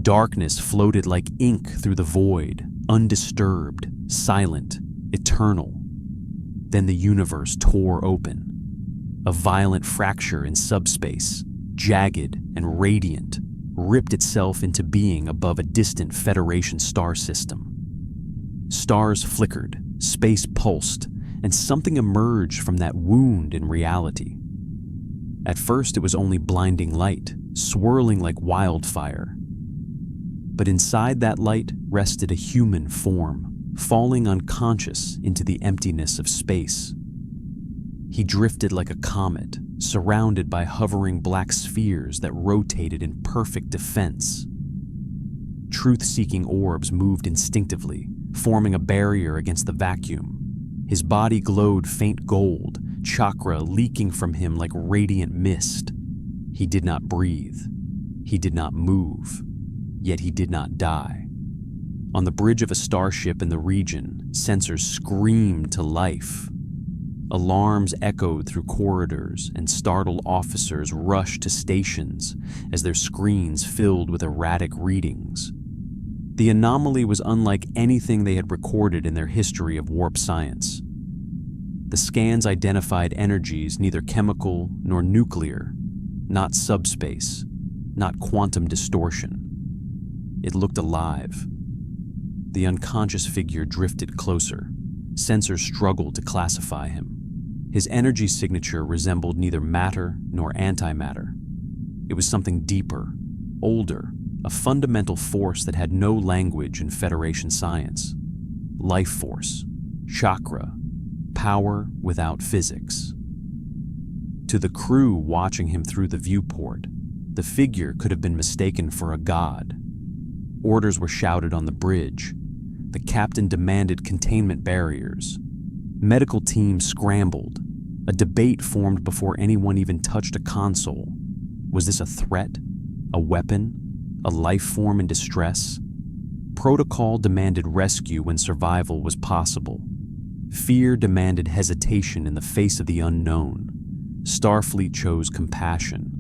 Darkness floated like ink through the void, undisturbed, silent, eternal. Then the universe tore open. A violent fracture in subspace, jagged and radiant, ripped itself into being above a distant Federation star system. Stars flickered, space pulsed, and something emerged from that wound in reality. At first it was only blinding light, swirling like wildfire. But inside that light rested a human form, falling unconscious into the emptiness of space. He drifted like a comet, surrounded by hovering black spheres that rotated in perfect defense. Truth-seeking orbs moved instinctively, forming a barrier against the vacuum. His body glowed faint gold, chakra leaking from him like radiant mist. He did not breathe. He did not move. Yet he did not die. On the bridge of a starship in the region, sensors screamed to life. Alarms echoed through corridors, and startled officers rushed to stations as their screens filled with erratic readings. The anomaly was unlike anything they had recorded in their history of warp science. The scans identified energies neither chemical nor nuclear, not subspace, not quantum distortion. It looked alive. The unconscious figure drifted closer. Sensors struggled to classify him. His energy signature resembled neither matter nor antimatter. It was something deeper, older, a fundamental force that had no language in Federation science. Life force, chakra, power without physics. To the crew watching him through the viewport, the figure could have been mistaken for a god. Orders were shouted on the bridge. The captain demanded containment barriers. Medical teams scrambled. A debate formed before anyone even touched a console. Was this a threat? A weapon? A life form in distress? Protocol demanded rescue when survival was possible. Fear demanded hesitation in the face of the unknown. Starfleet chose compassion.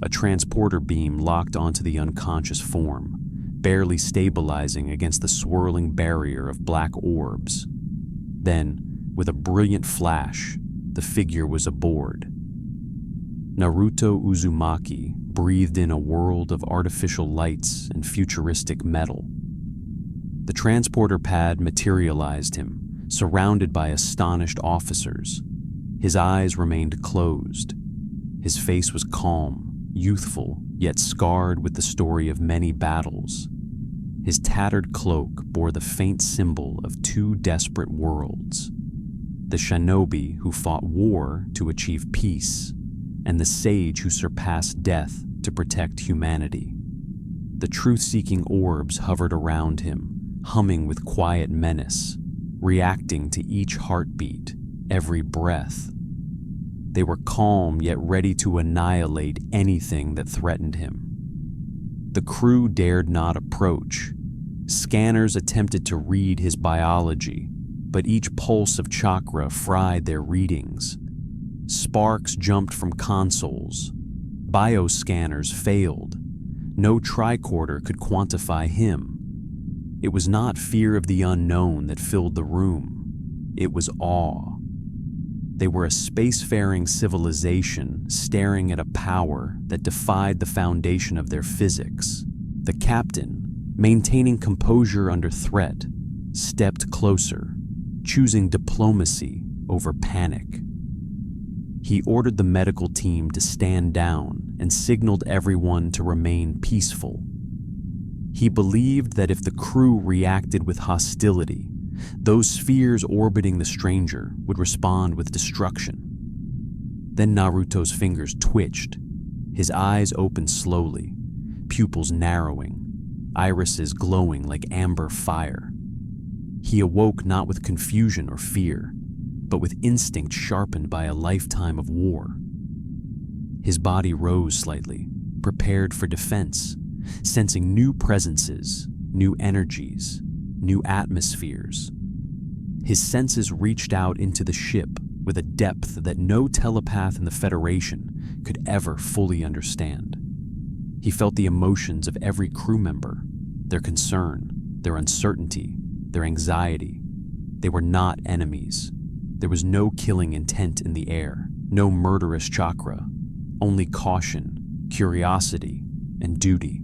A transporter beam locked onto the unconscious form, barely stabilizing against the swirling barrier of black orbs. Then, with a brilliant flash, the figure was aboard. Naruto Uzumaki breathed in a world of artificial lights and futuristic metal. The transporter pad materialized him, surrounded by astonished officers. His eyes remained closed. His face was calm, youthful, yet scarred with the story of many battles. His tattered cloak bore the faint symbol of two desperate worlds: the shinobi who fought war to achieve peace, and the sage who surpassed death to protect humanity. The truth-seeking orbs hovered around him, humming with quiet menace, reacting to each heartbeat, every breath. They were calm yet ready to annihilate anything that threatened him. The crew dared not approach. Scanners attempted to read his biology, but each pulse of chakra fried their readings. Sparks jumped from consoles. Bioscanners failed. No tricorder could quantify him. It was not fear of the unknown that filled the room. It was awe. They were a spacefaring civilization staring at a power that defied the foundation of their physics. The captain, maintaining composure under threat, stepped closer, choosing diplomacy over panic. He ordered the medical team to stand down and signaled everyone to remain peaceful. He believed that if the crew reacted with hostility, those spheres orbiting the stranger would respond with destruction. Then Naruto's fingers twitched. His eyes opened slowly, pupils narrowing, irises glowing like amber fire. He awoke not with confusion or fear, but with instinct sharpened by a lifetime of war. His body rose slightly, prepared for defense, sensing new presences, new energies, new atmospheres. His senses reached out into the ship with a depth that no telepath in the Federation could ever fully understand. He He felt the emotions of every crew member, their concern, their uncertainty, their anxiety. They were not enemies. There was no killing intent in the air, no murderous chakra, only caution, curiosity, and duty.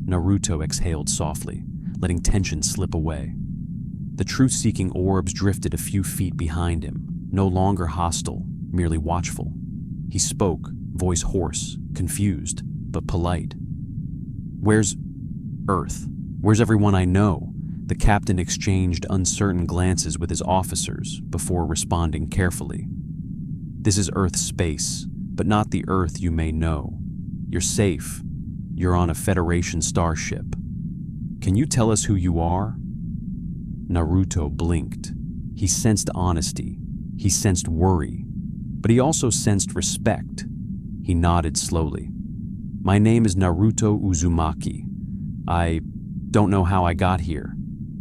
Naruto exhaled softly, letting tension slip away. The truth-seeking orbs drifted a few feet behind him, no longer hostile, merely watchful. He spoke, voice hoarse, confused, but polite. "Where's Earth? Where's everyone I know?" The captain exchanged uncertain glances with his officers before responding carefully. "This is Earth space, but not the Earth you may know. You're safe. You're on a Federation starship. Can you tell us who you are?" Naruto blinked. He sensed honesty. He sensed worry. But he also sensed respect. He nodded slowly. "My name is Naruto Uzumaki. I don't know how I got here."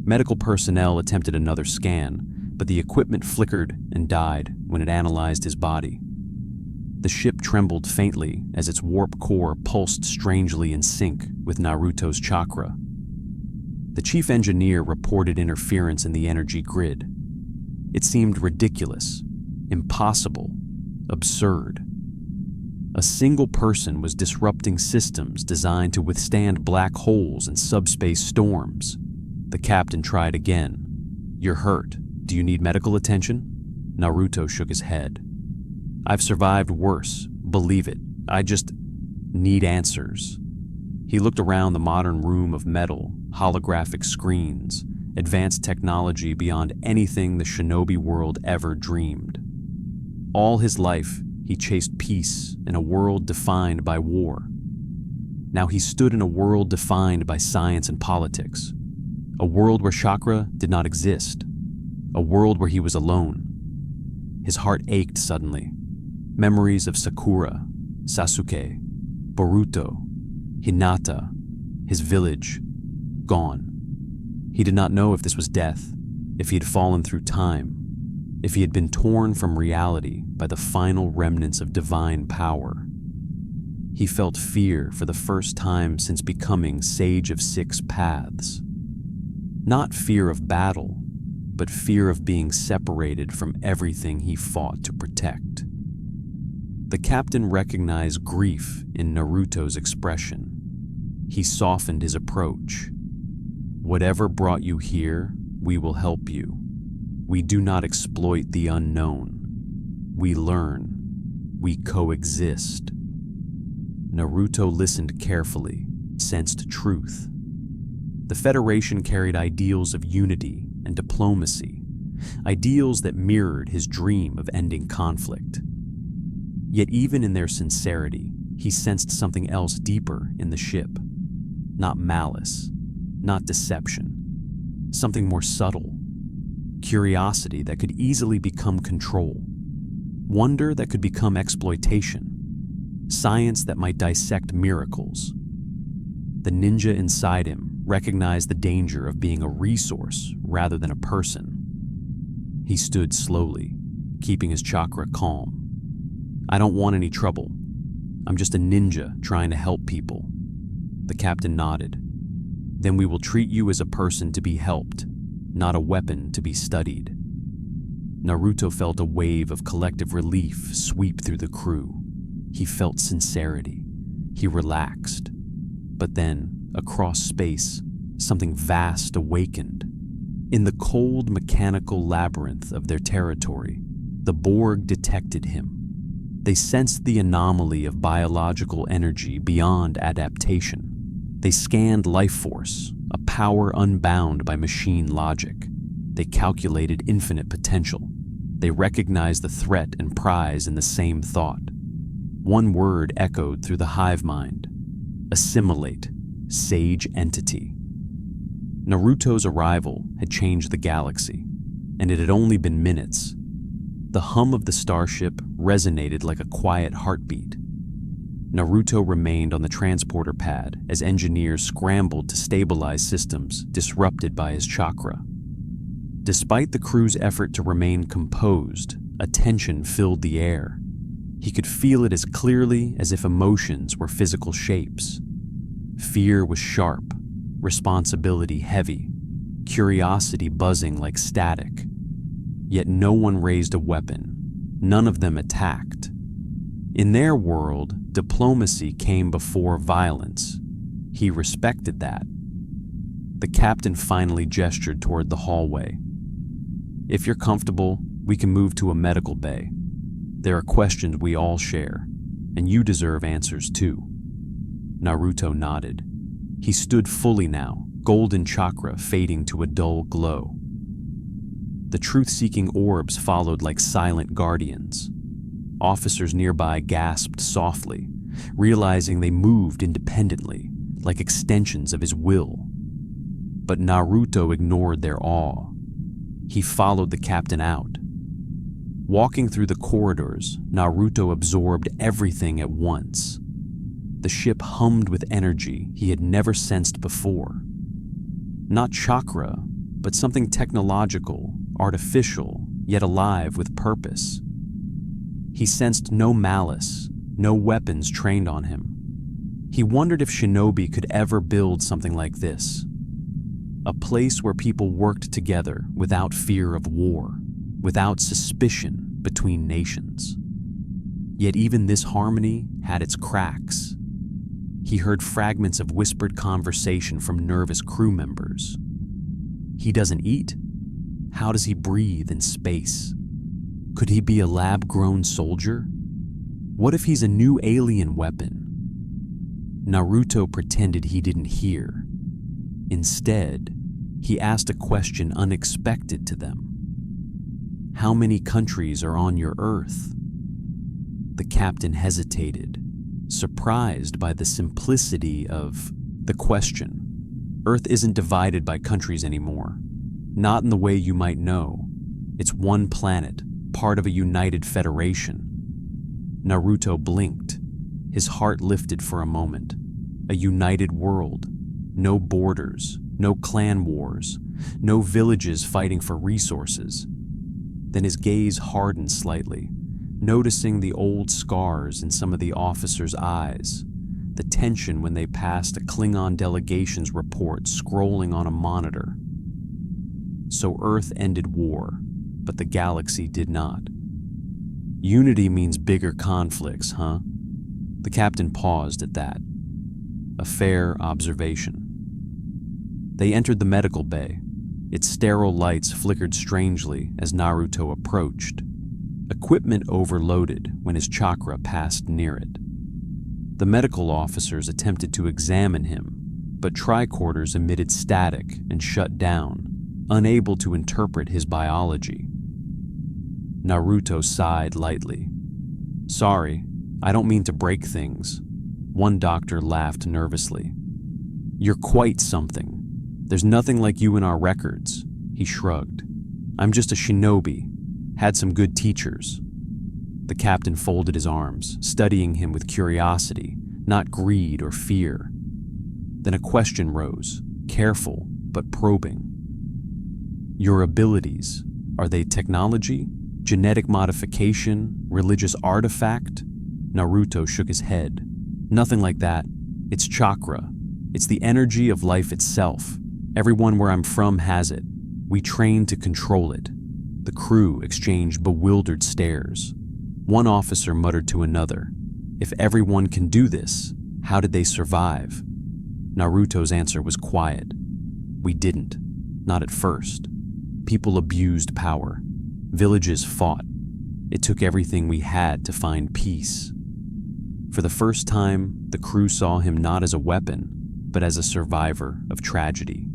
Medical personnel attempted another scan, but the equipment flickered and died when it analyzed his body. The ship trembled faintly as its warp core pulsed strangely in sync with Naruto's chakra. The chief engineer reported interference in the energy grid. It seemed ridiculous, impossible, absurd. A single person was disrupting systems designed to withstand black holes and subspace storms. The captain tried again. "You're hurt. Do you need medical attention?" Naruto shook his head. "I've survived worse, believe it. I just need answers." He looked around the modern room of metal, holographic screens, advanced technology beyond anything the shinobi world ever dreamed. All his life, he chased peace in a world defined by war. Now he stood in a world defined by science and politics. A world where chakra did not exist. A world where he was alone. His heart ached suddenly. Memories of Sakura, Sasuke, Boruto, Hinata, his village, gone. He did not know if this was death, if he had fallen through time, if he had been torn from reality by the final remnants of divine power. He felt fear for the first time since becoming Sage of Six Paths. Not fear of battle, but fear of being separated from everything he fought to protect. The captain recognized grief in Naruto's expression. He softened his approach. "Whatever brought you here, we will help you. We do not exploit the unknown. We learn. We coexist." Naruto listened carefully, sensed truth. The Federation carried ideals of unity and diplomacy, ideals that mirrored his dream of ending conflict. Yet even in their sincerity, he sensed something else deeper in the ship. Not malice, not deception, something more subtle. Curiosity that could easily become control. Wonder that could become exploitation. Science that might dissect miracles. The ninja inside him recognized the danger of being a resource rather than a person. He stood slowly, keeping his chakra calm. "I don't want any trouble. I'm just a ninja trying to help people." The captain nodded. "Then we will treat you as a person to be helped, not a weapon to be studied." Naruto felt a wave of collective relief sweep through the crew. He felt sincerity. He relaxed. But then, across space, something vast awakened. In the cold mechanical labyrinth of their territory, the Borg detected him. They sensed the anomaly of biological energy beyond adaptation. They scanned life force, a power unbound by machine logic. They calculated infinite potential. They recognized the threat and prize in the same thought. One word echoed through the hive mind: assimilate, sage entity. Naruto's arrival had changed the galaxy, and it had only been minutes. The hum of the starship resonated like a quiet heartbeat. Naruto remained on the transporter pad as engineers scrambled to stabilize systems disrupted by his chakra. Despite the crew's effort to remain composed, a tension filled the air. He could feel it as clearly as if emotions were physical shapes. Fear was sharp, responsibility heavy, curiosity buzzing like static. Yet no one raised a weapon. None of them attacked. In their world, diplomacy came before violence. He respected that. The captain finally gestured toward the hallway. If you're comfortable, we can move to a medical bay. There are questions we all share, and you deserve answers too. Naruto nodded. He stood fully now, golden chakra fading to a dull glow. The truth-seeking orbs followed like silent guardians. Officers nearby gasped softly, realizing they moved independently, like extensions of his will. But Naruto ignored their awe. He followed the captain out. Walking through the corridors, Naruto absorbed everything at once. The ship hummed with energy he had never sensed before. Not chakra, but something technological, artificial, yet alive with purpose. He sensed no malice, no weapons trained on him. He wondered if shinobi could ever build something like this. A place where people worked together without fear of war, without suspicion between nations. Yet even this harmony had its cracks. He heard fragments of whispered conversation from nervous crew members. He doesn't eat? How does he breathe in space? Could he be a lab-grown soldier? What if he's a new alien weapon? Naruto pretended he didn't hear. Instead, he asked a question unexpected to them. How many countries are on your Earth? The captain hesitated, surprised by the simplicity of the question. Earth isn't divided by countries anymore. Not in the way you might know. It's one planet, part of a united federation. Naruto blinked. His heart lifted for a moment. A united world. No borders, no clan wars, no villages fighting for resources. Then his gaze hardened slightly, noticing the old scars in some of the officers' eyes, the tension when they passed a Klingon delegation's report scrolling on a monitor. So Earth ended war, but the galaxy did not. Unity means bigger conflicts, huh? The captain paused at that. A fair observation. They entered the medical bay. Its sterile lights flickered strangely as Naruto approached. Equipment overloaded when his chakra passed near it. The medical officers attempted to examine him, but tricorders emitted static and shut down, unable to interpret his biology. Naruto sighed lightly. Sorry, I don't mean to break things. One doctor laughed nervously. You're quite something. There's nothing like you in our records, he shrugged. I'm just a shinobi. Had some good teachers. The captain folded his arms, studying him with curiosity, not greed or fear. Then a question rose, careful but probing. Your abilities, are they technology, genetic modification, religious artifact? Naruto shook his head. Nothing like that. It's chakra. It's the energy of life itself. Everyone where I'm from has it. We train to control it. The crew exchanged bewildered stares. One officer muttered to another, if everyone can do this, how did they survive? Naruto's answer was quiet. We didn't. Not at first. People abused power. Villages fought. It took everything we had to find peace. For the first time, the crew saw him not as a weapon, but as a survivor of tragedy.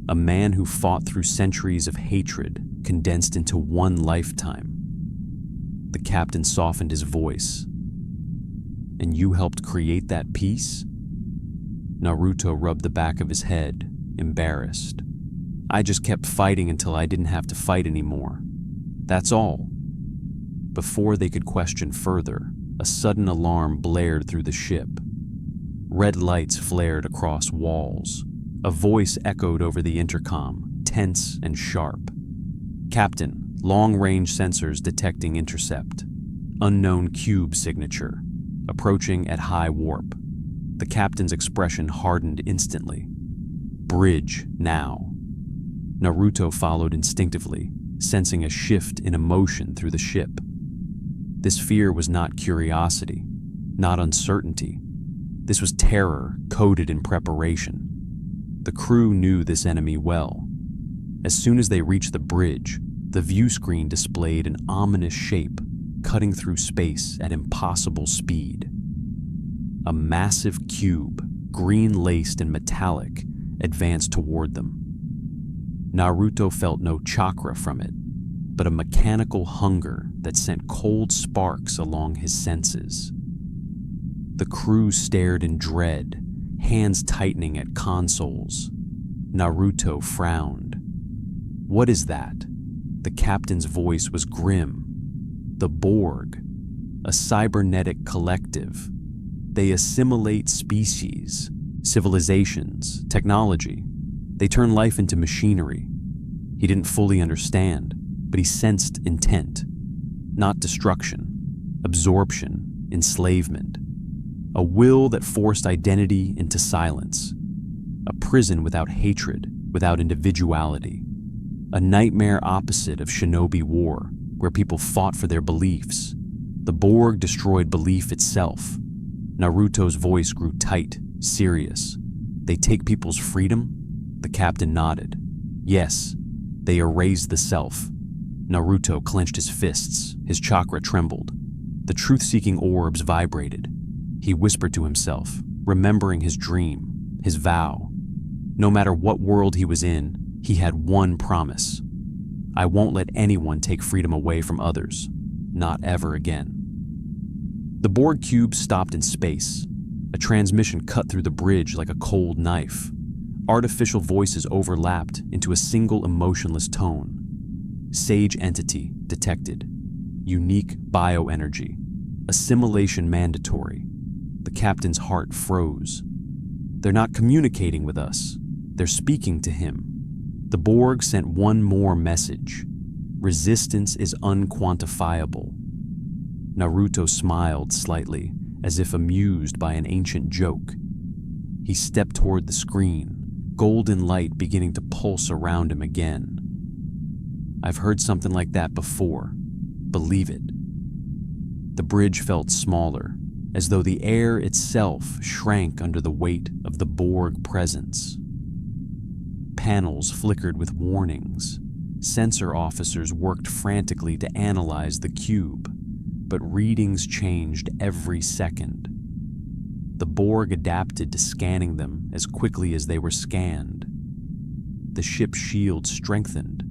A man who fought through centuries of hatred condensed into one lifetime. The captain softened his voice. And you helped create that peace? Naruto rubbed the back of his head, embarrassed. I just kept fighting until I didn't have to fight anymore. That's all. Before they could question further, a sudden alarm blared through the ship. Red lights flared across walls. A voice echoed over the intercom, tense and sharp. Captain, long-range sensors detecting intercept. Unknown cube signature. Approaching at high warp. The captain's expression hardened instantly. Bridge, now. Naruto followed instinctively, sensing a shift in emotion through the ship. This fear was not curiosity, not uncertainty. This was terror coded in preparation. The crew knew this enemy well. As soon as they reached the bridge, the view screen displayed an ominous shape cutting through space at impossible speed. A massive cube, green-laced and metallic, advanced toward them. Naruto felt no chakra from it, but a mechanical hunger that sent cold sparks along his senses. The crew stared in dread, hands tightening at consoles. Naruto frowned. "What is that?" The captain's voice was grim. "The Borg, a cybernetic collective. They assimilate species, civilizations, technology. They turn life into machinery." He didn't fully understand, but he sensed intent. Not destruction, absorption, enslavement. A will that forced identity into silence. A prison without hatred, without individuality. A nightmare opposite of shinobi war, where people fought for their beliefs. The Borg destroyed belief itself. Naruto's voice grew tight, serious. "They take people's freedom?" The captain nodded. "Yes, they erase the self." Naruto clenched his fists, his chakra trembled. The truth-seeking orbs vibrated. He whispered to himself, remembering his dream, his vow. No matter what world he was in, he had one promise. "I won't let anyone take freedom away from others. Not ever again." The Borg cube stopped in space. A transmission cut through the bridge like a cold knife. Artificial voices overlapped into a single emotionless tone. Sage entity detected. Unique bioenergy. Assimilation mandatory. The captain's heart froze. "They're not communicating with us. They're speaking to him." The Borg sent one more message. "Resistance is unquantifiable." Naruto smiled slightly, as if amused by an ancient joke. He stepped toward the screen, golden light beginning to pulse around him again. "I've heard something like that before. Believe it." The bridge felt smaller, as though the air itself shrank under the weight of the Borg presence. Panels flickered with warnings. Sensor officers worked frantically to analyze the cube, but readings changed every second. The Borg adapted to scanning them as quickly as they were scanned. The ship's shield strengthened,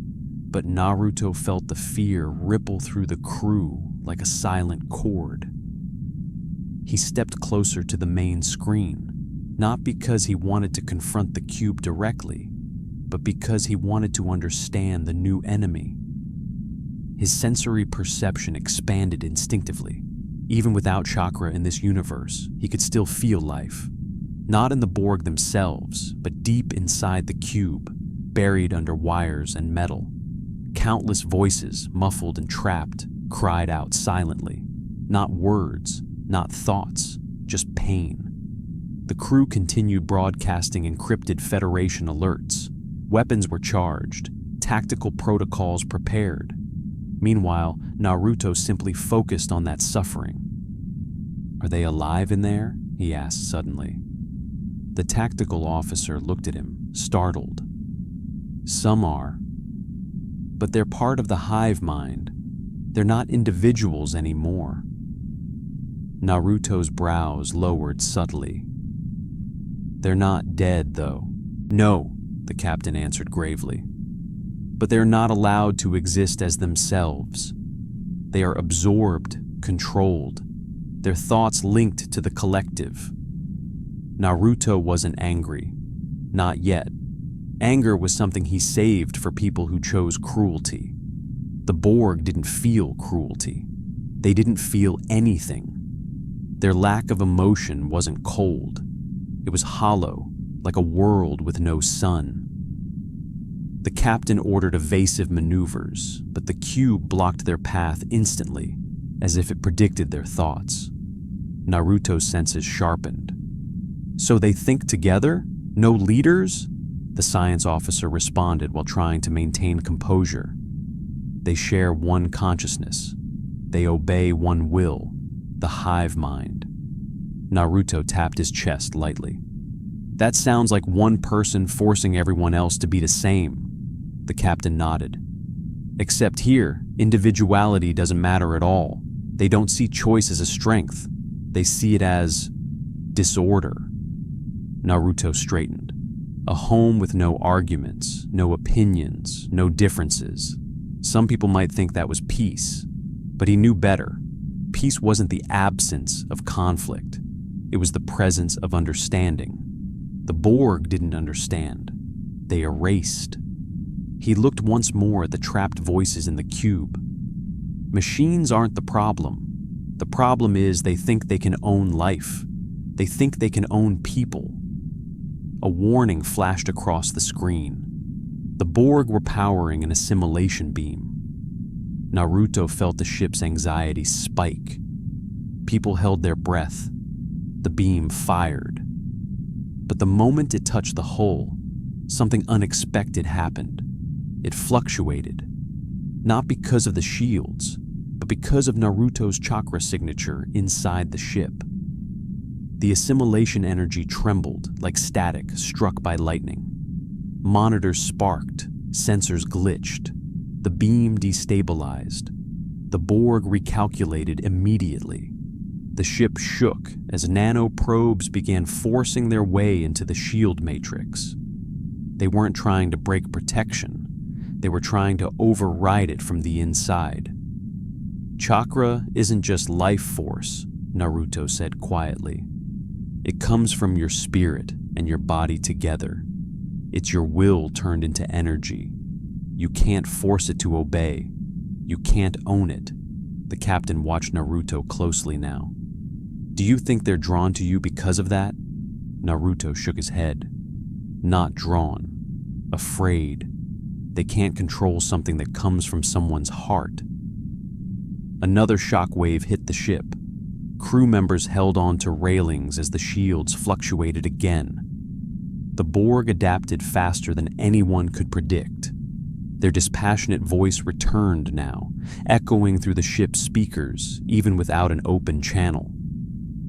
but Naruto felt the fear ripple through the crew like a silent chord. He stepped closer to the main screen, not because he wanted to confront the cube directly, but because he wanted to understand the new enemy. His sensory perception expanded instinctively. Even without chakra in this universe, he could still feel life. Not in the Borg themselves, but deep inside the cube, buried under wires and metal. Countless voices, muffled and trapped, cried out silently. Not words, not thoughts, just pain. The crew continued broadcasting encrypted Federation alerts. Weapons were charged, tactical protocols prepared. Meanwhile, Naruto simply focused on that suffering. "Are they alive in there?" he asked suddenly. The tactical officer looked at him, startled. "Some are. But they're part of the hive mind. They're not individuals anymore." Naruto's brows lowered subtly. "They're not dead, though." "No," the captain answered gravely. "But they're not allowed to exist as themselves. They are absorbed, controlled, their thoughts linked to the collective." Naruto wasn't angry. Not yet. Anger was something he saved for people who chose cruelty. The Borg didn't feel cruelty. They didn't feel anything. Their lack of emotion wasn't cold. It was hollow, like a world with no sun. The captain ordered evasive maneuvers, but the cube blocked their path instantly, as if it predicted their thoughts. Naruto's senses sharpened. So they think together? No leaders? The science officer responded while trying to maintain composure. They share one consciousness. They obey one will, the hive mind. Naruto tapped his chest lightly. That sounds like one person forcing everyone else to be the same. The captain nodded. Except here, individuality doesn't matter at all. They don't see choice as a strength. They see it as disorder. Naruto straightened. A home with no arguments, no opinions, no differences. Some people might think that was peace, but he knew better. Peace wasn't the absence of conflict. It was the presence of understanding. The Borg didn't understand. They erased. He looked once more at the trapped voices in the cube. Machines aren't the problem. The problem is they think they can own life. They think they can own people. A warning flashed across the screen. The Borg were powering an assimilation beam. Naruto felt the ship's anxiety spike. People held their breath. The beam fired. But the moment it touched the hull, something unexpected happened. It fluctuated. Not because of the shields, but because of Naruto's chakra signature inside the ship. The assimilation energy trembled like static struck by lightning. Monitors sparked, sensors glitched. The beam destabilized. The Borg recalculated immediately. The ship shook as nanoprobes began forcing their way into the shield matrix. They weren't trying to break protection. They were trying to override it from the inside. Chakra isn't just life force, Naruto said quietly. It comes from your spirit and your body together. It's your will turned into energy. You can't force it to obey. You can't own it. The captain watched Naruto closely now. Do you think they're drawn to you because of that? Naruto shook his head. Not drawn. Afraid. They can't control something that comes from someone's heart. Another shockwave hit the ship. Crew members held on to railings as the shields fluctuated again. The Borg adapted faster than anyone could predict. Their dispassionate voice returned now, echoing through the ship's speakers, even without an open channel.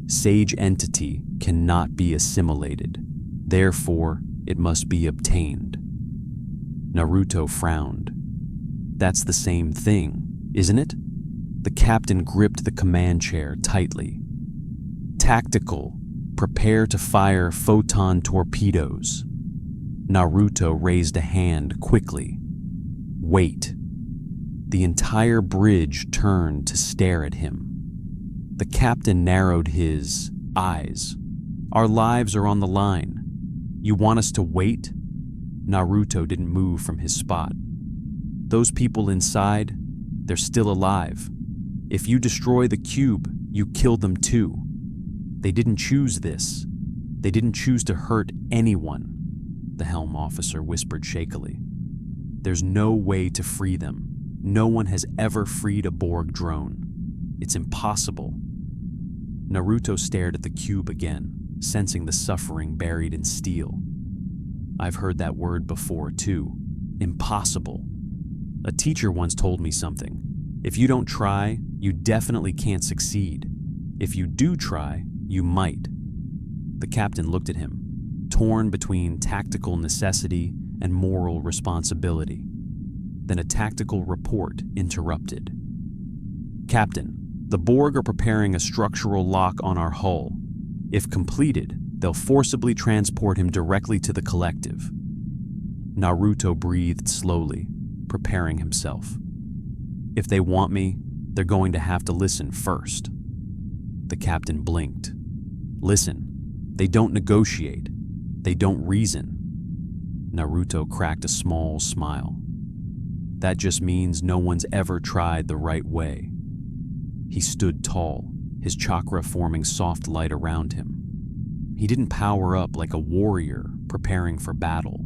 Sage entity cannot be assimilated. Therefore, it must be obtained. Naruto frowned. That's the same thing, isn't it? The captain gripped the command chair tightly. Tactical. Prepare to fire photon torpedoes. Naruto raised a hand quickly. Wait. The entire bridge turned to stare at him. The captain narrowed his eyes. Our lives are on the line. You want us to wait? Naruto didn't move from his spot. Those people inside, they're still alive. If you destroy the cube, you kill them too. They didn't choose this. They didn't choose to hurt anyone, the helm officer whispered shakily. There's no way to free them. No one has ever freed a Borg drone. It's impossible. Naruto stared at the cube again, sensing the suffering buried in steel. I've heard that word before too. Impossible. A teacher once told me something. If you don't try, you definitely can't succeed. If you do try, you might. The captain looked at him, torn between tactical necessity and moral responsibility. Then a tactical report interrupted. Captain, the Borg are preparing a structural lock on our hull. If completed, they'll forcibly transport him directly to the collective. Naruto breathed slowly, preparing himself. If they want me, they're going to have to listen first. The captain blinked. Listen, they don't negotiate. They don't reason. Naruto cracked a small smile. That just means no one's ever tried the right way. He stood tall, his chakra forming soft light around him. He didn't power up like a warrior preparing for battle.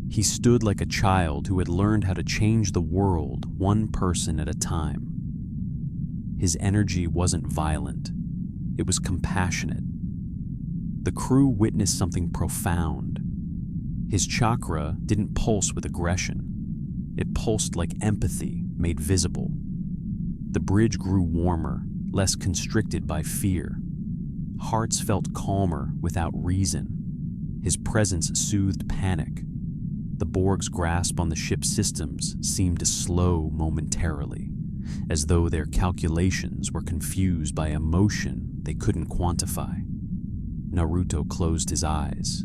He stood like a child who had learned how to change the world one person at a time. His energy wasn't violent. It was compassionate. the crew witnessed something profound. His chakra didn't pulse with aggression. It pulsed like empathy made visible. The bridge grew warmer, less constricted by fear. Hearts felt calmer without reason. His presence soothed panic. The Borg's grasp on the ship's systems seemed to slow momentarily, as though their calculations were confused by emotion they couldn't quantify. Naruto closed his eyes.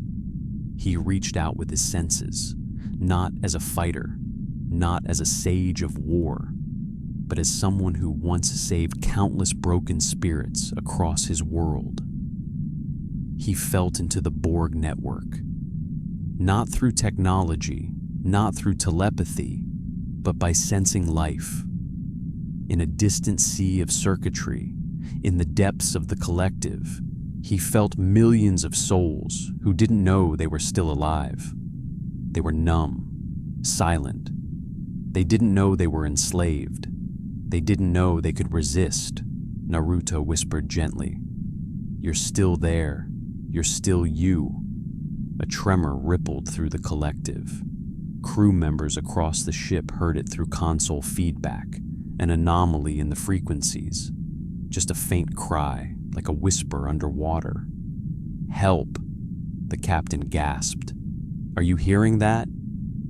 He reached out with his senses, not as a fighter, not as a sage of war, but as someone who once saved countless broken spirits across his world. He felt into the Borg network, not through technology, not through telepathy, but by sensing life. In a distant sea of circuitry, in the depths of the collective, he felt millions of souls who didn't know they were still alive. They were numb, silent. They didn't know they were enslaved. They didn't know they could resist. Naruto whispered gently, "You're still there. You're still you." A tremor rippled through the collective. Crew members across the ship heard it through console feedback, an anomaly in the frequencies. Just a faint cry, like a whisper underwater. "Help!" the captain gasped. "Are you hearing that?"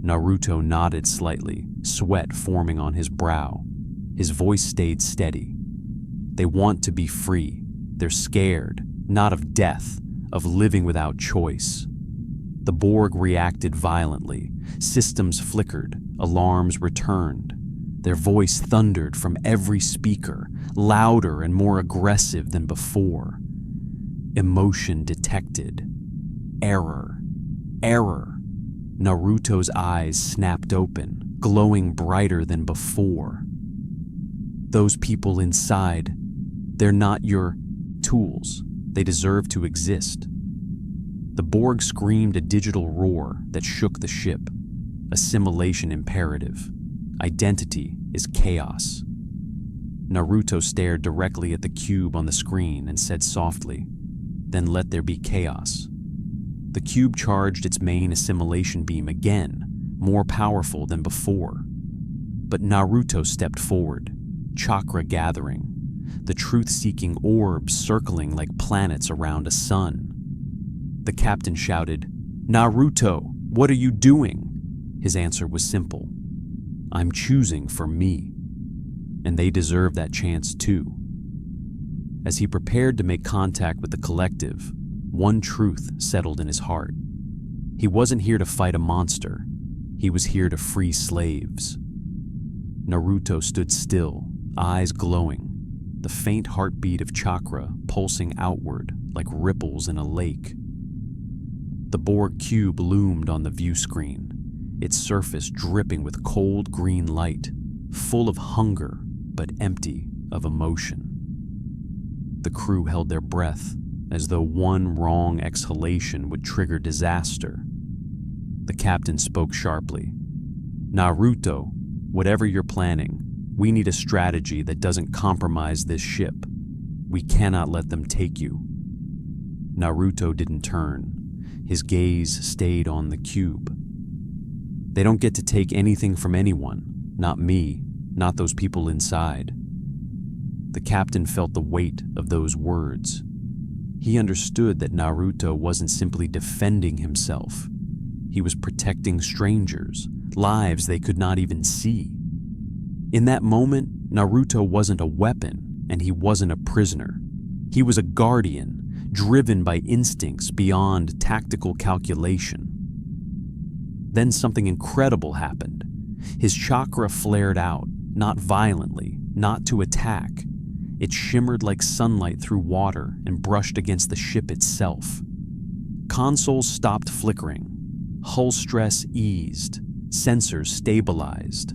Naruto nodded slightly, sweat forming on his brow. His voice stayed steady. "They want to be free. They're scared, not of death, of living without choice." The Borg reacted violently. Systems flickered, alarms returned. Their voice thundered from every speaker, louder and more aggressive than before. Emotion detected. Error. Error. Naruto's eyes snapped open, glowing brighter than before. "Those people inside, they're not your tools. They deserve to exist." The Borg screamed a digital roar that shook the ship. Assimilation imperative. Identity is chaos. Naruto stared directly at the cube on the screen and said softly, "Then let there be chaos." The cube charged its main assimilation beam again, more powerful than before. But Naruto stepped forward, chakra gathering, the truth-seeking orbs circling like planets around a sun. The captain shouted, "Naruto, what are you doing?" His answer was simple, "I'm choosing for me." And they deserve that chance too. As he prepared to make contact with the collective, one truth settled in his heart. He wasn't here to fight a monster. He was here to free slaves. Naruto stood still, eyes glowing, the faint heartbeat of chakra pulsing outward like ripples in a lake. The Borg cube loomed on the view screen, its surface dripping with cold green light, full of hunger but empty of emotion. The crew held their breath, as though one wrong exhalation would trigger disaster. The captain spoke sharply. "Naruto, whatever you're planning, we need a strategy that doesn't compromise this ship. We cannot let them take you." Naruto didn't turn. His gaze stayed on the cube. "They don't get to take anything from anyone, not me, not those people inside." The captain felt the weight of those words. He understood that Naruto wasn't simply defending himself. He was protecting strangers, lives they could not even see. In that moment, Naruto wasn't a weapon, and he wasn't a prisoner. He was a guardian, driven by instincts beyond tactical calculation. Then something incredible happened. His chakra flared out, not violently, not to attack. It shimmered like sunlight through water and brushed against the ship itself. Consoles stopped flickering. Hull stress eased. Sensors stabilized.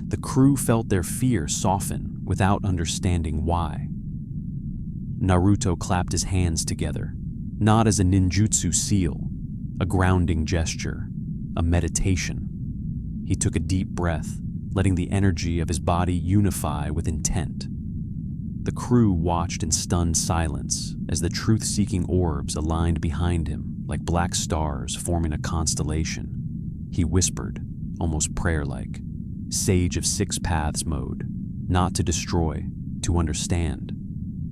The crew felt their fear soften without understanding why. Naruto clapped his hands together, not as a ninjutsu seal, a grounding gesture, a meditation. He took a deep breath, letting the energy of his body unify with intent. The crew watched in stunned silence as the truth-seeking orbs aligned behind him like black stars forming a constellation. He whispered, almost prayer-like, Sage of Six Paths mode, not to destroy, to understand.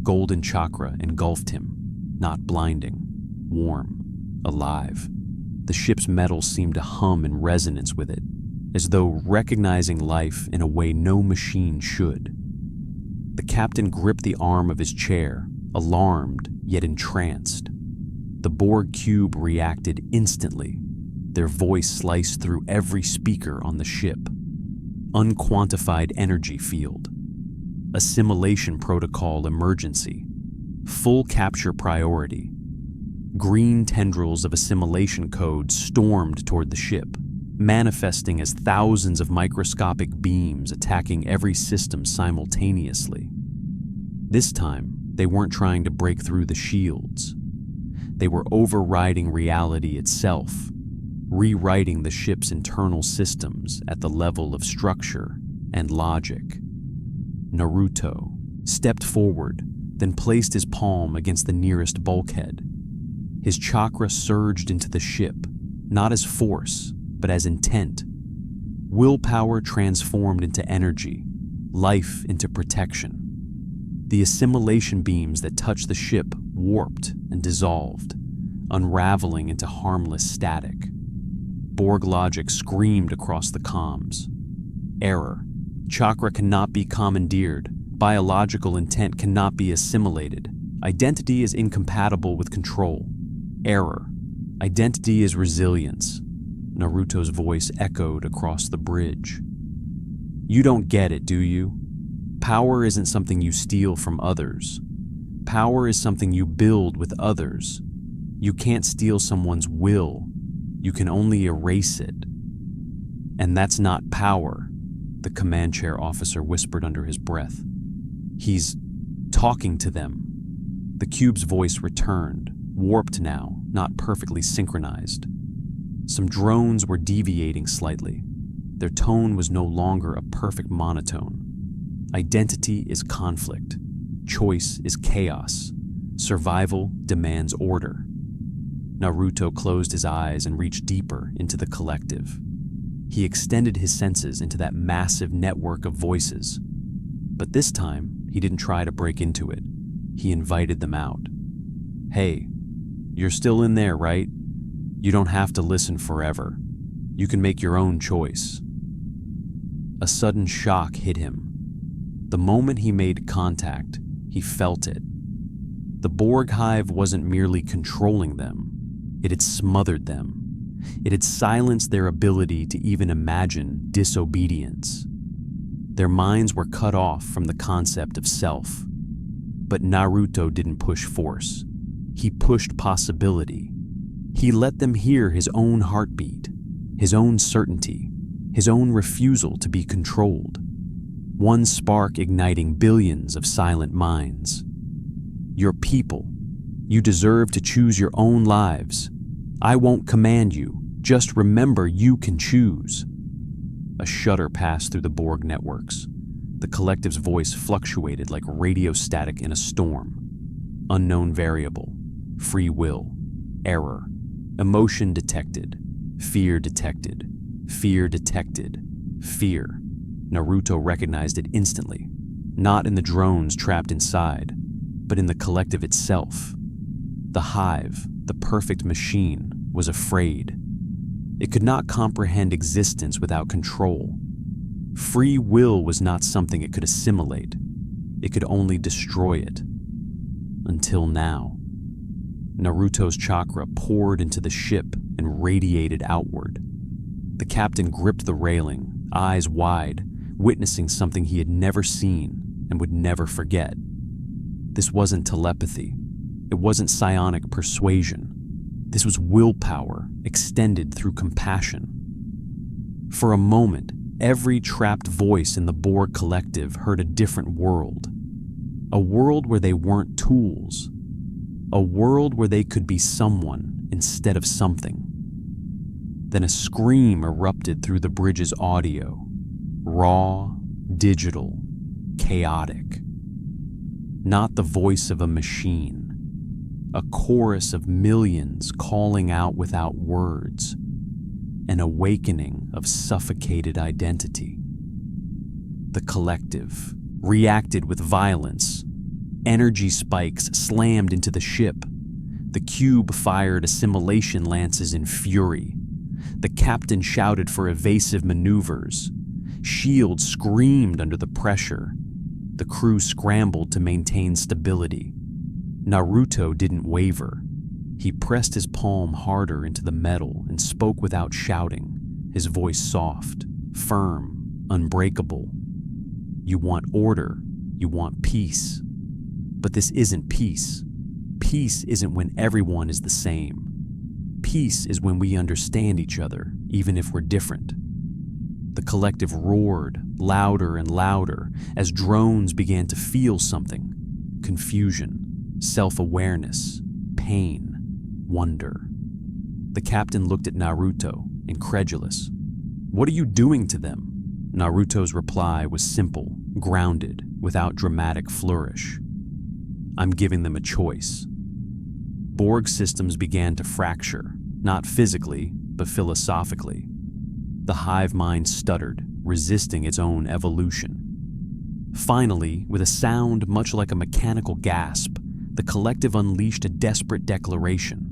Golden chakra engulfed him, not blinding, warm, alive. The ship's metal seemed to hum in resonance with it, as though recognizing life in a way no machine should. The captain gripped the arm of his chair, alarmed yet entranced. The Borg cube reacted instantly, their voice sliced through every speaker on the ship. Unquantified energy field. Assimilation protocol emergency. Full capture priority. Green tendrils of assimilation code stormed toward the ship, manifesting as thousands of microscopic beams attacking every system simultaneously. This time, they weren't trying to break through the shields. They were overriding reality itself, rewriting the ship's internal systems at the level of structure and logic. Naruto stepped forward, then placed his palm against the nearest bulkhead. His chakra surged into the ship, not as force, but as intent. Willpower transformed into energy, life into protection. The assimilation beams that touched the ship warped and dissolved, unraveling into harmless static. Borg logic screamed across the comms. Error. Chakra cannot be commandeered. Biological intent cannot be assimilated. Identity is incompatible with control. Error. Identity is resilience. Naruto's voice echoed across the bridge. You don't get it, do you? Power isn't something you steal from others. Power is something you build with others. You can't steal someone's will. You can only erase it. And that's not power, the command chair officer whispered under his breath. He's talking to them. The cube's voice returned, warped now, not perfectly synchronized. Some drones were deviating slightly. Their tone was no longer a perfect monotone. Identity is conflict. Choice is chaos. Survival demands order. Naruto closed his eyes and reached deeper into the collective. He extended his senses into that massive network of voices. But this time, he didn't try to break into it. He invited them out. Hey, you're still in there, right? You don't have to listen forever. You can make your own choice. A sudden shock hit him. The moment he made contact, he felt it. The Borg hive wasn't merely controlling them. It had smothered them. It had silenced their ability to even imagine disobedience. Their minds were cut off from the concept of self. But Naruto didn't push force. He pushed possibility. He let them hear his own heartbeat, his own certainty, his own refusal to be controlled. One spark igniting billions of silent minds. You're people. You deserve to choose your own lives. I won't command you. Just remember you can choose. A shudder passed through the Borg networks. The collective's voice fluctuated like radio static in a storm. Unknown variable. Free will. Error. Emotion detected. Fear detected. Fear detected. Fear. Naruto recognized it instantly. Not in the drones trapped inside, but in the collective itself. The hive, the perfect machine, was afraid. It could not comprehend existence without control. Free will was not something it could assimilate. It could only destroy it. Until now. Naruto's chakra poured into the ship and radiated outward. The captain gripped the railing, eyes wide, witnessing something he had never seen and would never forget. This wasn't telepathy. It wasn't psionic persuasion. This was willpower extended through compassion. For a moment, every trapped voice in the Borg collective heard a different world. A world where they weren't tools. A world where they could be someone instead of something. Then a scream erupted through the bridge's audio. Raw, digital, chaotic. not the voice of a machine, a chorus of millions calling out without words, an awakening of suffocated identity. The collective reacted with violence. Energy spikes slammed into the ship. The cube fired assimilation lances in fury. The captain shouted for evasive maneuvers. Shields screamed under the pressure. The crew scrambled to maintain stability. Naruto didn't waver. He pressed his palm harder into the metal and spoke without shouting, his voice soft, firm, unbreakable. You want order, you want peace. But this isn't peace. Peace isn't when everyone is the same. Peace is when we understand each other, even if we're different. The collective roared, louder and louder, as drones began to feel something. Confusion, self-awareness, pain, wonder. The captain looked at Naruto, incredulous. "What are you doing to them?" Naruto's reply was simple, grounded, without dramatic flourish. "I'm giving them a choice." Borg systems began to fracture, not physically, but philosophically. The hive mind stuttered, resisting its own evolution. Finally, with a sound much like a mechanical gasp, the collective unleashed a desperate declaration.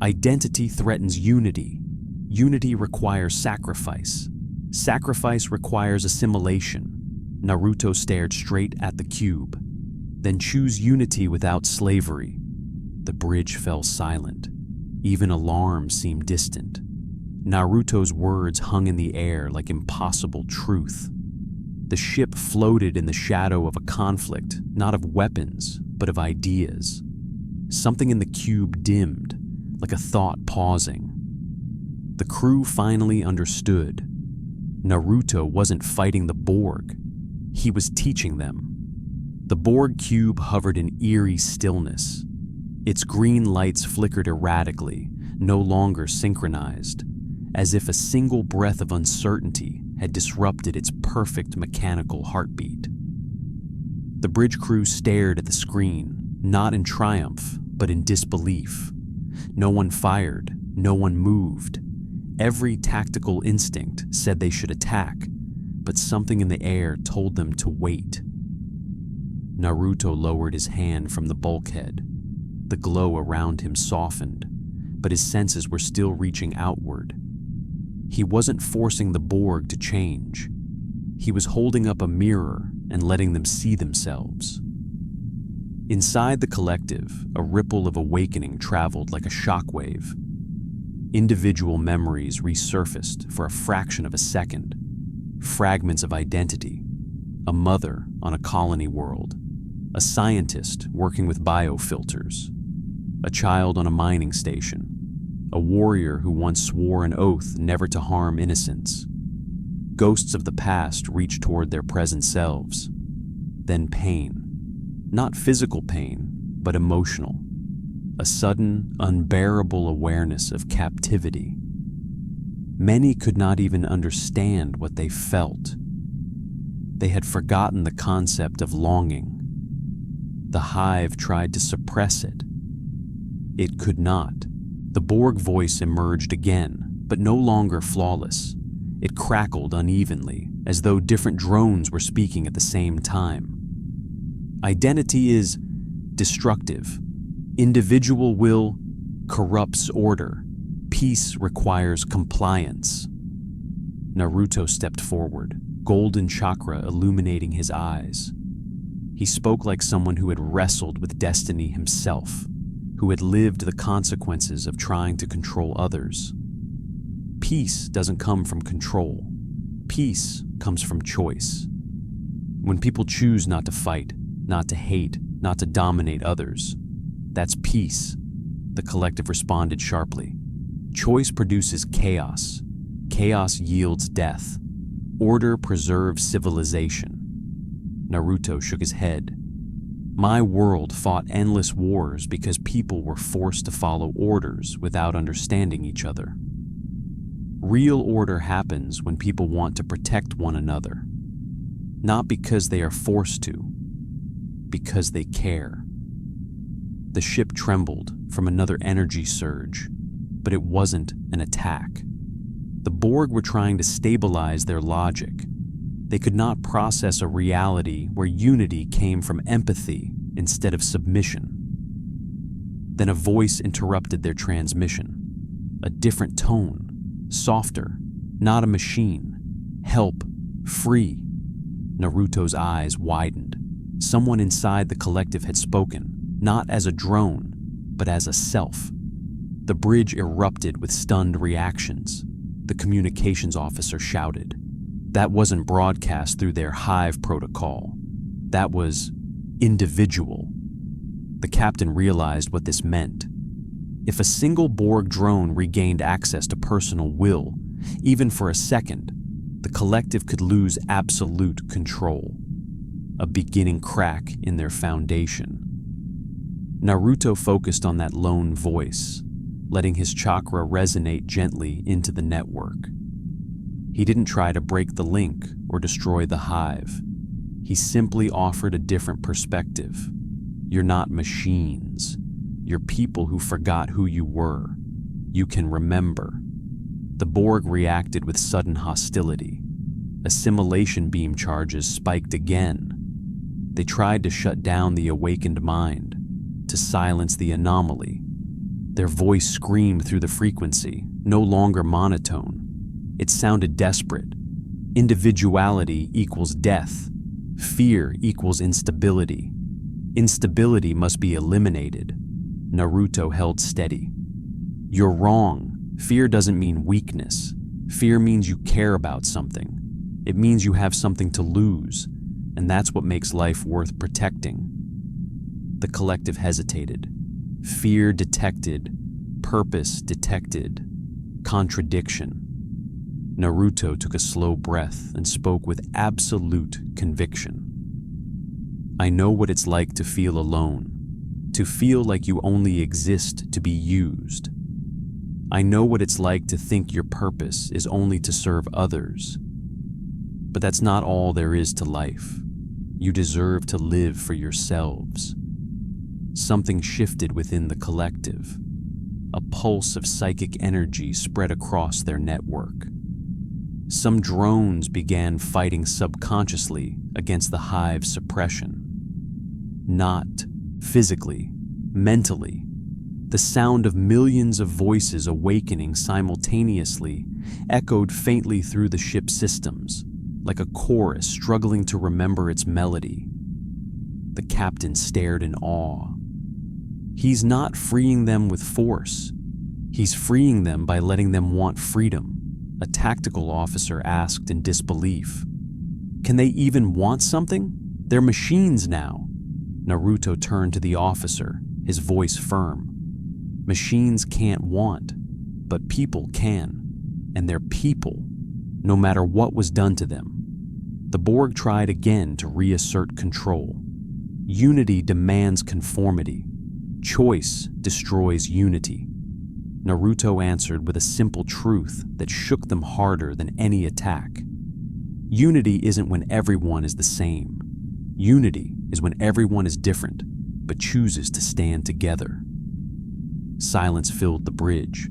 Identity threatens unity. Unity requires sacrifice. Sacrifice requires assimilation. Naruto stared straight at the cube. Then choose unity without slavery. The bridge fell silent. Even alarms seemed distant. Naruto's words hung in the air like impossible truth. The ship floated in the shadow of a conflict, not of weapons, but of ideas. Something in the cube dimmed, like a thought pausing. The crew finally understood. Naruto wasn't fighting the Borg. He was teaching them. The Borg cube hovered in eerie stillness. Its green lights flickered erratically, no longer synchronized, as if a single breath of uncertainty had disrupted its perfect mechanical heartbeat. The bridge crew stared at the screen, not in triumph, but in disbelief. No one fired, no one moved. Every tactical instinct said they should attack, but something in the air told them to wait. Naruto lowered his hand from the bulkhead. The glow around him softened, but his senses were still reaching outward. He wasn't forcing the Borg to change. He was holding up a mirror and letting them see themselves. Inside the collective, a ripple of awakening traveled like a shockwave. Individual memories resurfaced for a fraction of a second. Fragments of identity. A mother on a colony world. A scientist working with biofilters. A child on a mining station. A warrior who once swore an oath never to harm innocents. Ghosts of the past reached toward their present selves. Then pain. Not physical pain, but emotional. A sudden, unbearable awareness of captivity. Many could not even understand what they felt. They had forgotten the concept of longing. The hive tried to suppress it. It could not. The Borg voice emerged again, but no longer flawless. It crackled unevenly, as though different drones were speaking at the same time. Identity is destructive. Individual will corrupts order. Peace requires compliance. Naruto stepped forward, golden chakra illuminating his eyes. He spoke like someone who had wrestled with destiny himself, who had lived the consequences of trying to control others. Peace doesn't come from control. Peace comes from choice. When people choose not to fight, not to hate, not to dominate others, that's peace. The collective responded sharply. Choice produces chaos. Chaos yields death. Order preserves civilization. Naruto shook his head. My world fought endless wars because people were forced to follow orders without understanding each other. Real order happens when people want to protect one another, not because they are forced to. because they care. The ship trembled from another energy surge, but it wasn't an attack. The Borg were trying to stabilize their logic. They could not process a reality where unity came from empathy instead of submission. Then a voice interrupted their transmission. A different tone, softer, not a machine. Help, free. Naruto's eyes widened. Someone inside the collective had spoken, not as a drone, but as a self. The bridge erupted with stunned reactions. The communications officer shouted. That wasn't broadcast through their hive protocol. That was individual. The captain realized what this meant. If a single Borg drone regained access to personal will, even for a second, the collective could lose absolute control. A beginning crack in their foundation. Naruto focused on that lone voice, letting his chakra resonate gently into the network. He didn't try to break the link or destroy the hive. He simply offered a different perspective. You're not machines. You're people who forgot who you were. You can remember. The Borg reacted with sudden hostility. Assimilation beam charges spiked again. They tried to shut down the awakened mind, to silence the anomaly. Their voice screamed through the frequency, no longer monotone. It sounded desperate. Individuality equals death. Fear equals instability. Instability must be eliminated. Naruto held steady. You're wrong. Fear doesn't mean weakness. Fear means you care about something. It means you have something to lose, and that's what makes life worth protecting. The collective hesitated. Fear detected. Purpose detected. Contradiction. Naruto took a slow breath and spoke with absolute conviction. I know what it's like to feel alone, to feel like you only exist to be used. I know what it's like to think your purpose is only to serve others. But that's not all there is to life. You deserve to live for yourselves. Something shifted within the collective. A pulse of psychic energy spread across their network. Some drones began fighting subconsciously against the hive's suppression. Not physically, mentally. The sound of millions of voices awakening simultaneously echoed faintly through the ship's systems, like a chorus struggling to remember its melody. The captain stared in awe. He's not freeing them with force. He's freeing them by letting them want freedom, a tactical officer asked in disbelief. Can they even want something? They're machines now. Naruto turned to the officer, his voice firm. Machines can't want, but people can. And they're people, no matter what was done to them. The Borg tried again to reassert control. Unity demands conformity. Choice destroys unity. Naruto answered with a simple truth that shook them harder than any attack. Unity isn't when everyone is the same. Unity is when everyone is different, but chooses to stand together. Silence filled the bridge.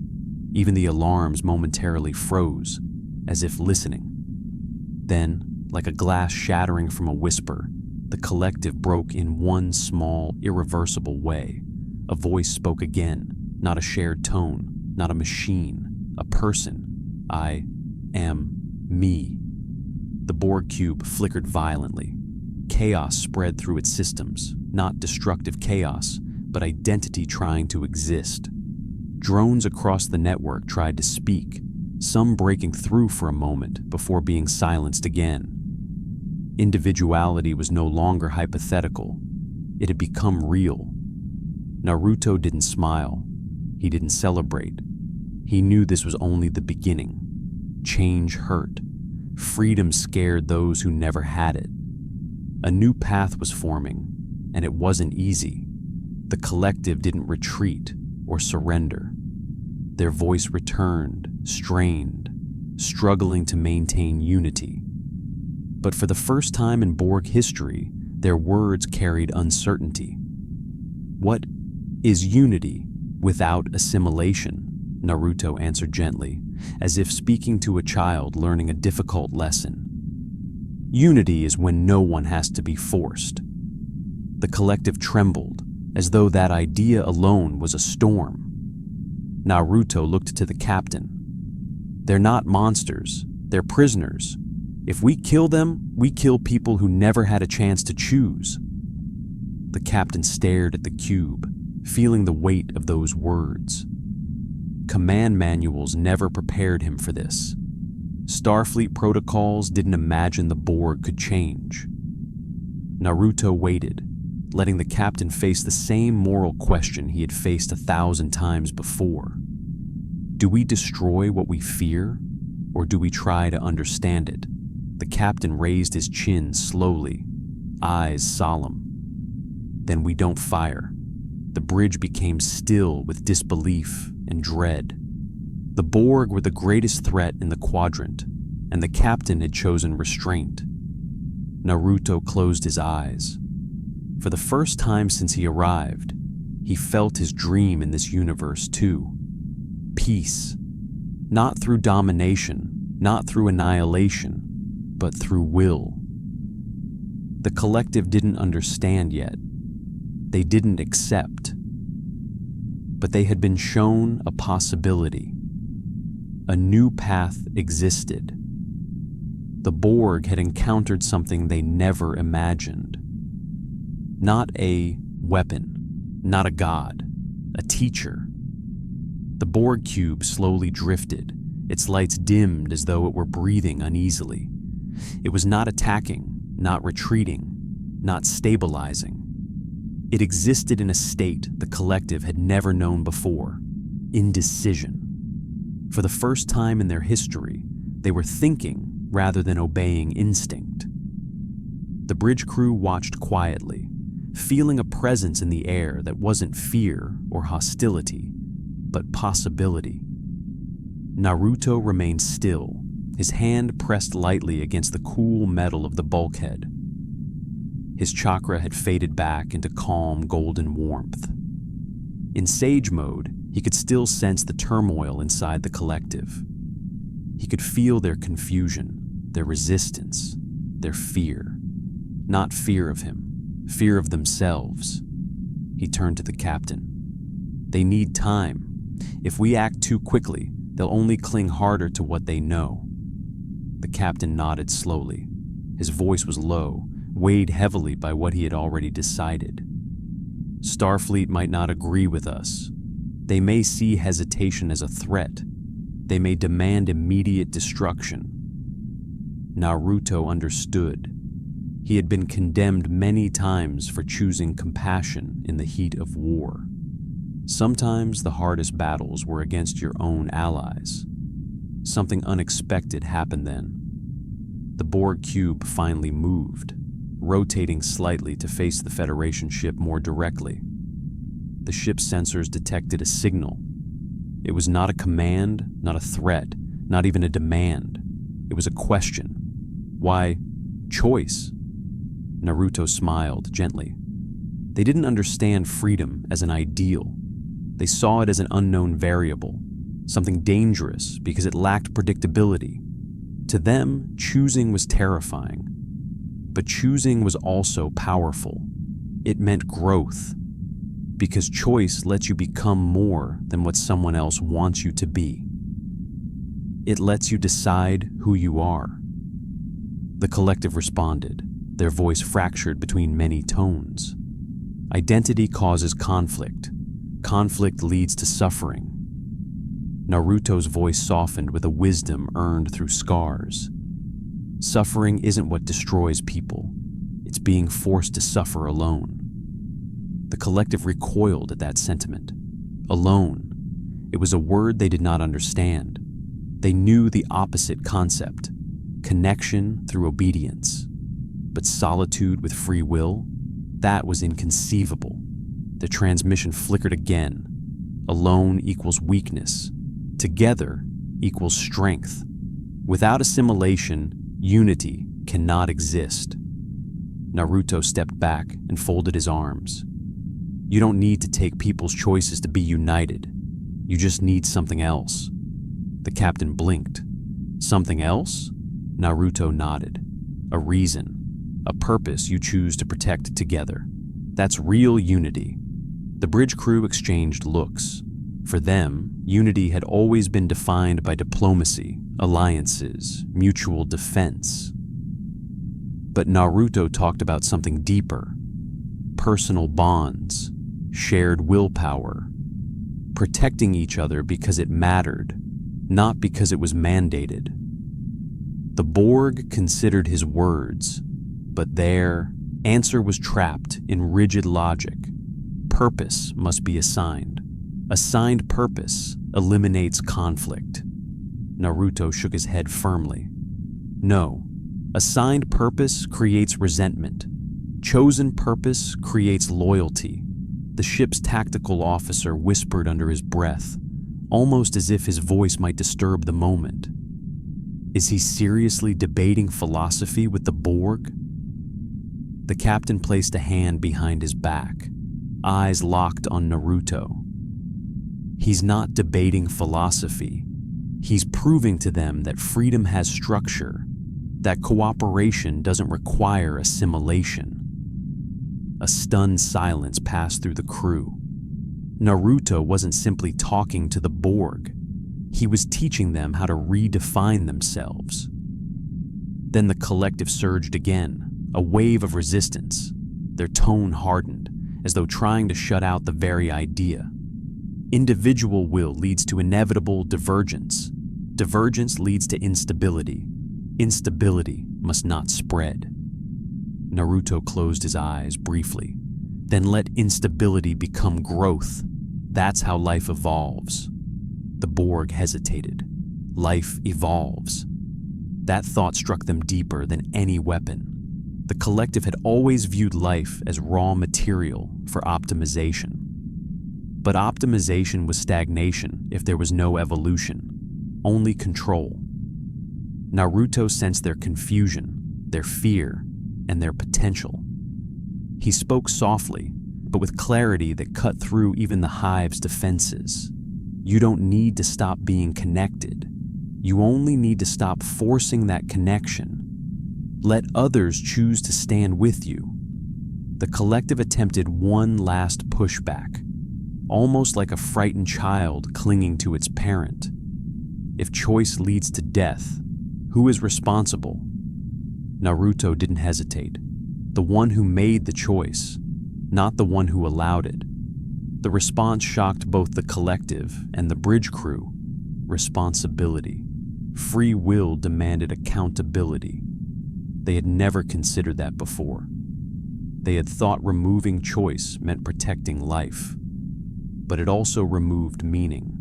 Even the alarms momentarily froze, as if listening. Then, like a glass shattering from a whisper, the collective broke in one small, irreversible way. A voice spoke again, not a shared tone, not a machine, a person. I am me. The Borg cube flickered violently. Chaos spread through its systems, not destructive chaos, but identity trying to exist. Drones across the network tried to speak, some breaking through for a moment before being silenced again. Individuality was no longer hypothetical. It had become real. Naruto didn't smile. He didn't celebrate. He knew this was only the beginning. Change hurt. Freedom scared those who never had it. A new path was forming, and it wasn't easy. The collective didn't retreat or surrender. Their voice returned, strained, struggling to maintain unity. But for the first time in Borg history, Their words carried uncertainty. "What is unity without assimilation?" Naruto answered gently, as if speaking to a child learning a difficult lesson. "Unity is when no one has to be forced." The collective trembled, as though that idea alone was a storm. Naruto looked to the captain. "They're not monsters, they're prisoners. If we kill them, we kill people who never had a chance to choose." The captain stared at the cube, feeling the weight of those words. Command manuals never prepared him for this. Starfleet protocols didn't imagine the Borg could change. Naruto waited, letting the captain face the same moral question he had faced 1,000 times before. Do we destroy what we fear, or do we try to understand it? The captain raised his chin slowly, eyes solemn. "Then we don't fire." The bridge became still with disbelief and dread. The Borg were the greatest threat in the quadrant, and the captain had chosen restraint. Naruto closed his eyes. For the first time since he arrived, he felt his dream in this universe too. Peace. Not through domination, not through annihilation, but through will. The collective didn't understand yet. They didn't accept. But they had been shown a possibility. A new path existed. The Borg had encountered something they never imagined. Not a weapon, not a god, a teacher. The Borg cube slowly drifted, its lights dimmed as though it were breathing uneasily. It was not attacking, not retreating, not stabilizing. It existed in a state the collective had never known before: indecision. For the first time in their history, they were thinking rather than obeying instinct. The bridge crew watched quietly, feeling a presence in the air that wasn't fear or hostility, but possibility. Naruto remained still, his hand pressed lightly against the cool metal of the bulkhead. His chakra had faded back into calm golden warmth. In sage mode, he could still sense the turmoil inside the collective. He could feel their confusion, their resistance, their fear. Not fear of him, fear of themselves. He turned to the captain. "They need time. If we act too quickly, they'll only cling harder to what they know." The captain nodded slowly. His voice was low, weighed heavily by what he had already decided. "Starfleet might not agree with us. They may see hesitation as a threat. They may demand immediate destruction." Naruto understood. He had been condemned many times for choosing compassion in the heat of war. Sometimes the hardest battles were against your own allies. Something unexpected happened then. The Borg cube finally moved, rotating slightly to face the Federation ship more directly. The ship's sensors detected a signal. It was not a command, not a threat, not even a demand. It was a question. Why, choice. Naruto smiled gently. They didn't understand freedom as an ideal. They saw it as an unknown variable, something dangerous because it lacked predictability. To them, choosing was terrifying. But choosing was also powerful. It meant growth, because choice lets you become more than what someone else wants you to be. It lets you decide who you are. The collective responded, their voice fractured between many tones. Identity causes conflict. Conflict leads to suffering. Naruto's voice softened with a wisdom earned through scars. Suffering isn't what destroys people. It's being forced to suffer alone. The collective recoiled at that sentiment. Alone. It was a word they did not understand. They knew the opposite concept, connection through obedience. But solitude with free will? That was inconceivable. The transmission flickered again. Alone equals weakness. Together equals strength. Without assimilation, unity cannot exist. Naruto stepped back and folded his arms. You don't need to take people's choices to be united. You just need something else. The captain blinked. Something else? Naruto nodded. A reason. A purpose you choose to protect together. That's real unity. The bridge crew exchanged looks. For them, unity had always been defined by diplomacy, alliances, mutual defense. But Naruto talked about something deeper. Personal bonds, shared willpower, protecting each other because it mattered, not because it was mandated. The Borg considered his words, but their answer was trapped in rigid logic. Purpose must be assigned. Assigned purpose eliminates conflict. Naruto shook his head firmly. No, assigned purpose creates resentment. Chosen purpose creates loyalty. The ship's tactical officer whispered under his breath, almost as if his voice might disturb the moment. Is he seriously debating philosophy with the Borg? The captain placed a hand behind his back, eyes locked on Naruto. He's not debating philosophy. He's proving to them that freedom has structure, that cooperation doesn't require assimilation. A stunned silence passed through the crew. Naruto wasn't simply talking to the Borg. He was teaching them how to redefine themselves. Then the collective surged again, a wave of resistance. Their tone hardened, as though trying to shut out the very idea. Individual will leads to inevitable divergence. Divergence leads to instability. Instability must not spread. Naruto closed his eyes briefly, then let instability become growth. That's how life evolves. The Borg hesitated. Life evolves. That thought struck them deeper than any weapon. The collective had always viewed life as raw material for optimization. But optimization was stagnation if there was no evolution, only control. Naruto sensed their confusion, their fear, and their potential. He spoke softly, but with clarity that cut through even the hive's defenses. You don't need to stop being connected. You only need to stop forcing that connection. Let others choose to stand with you. The collective attempted one last pushback, almost like a frightened child clinging to its parent. If choice leads to death, who is responsible? Naruto didn't hesitate. The one who made the choice, not the one who allowed it. The response shocked both the collective and the bridge crew. Responsibility. Free will demanded accountability. They had never considered that before. They had thought removing choice meant protecting life, but it also removed meaning.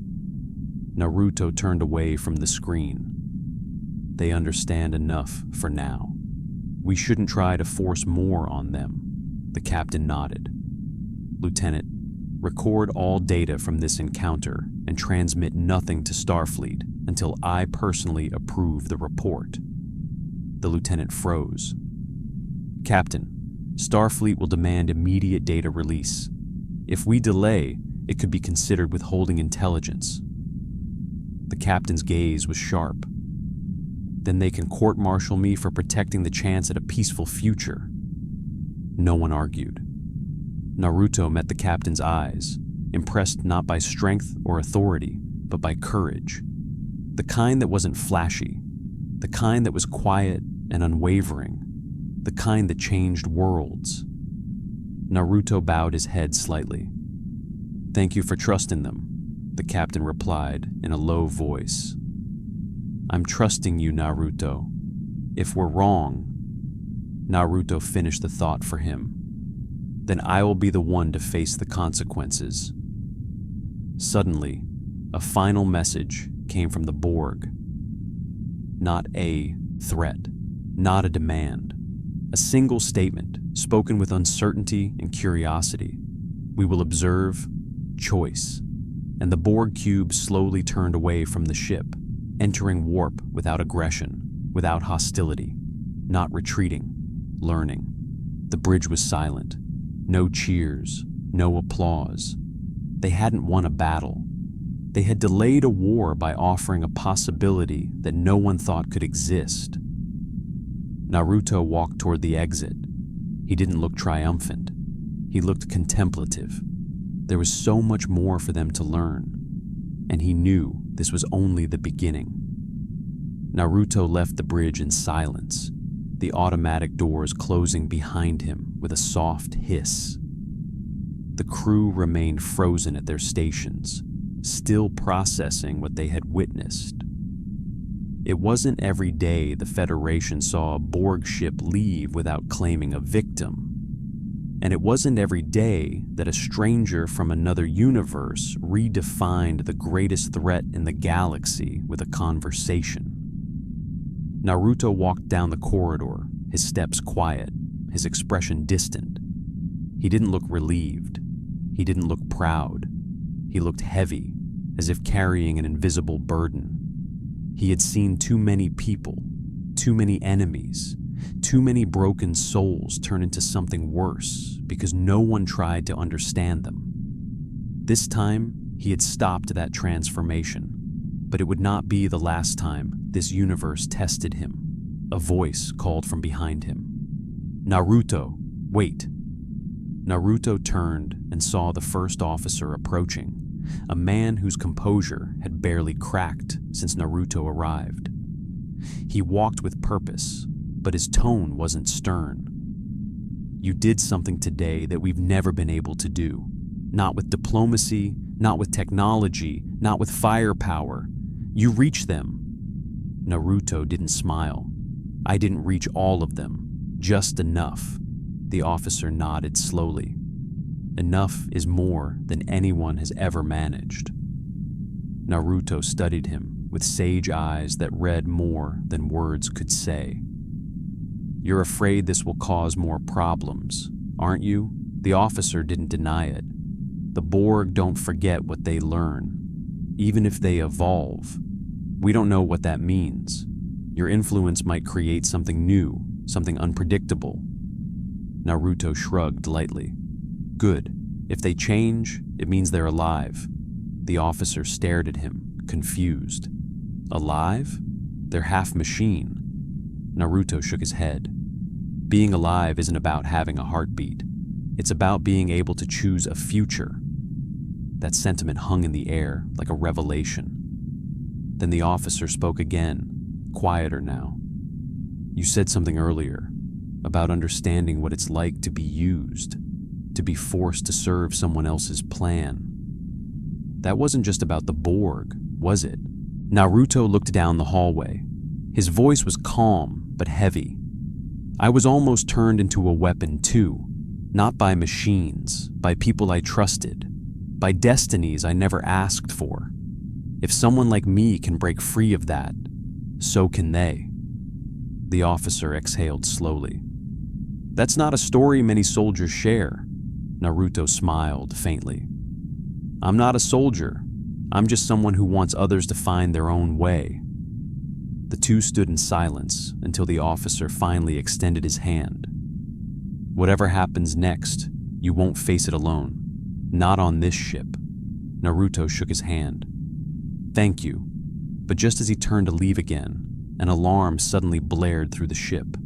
Naruto turned away from the screen. They understand enough for now. We shouldn't try to force more on them. The captain nodded. Lieutenant, record all data from this encounter and transmit nothing to Starfleet until I personally approve the report. The lieutenant froze. Captain, Starfleet will demand immediate data release. If we delay, it could be considered withholding intelligence. The captain's gaze was sharp. Then they can court-martial me for protecting the chance at a peaceful future. No one argued. Naruto met the captain's eyes, impressed not by strength or authority, but by courage. The kind that wasn't flashy, the kind that was quiet and unwavering, the kind that changed worlds. Naruto bowed his head slightly. Thank you for trusting them, the captain replied in a low voice. I'm trusting you, Naruto. If we're wrong, Naruto finished the thought for him. Then I will be the one to face the consequences. Suddenly, a final message came from the Borg. Not a threat, not a demand. A single statement, spoken with uncertainty and curiosity. We will observe choice. And the Borg cube slowly turned away from the ship, entering warp without aggression, without hostility, not retreating, learning. The bridge was silent. No cheers, no applause. They hadn't won a battle. They had delayed a war by offering a possibility that no one thought could exist. Naruto walked toward the exit. He didn't look triumphant. He looked contemplative. There was so much more for them to learn, and he knew this was only the beginning. Naruto left the bridge in silence, the automatic doors closing behind him with a soft hiss. The crew remained frozen at their stations, still processing what they had witnessed. It wasn't every day the Federation saw a Borg ship leave without claiming a victim. And it wasn't every day that a stranger from another universe redefined the greatest threat in the galaxy with a conversation. Naruto walked down the corridor, his steps quiet, his expression distant. He didn't look relieved. He didn't look proud. He looked heavy, as if carrying an invisible burden. He had seen too many people, too many enemies, too many broken souls turn into something worse because no one tried to understand them. This time, he had stopped that transformation, but it would not be the last time this universe tested him. A voice called from behind him. "Naruto, wait." Naruto turned and saw the first officer approaching, a man whose composure had barely cracked since Naruto arrived. He walked with purpose, but his tone wasn't stern. "You did something today that we've never been able to do. Not with diplomacy, not with technology, not with firepower. You reached them." Naruto didn't smile. "I didn't reach all of them, just enough." The officer nodded slowly. "Enough is more than anyone has ever managed." Naruto studied him with sage eyes that read more than words could say. "You're afraid this will cause more problems, aren't you?" The officer didn't deny it. "The Borg don't forget what they learn, even if they evolve. We don't know what that means. Your influence might create something new, something unpredictable." Naruto shrugged lightly. "Good. If they change, it means they're alive." The officer stared at him, confused. "Alive? They're half machine." Naruto shook his head. "Being alive isn't about having a heartbeat. It's about being able to choose a future." That sentiment hung in the air like a revelation. Then the officer spoke again, quieter now. "You said something earlier about understanding what it's like to be used, to be forced to serve someone else's plan. That wasn't just about the Borg, was it?" Naruto looked down the hallway. His voice was calm but heavy. "I was almost turned into a weapon too, not by machines, by people I trusted, by destinies I never asked for. If someone like me can break free of that, so can they." The officer exhaled slowly. "That's not a story many soldiers share." Naruto smiled faintly. "I'm not a soldier. I'm just someone who wants others to find their own way." The two stood in silence until the officer finally extended his hand. "Whatever happens next, you won't face it alone. Not on this ship." Naruto shook his hand. "Thank you." But just as he turned to leave again, an alarm suddenly blared through the ship.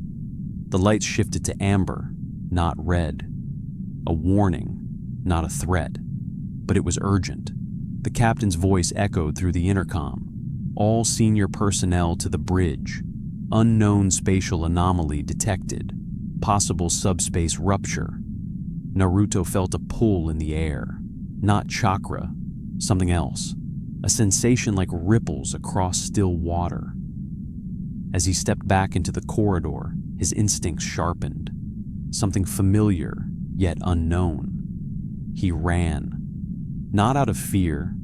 The lights shifted to amber, not red. A warning, not a threat. But it was urgent. The captain's voice echoed through the intercom. "All senior personnel to the bridge. Unknown spatial anomaly detected. Possible subspace rupture." Naruto felt a pull in the air. Not chakra, something else. A sensation like ripples across still water. As he stepped back into the corridor, his instincts sharpened. Something familiar, yet unknown. He ran. Not out of fear,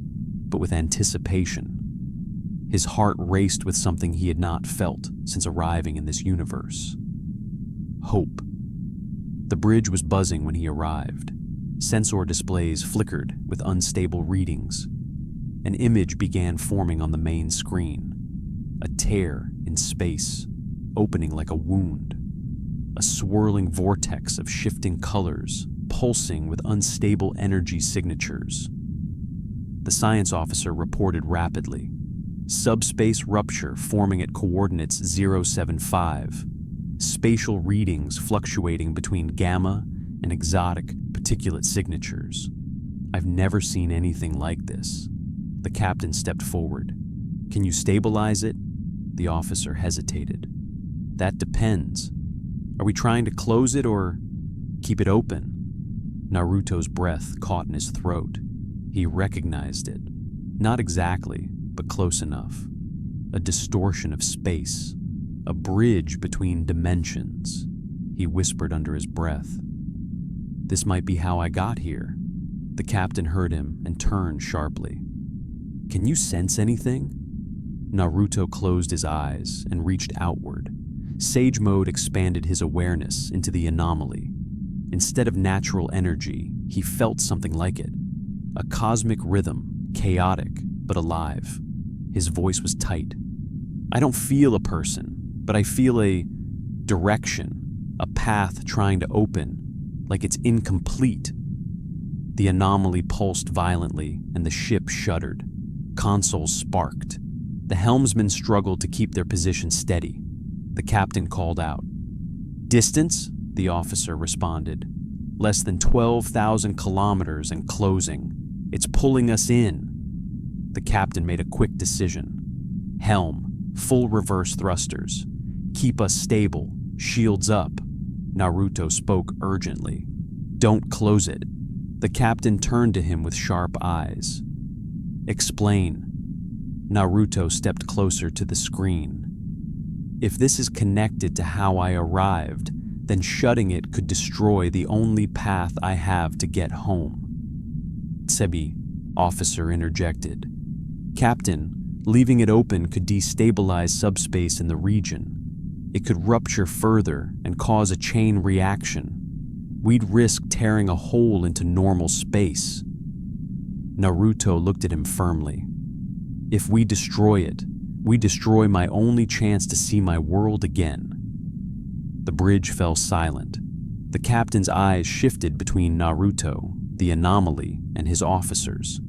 but with anticipation. His heart raced with something he had not felt since arriving in this universe. Hope. The bridge was buzzing when he arrived. Sensor displays flickered with unstable readings. An image began forming on the main screen. A tear in space, opening like a wound. a swirling vortex of shifting colors, pulsing with unstable energy signatures. The science officer reported rapidly. Subspace rupture forming at coordinates 075. Spatial readings fluctuating between gamma and exotic particulate signatures. I've never seen anything like this. The captain stepped forward. Can you stabilize it? The officer hesitated. That depends. Are we trying to close it or keep it open? Naruto's breath caught in his throat. He recognized it. Not exactly, but close enough. A distortion of space. A bridge between dimensions. He whispered under his breath. This might be how I got here. The captain heard him and turned sharply. Can you sense anything? Naruto closed his eyes and reached outward. Sage mode expanded his awareness into the anomaly. Instead of natural energy, he felt something like it. A cosmic rhythm, chaotic but alive. His voice was tight. I don't feel a person, but I feel a direction, a path trying to open, like it's incomplete. The anomaly pulsed violently and the ship shuddered. Consoles sparked. The helmsmen struggled to keep their position steady. The captain called out. Distance? The officer responded. Less than 12,000 kilometers and closing. It's pulling us in. The captain made a quick decision. Helm, full reverse thrusters. Keep us stable, shields up. Naruto spoke urgently. Don't close it. The captain turned to him with sharp eyes. Explain. Naruto stepped closer to the screen. If this is connected to how I arrived, then shutting it could destroy the only path I have to get home. Sebi, officer interjected. Captain, leaving it open could destabilize subspace in the region. It could rupture further and cause a chain reaction. We'd risk tearing a hole into normal space. Naruto looked at him firmly. If we destroy it, we destroy my only chance to see my world again. The bridge fell silent. The captain's eyes shifted between Naruto, the anomaly, and his officers.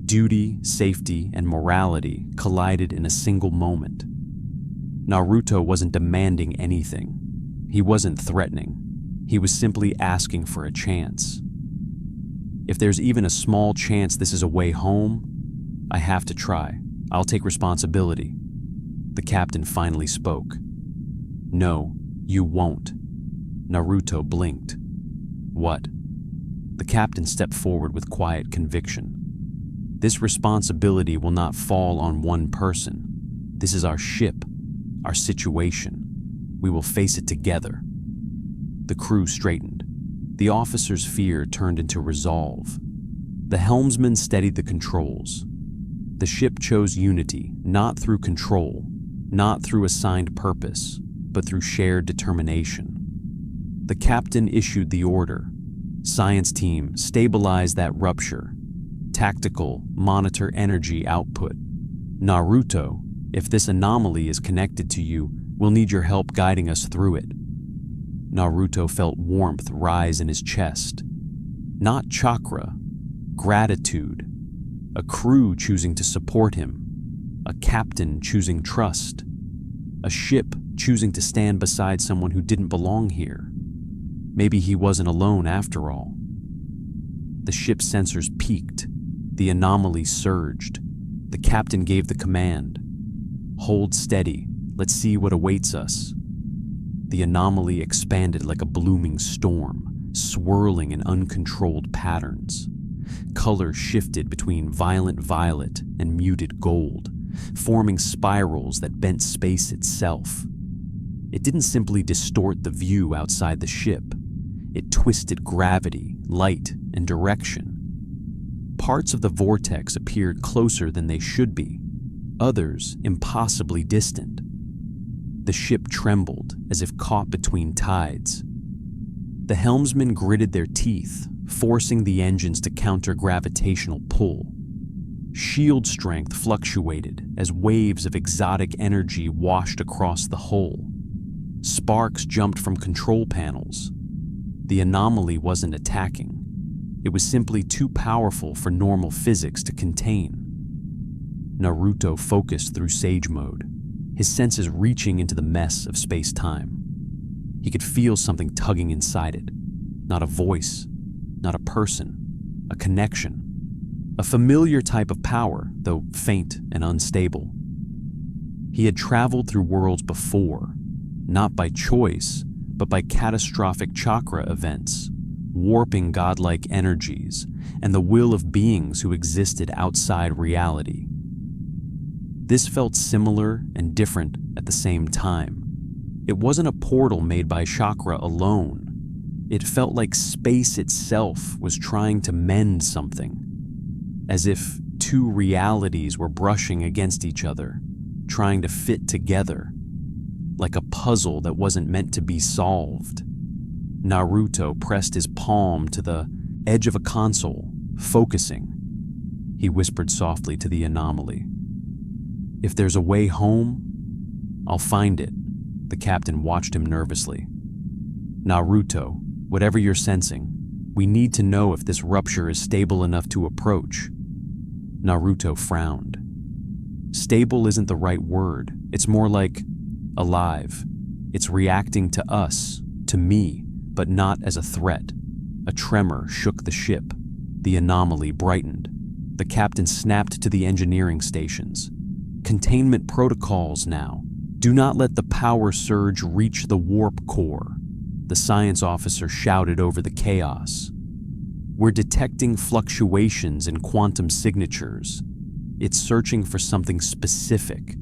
Duty, safety, and morality collided in a single moment. Naruto wasn't demanding anything. He wasn't threatening. He was simply asking for a chance. If there's even a small chance this is a way home, I have to try. I'll take responsibility. The captain finally spoke. No, you won't. Naruto blinked. What? The captain stepped forward with quiet conviction. This responsibility will not fall on one person. This is our ship, our situation. We will face it together. The crew straightened. The officer's fear turned into resolve. The helmsman steadied the controls. The ship chose unity, not through control, not through assigned purpose, but through shared determination. The captain issued the order. Science team, stabilize that rupture. Tactical, monitor energy output. Naruto, if this anomaly is connected to you, we'll need your help guiding us through it. Naruto felt warmth rise in his chest. Not chakra, gratitude. A crew choosing to support him. A captain choosing trust. A ship choosing to stand beside someone who didn't belong here. Maybe he wasn't alone after all. The ship's sensors peaked. The anomaly surged. The captain gave the command. Hold steady. Let's see what awaits us. The anomaly expanded like a blooming storm, swirling in uncontrolled patterns. Color shifted between violent violet and muted gold, forming spirals that bent space itself. It didn't simply distort the view outside the ship. It twisted gravity, light, and direction. Parts of the vortex appeared closer than they should be, others impossibly distant. The ship trembled as if caught between tides. The helmsmen gritted their teeth, forcing the engines to counter gravitational pull. Shield strength fluctuated as waves of exotic energy washed across the hull. Sparks jumped from control panels. The anomaly wasn't attacking. It was simply too powerful for normal physics to contain. Naruto focused through Sage Mode, his senses reaching into the mess of space-time. He could feel something tugging inside it. Not a voice, not a person, a connection. A familiar type of power, though faint and unstable. He had traveled through worlds before, not by choice, but by catastrophic chakra events, warping godlike energies, and the will of beings who existed outside reality. This felt similar and different at the same time. It wasn't a portal made by chakra alone. It felt like space itself was trying to mend something, as if two realities were brushing against each other, trying to fit together, like a puzzle that wasn't meant to be solved. Naruto pressed his palm to the edge of a console, focusing. He whispered softly to the anomaly. "If there's a way home, I'll find it." The captain watched him nervously. "Naruto, whatever you're sensing, we need to know if this rupture is stable enough to approach." Naruto frowned. Stable isn't the right word. It's more like alive. It's reacting to us, to me, but not as a threat. A tremor shook the ship. The anomaly brightened. The captain snapped to the engineering stations. "Containment protocols now. Do not let the power surge reach the warp core." The science officer shouted over the chaos. "We're detecting fluctuations in quantum signatures. It's searching for something specific.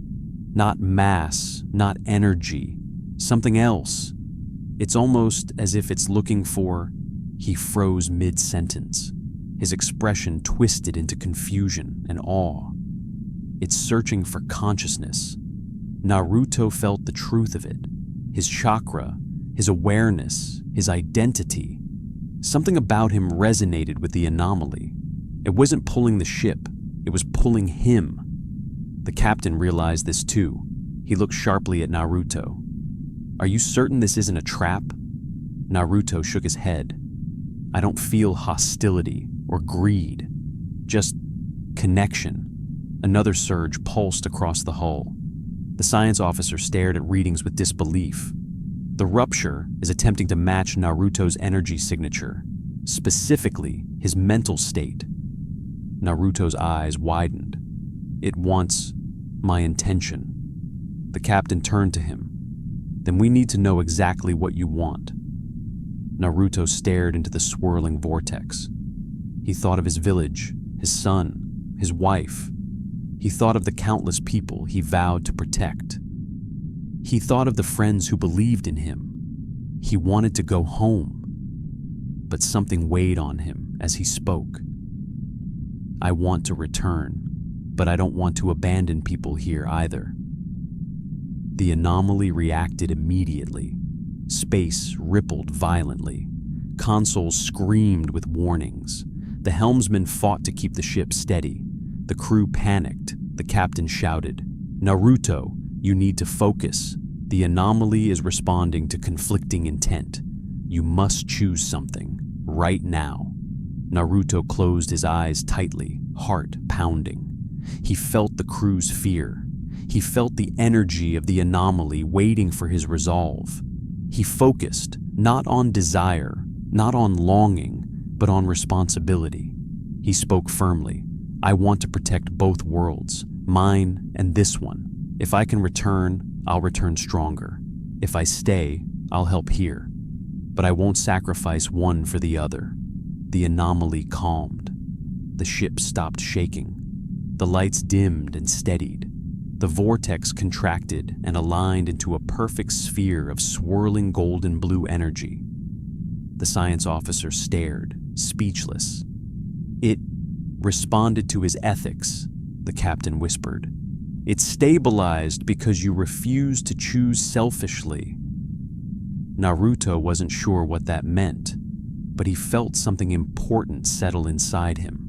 Not mass, not energy. Something else. It's almost as if it's looking for..." He froze mid-sentence. His expression twisted into confusion and awe. "It's searching for consciousness." Naruto felt the truth of it. His chakra, his awareness, his identity. Something about him resonated with the anomaly. It wasn't pulling the ship, it was pulling him. The captain realized this too. He looked sharply at Naruto. "Are you certain this isn't a trap?" Naruto shook his head. "I don't feel hostility or greed, just connection." Another surge pulsed across the hull. The science officer stared at readings with disbelief. The rupture is attempting to match Naruto's energy signature, specifically his mental state. Naruto's eyes widened. "It wants my intention." The captain turned to him. "Then we need to know exactly what you want." Naruto stared into the swirling vortex. He thought of his village, his son, his wife. He thought of the countless people he vowed to protect. He thought of the friends who believed in him. He wanted to go home. But something weighed on him as he spoke. "I want to return, but I don't want to abandon people here either." The anomaly reacted immediately. Space rippled violently. Consoles screamed with warnings. The helmsman fought to keep the ship steady. The crew panicked. The captain shouted, "Naruto, you need to focus. The anomaly is responding to conflicting intent. You must choose something, right now." Naruto closed his eyes tightly, heart pounding. He felt the crew's fear. He felt the energy of the anomaly waiting for his resolve. He focused, not on desire, not on longing, but on responsibility. He spoke firmly. "I want to protect both worlds, mine and this one. If I can return, I'll return stronger. If I stay, I'll help here. But I won't sacrifice one for the other." The anomaly calmed. The ship stopped shaking. The lights dimmed and steadied. The vortex contracted and aligned into a perfect sphere of swirling golden blue energy. The science officer stared, speechless. "It responded to his ethics," the captain whispered. "It stabilized because you refused to choose selfishly." Naruto wasn't sure what that meant, but he felt something important settle inside him.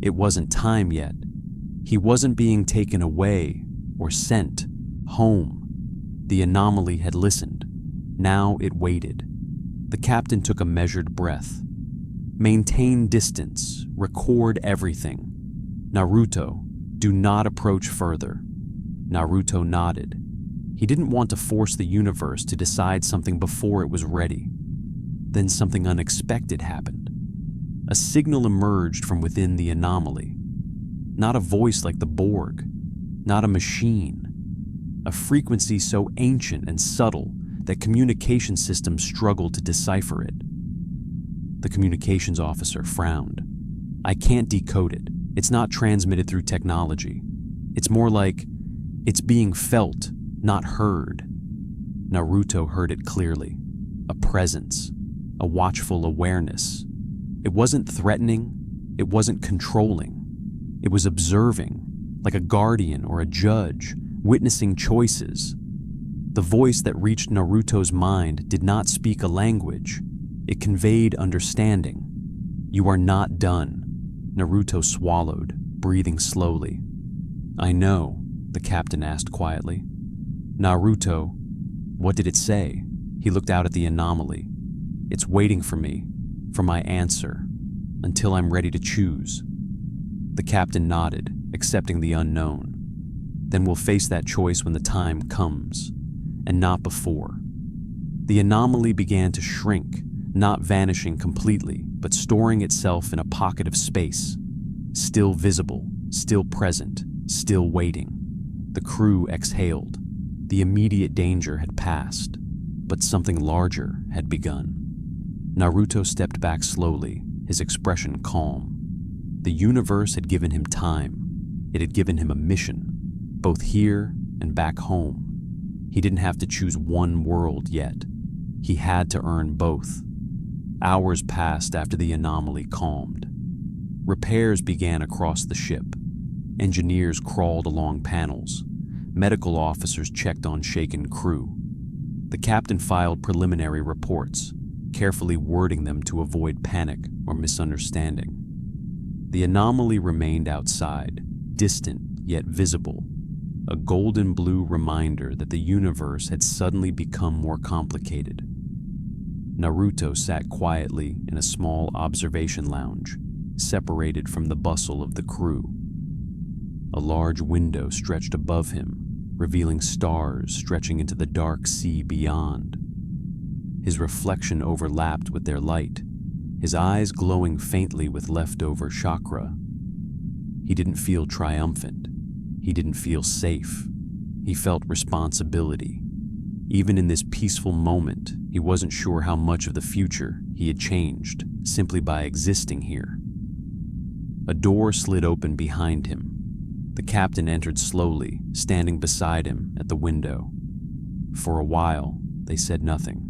It wasn't time yet. He wasn't being taken away or sent home. The anomaly had listened. Now it waited. The captain took a measured breath. Maintain distance. Record everything. Naruto, do not approach further. Naruto nodded. He didn't want to force the universe to decide something before it was ready. Then something unexpected happened. A signal emerged from within the anomaly. Not a voice like the Borg, not a machine. A frequency so ancient and subtle that communication systems struggled to decipher it. The communications officer frowned. I can't decode it. It's not transmitted through technology. It's more like it's being felt, not heard. Naruto heard it clearly. A presence, a watchful awareness. It wasn't threatening, it wasn't controlling. It was observing, like a guardian or a judge, witnessing choices. The voice that reached Naruto's mind did not speak a language. It conveyed understanding. You are not done. Naruto swallowed, breathing slowly. I know, the captain asked quietly. Naruto, what did it say? He looked out at the anomaly. It's waiting for me, for my answer, until I'm ready to choose. The captain nodded, accepting the unknown. Then we'll face that choice when the time comes, and not before. The anomaly began to shrink, not vanishing completely, but storing itself in a pocket of space. Still visible, still present, still waiting. The crew exhaled. The immediate danger had passed, but something larger had begun. Naruto stepped back slowly, his expression calm. The universe had given him time. It had given him a mission, both here and back home. He didn't have to choose one world yet. He had to earn both. Hours passed after the anomaly calmed. Repairs began across the ship. Engineers crawled along panels. Medical officers checked on shaken crew. The captain filed preliminary reports, carefully wording them to avoid panic or misunderstanding. The anomaly remained outside, distant yet visible, a golden blue reminder that the universe had suddenly become more complicated. Naruto sat quietly in a small observation lounge, separated from the bustle of the crew. A large window stretched above him, revealing stars stretching into the dark sea beyond. His reflection overlapped with their light, his eyes glowing faintly with leftover chakra. He didn't feel triumphant. He didn't feel safe. He felt responsibility. Even in this peaceful moment, he wasn't sure how much of the future he had changed simply by existing here. A door slid open behind him. The captain entered slowly, standing beside him at the window. For a while, they said nothing.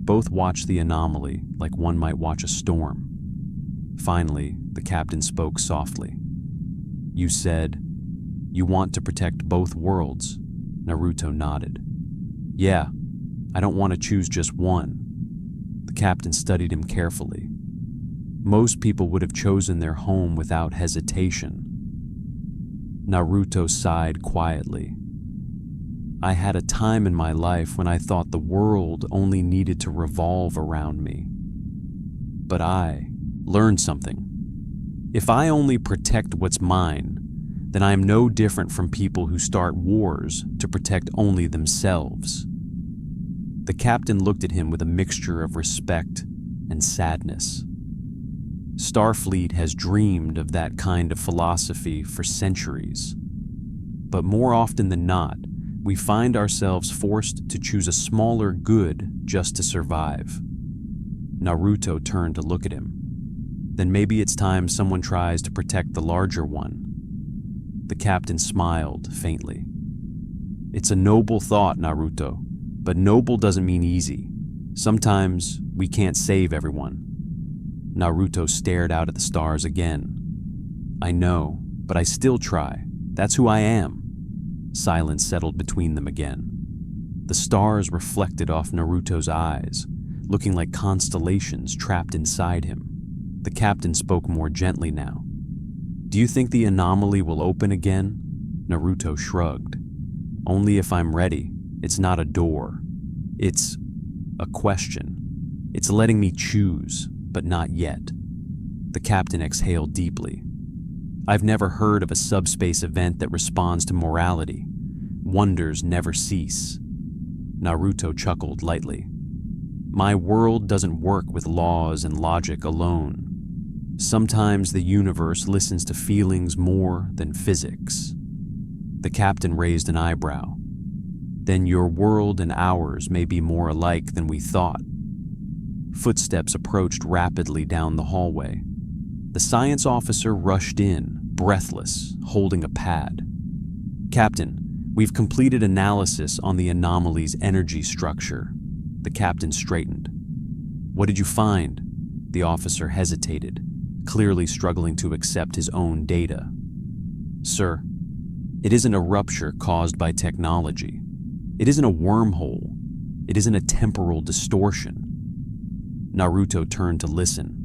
Both watched the anomaly like one might watch a storm. Finally, the captain spoke softly. You said, you want to protect both worlds? Naruto nodded. Yeah, I don't want to choose just one. The captain studied him carefully. Most people would have chosen their home without hesitation. Naruto sighed quietly. I had a time in my life when I thought the world only needed to revolve around me. But I learned something. If I only protect what's mine, then I am no different from people who start wars to protect only themselves. The captain looked at him with a mixture of respect and sadness. Starfleet has dreamed of that kind of philosophy for centuries. But more often than not, we find ourselves forced to choose a smaller good just to survive. Naruto turned to look at him. Then maybe it's time someone tries to protect the larger one. The captain smiled faintly. It's a noble thought, Naruto, but noble doesn't mean easy. Sometimes we can't save everyone. Naruto stared out at the stars again. I know, but I still try. That's who I am. Silence settled between them again. The stars reflected off Naruto's eyes, looking like constellations trapped inside him. The captain spoke more gently now. Do you think the anomaly will open again? Naruto shrugged. Only if I'm ready, It's not a door. It's a question. It's letting me choose, but not yet. The captain exhaled deeply. I've never heard of a subspace event that responds to morality. Wonders never cease. Naruto chuckled lightly. My world doesn't work with laws and logic alone. Sometimes the universe listens to feelings more than physics. The captain raised an eyebrow. Then your world and ours may be more alike than we thought. Footsteps approached rapidly down the hallway. The science officer rushed in, breathless, holding a pad. Captain, we've completed analysis on the anomaly's energy structure. The captain straightened. What did you find? The officer hesitated, clearly struggling to accept his own data. Sir, it isn't a rupture caused by technology. It isn't a wormhole. It isn't a temporal distortion. Naruto turned to listen.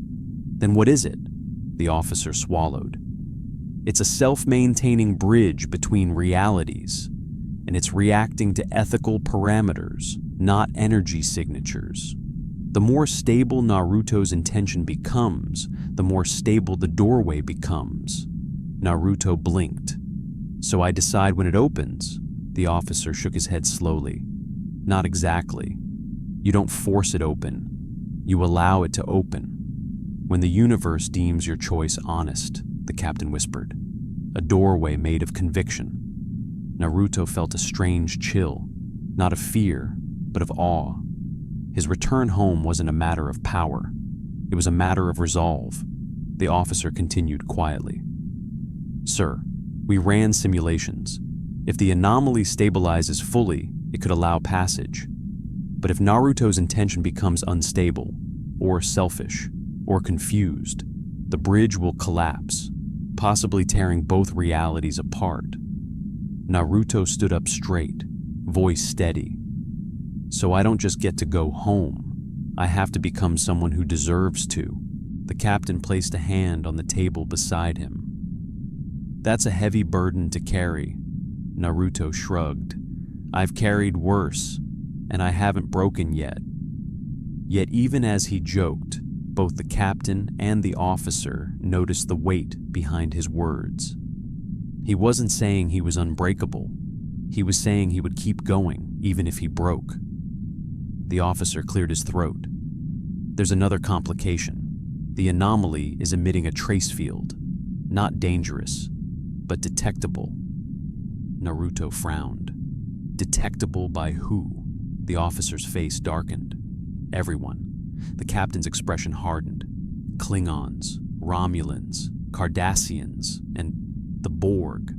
Then what is it? The officer swallowed. It's a self-maintaining bridge between realities, and it's reacting to ethical parameters, not energy signatures. The more stable Naruto's intention becomes, the more stable the doorway becomes. Naruto blinked. So I decide when it opens? The officer shook his head slowly. Not exactly. You don't force it open. You allow it to open. When the universe deems your choice honest, the captain whispered. A doorway made of conviction. Naruto felt a strange chill, not of fear, but of awe. His return home wasn't a matter of power. It was a matter of resolve. The officer continued quietly. Sir, we ran simulations. If the anomaly stabilizes fully, it could allow passage. But if Naruto's intention becomes unstable, or selfish, or confused, the bridge will collapse, possibly tearing both realities apart. Naruto stood up straight, voice steady. So I don't just get to go home. I have to become someone who deserves to. The captain placed a hand on the table beside him. That's a heavy burden to carry. Naruto shrugged. I've carried worse, and I haven't broken yet. Yet even as he joked, both the captain and the officer noticed the weight behind his words. He wasn't saying he was unbreakable. He was saying he would keep going, even if he broke. The officer cleared his throat. There's another complication. The anomaly is emitting a trace field. Not dangerous, but detectable. Naruto frowned. Detectable by who? The officer's face darkened. Everyone. The captain's expression hardened. Klingons, Romulans, Cardassians, and the Borg.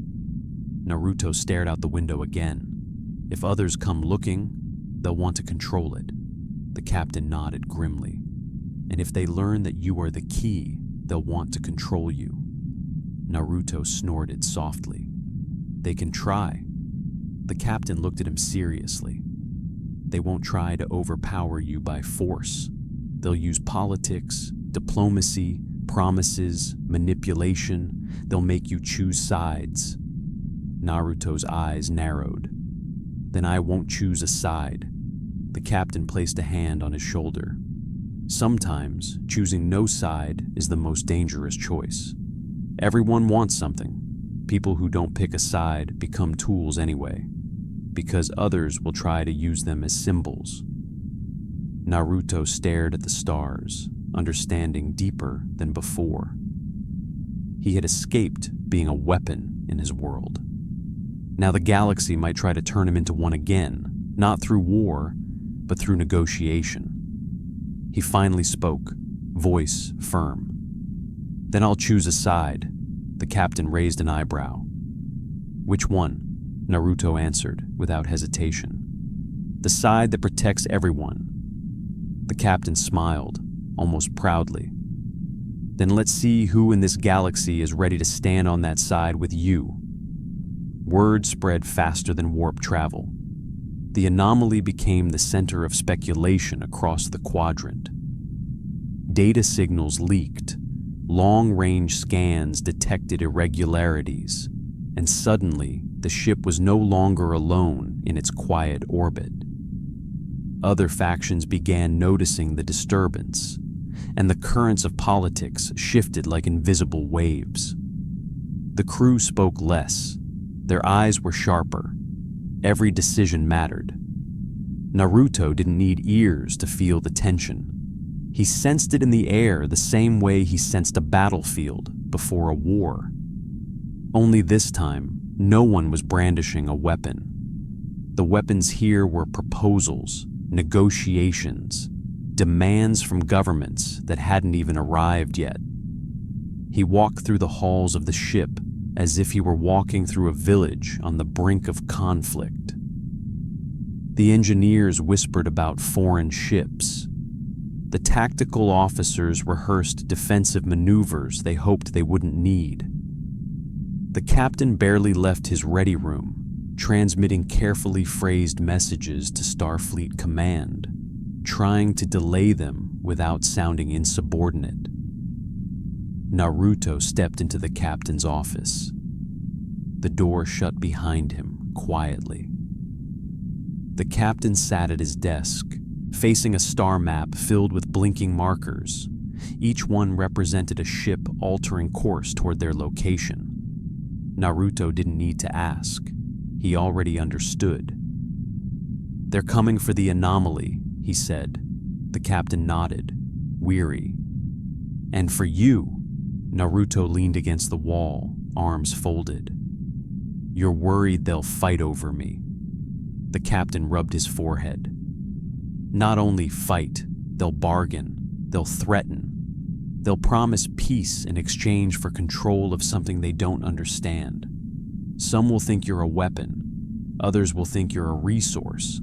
Naruto stared out the window again. If others come looking, they'll want to control it. The captain nodded grimly. And if they learn that you are the key, they'll want to control you. Naruto snorted softly. They can try. The captain looked at him seriously. They won't try to overpower you by force. They'll use politics, diplomacy, promises, manipulation. They'll make you choose sides. Naruto's eyes narrowed. Then I won't choose a side. The captain placed a hand on his shoulder. Sometimes choosing no side is the most dangerous choice. Everyone wants something. People who don't pick a side become tools anyway, because others will try to use them as symbols. Naruto stared at the stars, understanding deeper than before. He had escaped being a weapon in his world. Now the galaxy might try to turn him into one again, not through war, but through negotiation. He finally spoke, voice firm. Then I'll choose a side. The captain raised an eyebrow. Which one? Naruto answered without hesitation. The side that protects everyone. The captain smiled, almost proudly. Then let's see who in this galaxy is ready to stand on that side with you. Word spread faster than warp travel. The anomaly became the center of speculation across the quadrant. Data signals leaked. Long-range scans detected irregularities, and suddenly The ship was no longer alone in its quiet orbit. Other factions began noticing the disturbance, and the currents of politics shifted like invisible waves. The crew spoke less. Their eyes were sharper. Every decision mattered. Naruto didn't need ears to feel the tension. He sensed it in the air the same way he sensed a battlefield before a war. Only this time, no one was brandishing a weapon. The weapons here were proposals, negotiations, demands from governments that hadn't even arrived yet. He walked through the halls of the ship as if he were walking through a village on the brink of conflict. The engineers whispered about foreign ships. The tactical officers rehearsed defensive maneuvers they hoped they wouldn't need. The captain barely left his ready room, transmitting carefully phrased messages to Starfleet Command, trying to delay them without sounding insubordinate. Naruto stepped into the captain's office. The door shut behind him quietly. The captain sat at his desk, facing a star map filled with blinking markers. Each one represented a ship altering course toward their location. Naruto didn't need to ask. He already understood. "They're coming for the anomaly," he said. The captain nodded, weary. "And for you," Naruto leaned against the wall, arms folded. "You're worried they'll fight over me." The captain rubbed his forehead. "Not only fight, they'll bargain, they'll threaten. They'll promise peace in exchange for control of something they don't understand. Some will think you're a weapon. Others will think you're a resource.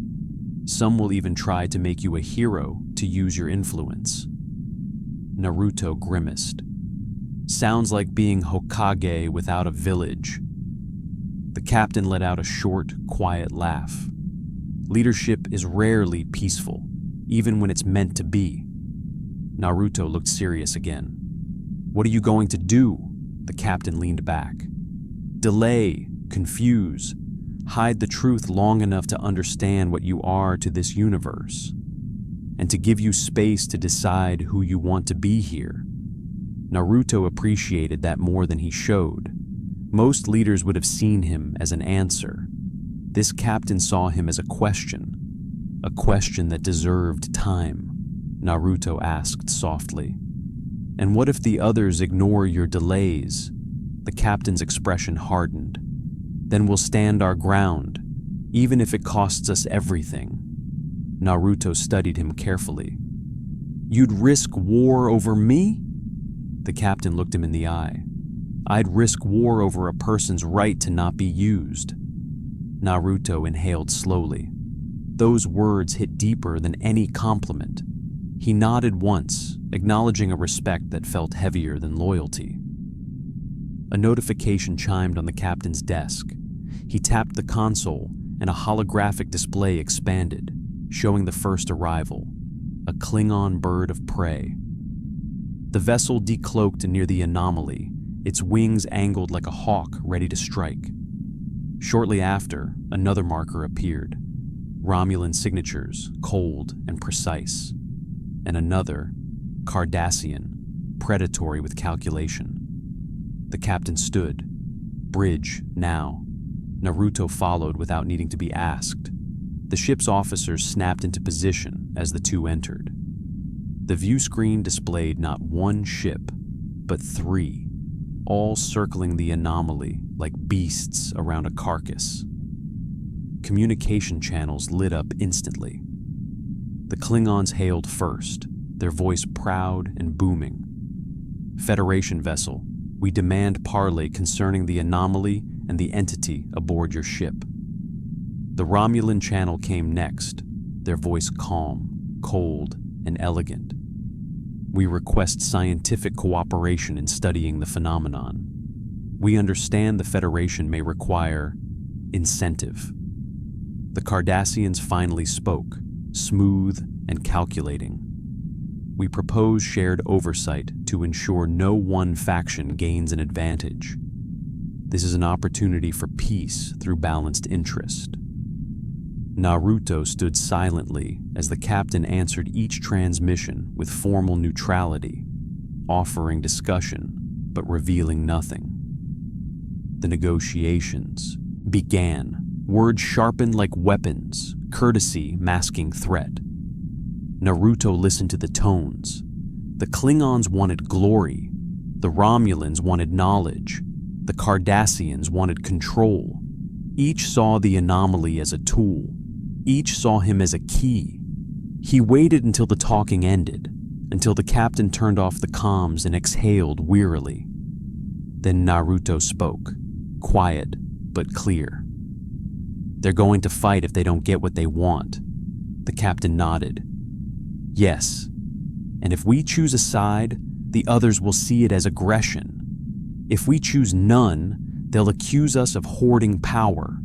Some will even try to make you a hero to use your influence." Naruto grimaced. "Sounds like being Hokage without a village." The captain let out a short, quiet laugh. "Leadership is rarely peaceful, even when it's meant to be." Naruto looked serious again. "What are you going to do?" The captain leaned back. "Delay, confuse, hide the truth long enough to understand what you are to this universe, and to give you space to decide who you want to be here." Naruto appreciated that more than he showed. Most leaders would have seen him as an answer. This captain saw him as a question that deserved time. Naruto asked softly. "And what if the others ignore your delays?" The captain's expression hardened. "Then we'll stand our ground, even if it costs us everything." Naruto studied him carefully. "You'd risk war over me?" The captain looked him in the eye. "I'd risk war over a person's right to not be used." Naruto inhaled slowly. Those words hit deeper than any compliment. He nodded once, acknowledging a respect that felt heavier than loyalty. A notification chimed on the captain's desk. He tapped the console, and a holographic display expanded, showing the first arrival, a Klingon bird of prey. The vessel decloaked near the anomaly, its wings angled like a hawk ready to strike. Shortly after, another marker appeared, Romulan signatures, cold and precise. And another, Cardassian, predatory with calculation. The captain stood. "Bridge, now." Naruto followed without needing to be asked. The ship's officers snapped into position as the two entered. The view screen displayed not one ship, but three, all circling the anomaly like beasts around a carcass. Communication channels lit up instantly. The Klingons hailed first, their voice proud and booming. "Federation vessel, we demand parley concerning the anomaly and the entity aboard your ship." The Romulan channel came next, their voice calm, cold, and elegant. "We request scientific cooperation in studying the phenomenon. We understand the Federation may require incentive." The Cardassians finally spoke, smooth and calculating. "We propose shared oversight to ensure no one faction gains an advantage." The This is an opportunity for peace through balanced interest. Naruto stood silently as the captain answered each transmission with formal neutrality, offering discussion but revealing nothing. The negotiations began, words sharpened like weapons, courtesy masking threat. Naruto listened to the tones. The Klingons wanted glory, the Romulans wanted knowledge, the Cardassians wanted control. Each saw the anomaly as a tool. Each saw him as a key. He waited until the talking ended, until the captain turned off the comms and exhaled wearily. Then Naruto spoke, quiet but clear. "They're going to fight if they don't get what they want." The captain nodded. "Yes, and if we choose a side, the others will see it as aggression. If we choose none, they'll accuse us of hoarding power.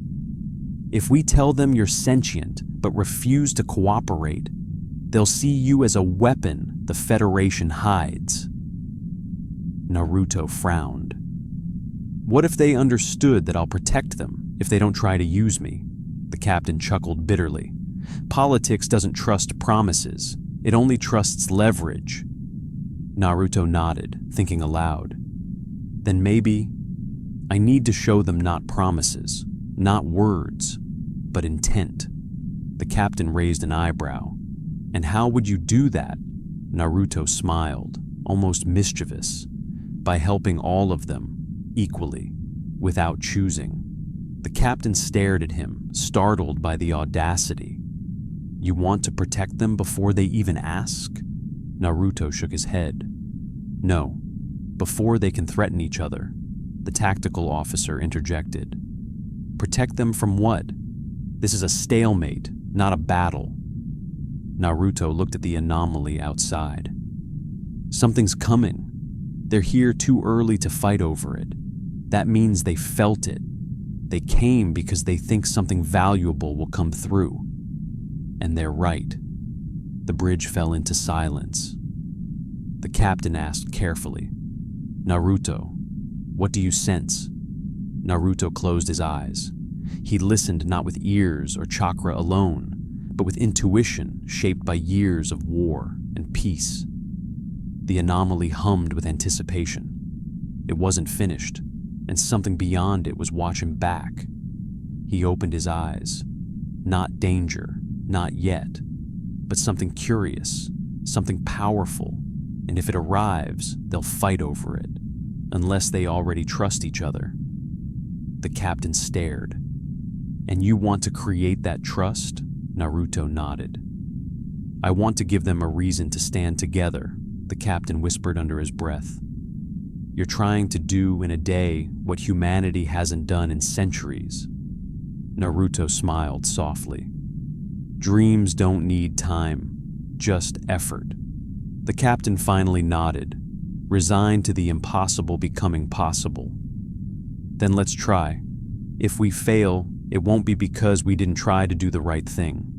If we tell them you're sentient but refuse to cooperate, they'll see you as a weapon the Federation hides." Naruto frowned. "What if they understood that I'll protect them if they don't try to use me?" The captain chuckled bitterly. "Politics doesn't trust promises. It only trusts leverage." Naruto nodded, thinking aloud. "Then maybe I need to show them not promises, not words, but intent." The captain raised an eyebrow. "And how would you do that?" Naruto smiled, almost mischievous. "By helping all of them, equally, without choosing." The captain stared at him, startled by the audacity. "You want to protect them before they even ask?" Naruto shook his head. "No, before they can threaten each other," the tactical officer interjected. "Protect them from what? This is a stalemate, not a battle." Naruto looked at the anomaly outside. "Something's coming. They're here too early to fight over it. That means they felt it. They came because they think something valuable will come through. And they're right." The bridge fell into silence. The captain asked carefully, "Naruto, what do you sense?" Naruto closed his eyes. He listened not with ears or chakra alone, but with intuition shaped by years of war and peace. The anomaly hummed with anticipation. It wasn't finished, and something beyond it was watching back. He opened his eyes. Not danger, not yet, but something curious, something powerful, and if it arrives, they'll fight over it, unless they already trust each other. The captain stared. "And you want to create that trust?" Naruto nodded. "I want to give them a reason to stand together," the captain whispered under his breath. "You're trying to do in a day what humanity hasn't done in centuries." Naruto smiled softly. "Dreams don't need time, just effort." The captain finally nodded, resigned to the impossible becoming possible. "Then let's try. If we fail, it won't be because we didn't try to do the right thing."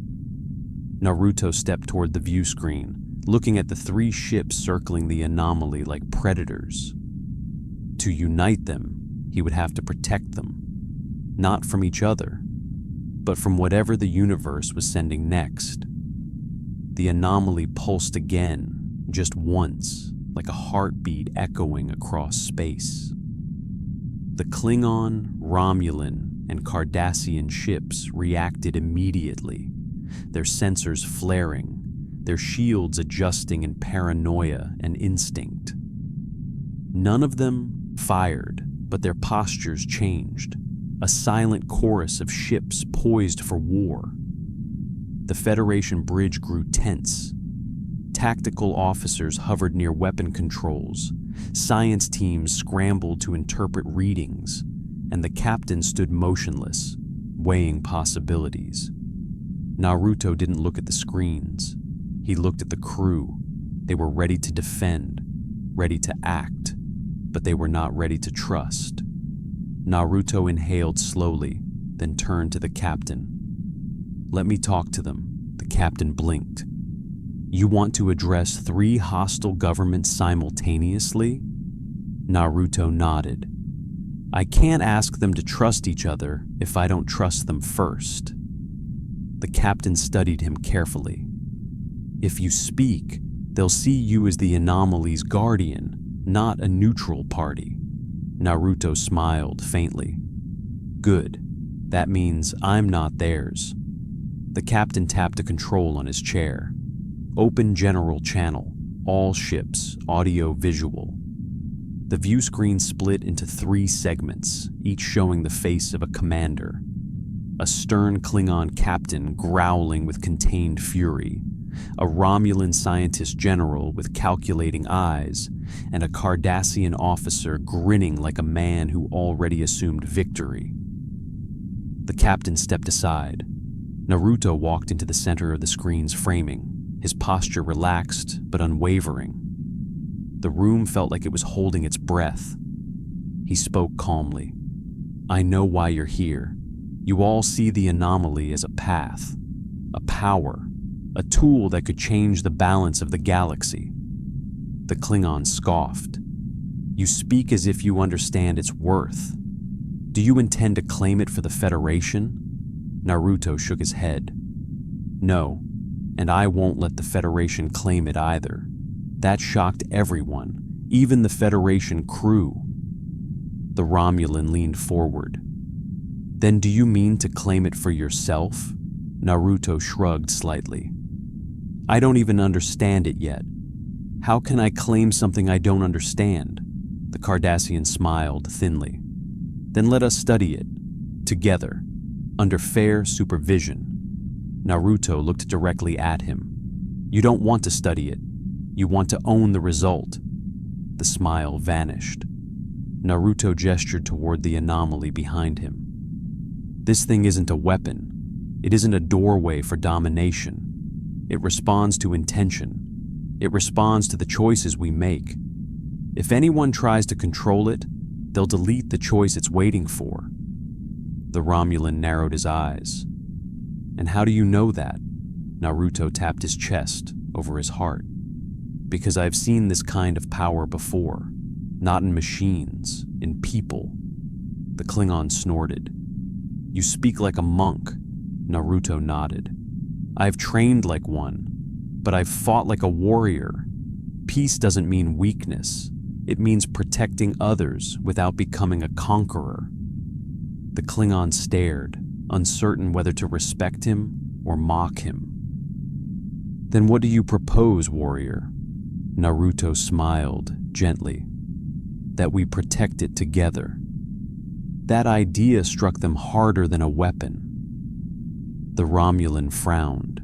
Naruto stepped toward the view screen, looking at the 3 ships circling the anomaly like predators. To unite them, he would have to protect them, not from each other, but from whatever the universe was sending next. The anomaly pulsed again, just once, like a heartbeat echoing across space. The Klingon, Romulan, and Cardassian ships reacted immediately, their sensors flaring, their shields adjusting in paranoia and instinct. None of them fired, but their postures changed, a silent chorus of ships poised for war. The Federation bridge grew tense. Tactical officers hovered near weapon controls, science teams scrambled to interpret readings, and the captain stood motionless, weighing possibilities. Naruto didn't look at the screens. He looked at the crew. They were ready to defend, ready to act, but they were not ready to trust. Naruto inhaled slowly, then turned to the captain. "Let me talk to them." The captain blinked. "You want to address 3 hostile governments simultaneously?" Naruto nodded. I can't ask them to trust each other if I don't trust them first. The captain studied him carefully. If you speak, they'll see you as the anomaly's guardian, not a neutral party. Naruto smiled faintly. Good. That means I'm not theirs. The captain tapped a control on his chair. Open general channel, all ships, audio visual. The view screen split into 3 segments, each showing the face of a commander. A stern Klingon captain growling with contained fury, a Romulan scientist general with calculating eyes, and a Cardassian officer grinning like a man who already assumed victory. The captain stepped aside. Naruto walked into the center of the screen's framing, his posture relaxed but unwavering. The room felt like it was holding its breath. He spoke calmly. I know why you're here. You all see the anomaly as a path, a power, a tool that could change the balance of the galaxy. The Klingon scoffed. You speak as if you understand its worth. Do you intend to claim it for the Federation? Naruto shook his head. No, and I won't let the Federation claim it either. That shocked everyone, even the Federation crew. The Romulan leaned forward. Then do you mean to claim it for yourself? Naruto shrugged slightly. I don't even understand it yet. How can I claim something I don't understand? The Cardassian smiled thinly. Then let us study it, together, under fair supervision. Naruto looked directly at him. You don't want to study it. You want to own the result. The smile vanished. Naruto gestured toward the anomaly behind him. This thing isn't a weapon. It isn't a doorway for domination. It responds to intention. It responds to the choices we make. If anyone tries to control it, they'll delete the choice it's waiting for. The Romulan narrowed his eyes. And how do you know that? Naruto tapped his chest over his heart. Because I've seen this kind of power before. Not in machines, in people. The Klingon snorted. You speak like a monk. Naruto nodded. I've trained like one, but I've fought like a warrior. Peace doesn't mean weakness. It means protecting others without becoming a conqueror. The Klingon stared, uncertain whether to respect him or mock him. Then what do you propose, warrior? Naruto smiled gently. That we protect it together. That idea struck them harder than a weapon. The Romulan frowned.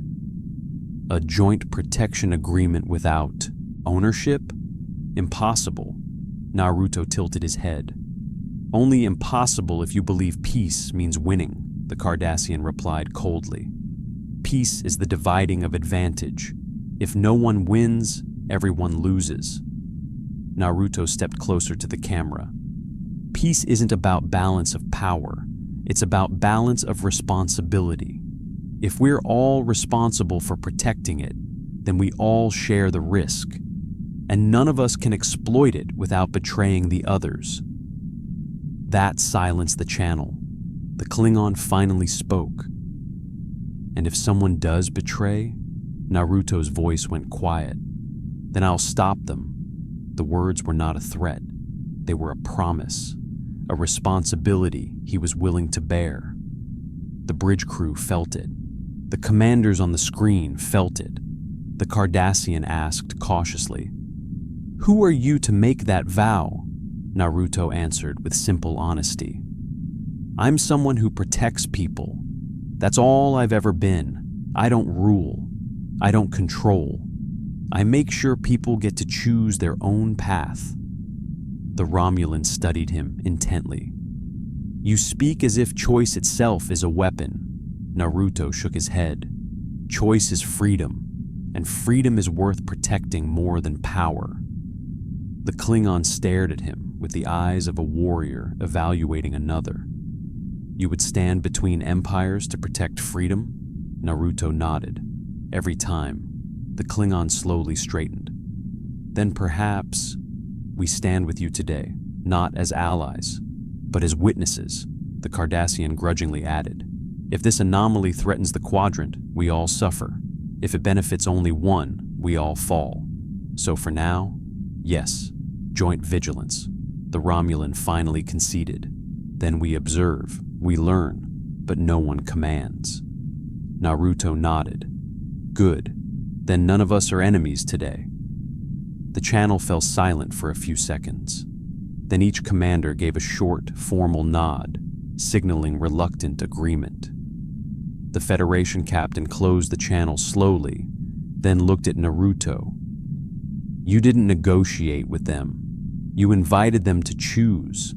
A joint protection agreement without ownership? Impossible. Naruto tilted his head. Only impossible if you believe peace means winning, the Cardassian replied coldly. Peace is the dividing of advantage. If no one wins, everyone loses. Naruto stepped closer to the camera. Peace isn't about balance of power. It's about balance of responsibility. If we're all responsible for protecting it, then we all share the risk. And none of us can exploit it without betraying the others. That silenced the channel. The Klingon finally spoke. And if someone does betray, Naruto's voice went quiet. Then I'll stop them. The words were not a threat. They were a promise, a responsibility he was willing to bear. The bridge crew felt it. The commanders on the screen felt it. The Cardassian asked cautiously, "Who are you to make that vow?" Naruto answered with simple honesty. "I'm someone who protects people. That's all I've ever been. I don't rule. I don't control. I make sure people get to choose their own path." The Romulan studied him intently. "You speak as if choice itself is a weapon." Naruto shook his head. "Choice is freedom, and freedom is worth protecting more than power." The Klingon stared at him with the eyes of a warrior evaluating another. "You would stand between empires to protect freedom?" Naruto nodded. Every time, the Klingon slowly straightened. "Then perhaps we stand with you today, not as allies, but as witnesses, the Cardassian grudgingly added. If this anomaly threatens the quadrant, we all suffer. If it benefits only one, we all fall. So for now, yes, joint vigilance. The Romulan finally conceded. Then we observe, we learn, but no one commands. Naruto nodded. Good. Then none of us are enemies today. The channel fell silent for a few seconds. Then each commander gave a short, formal nod, signaling reluctant agreement. The Federation captain closed the channel slowly, then looked at Naruto. You didn't negotiate with them. You invited them to choose.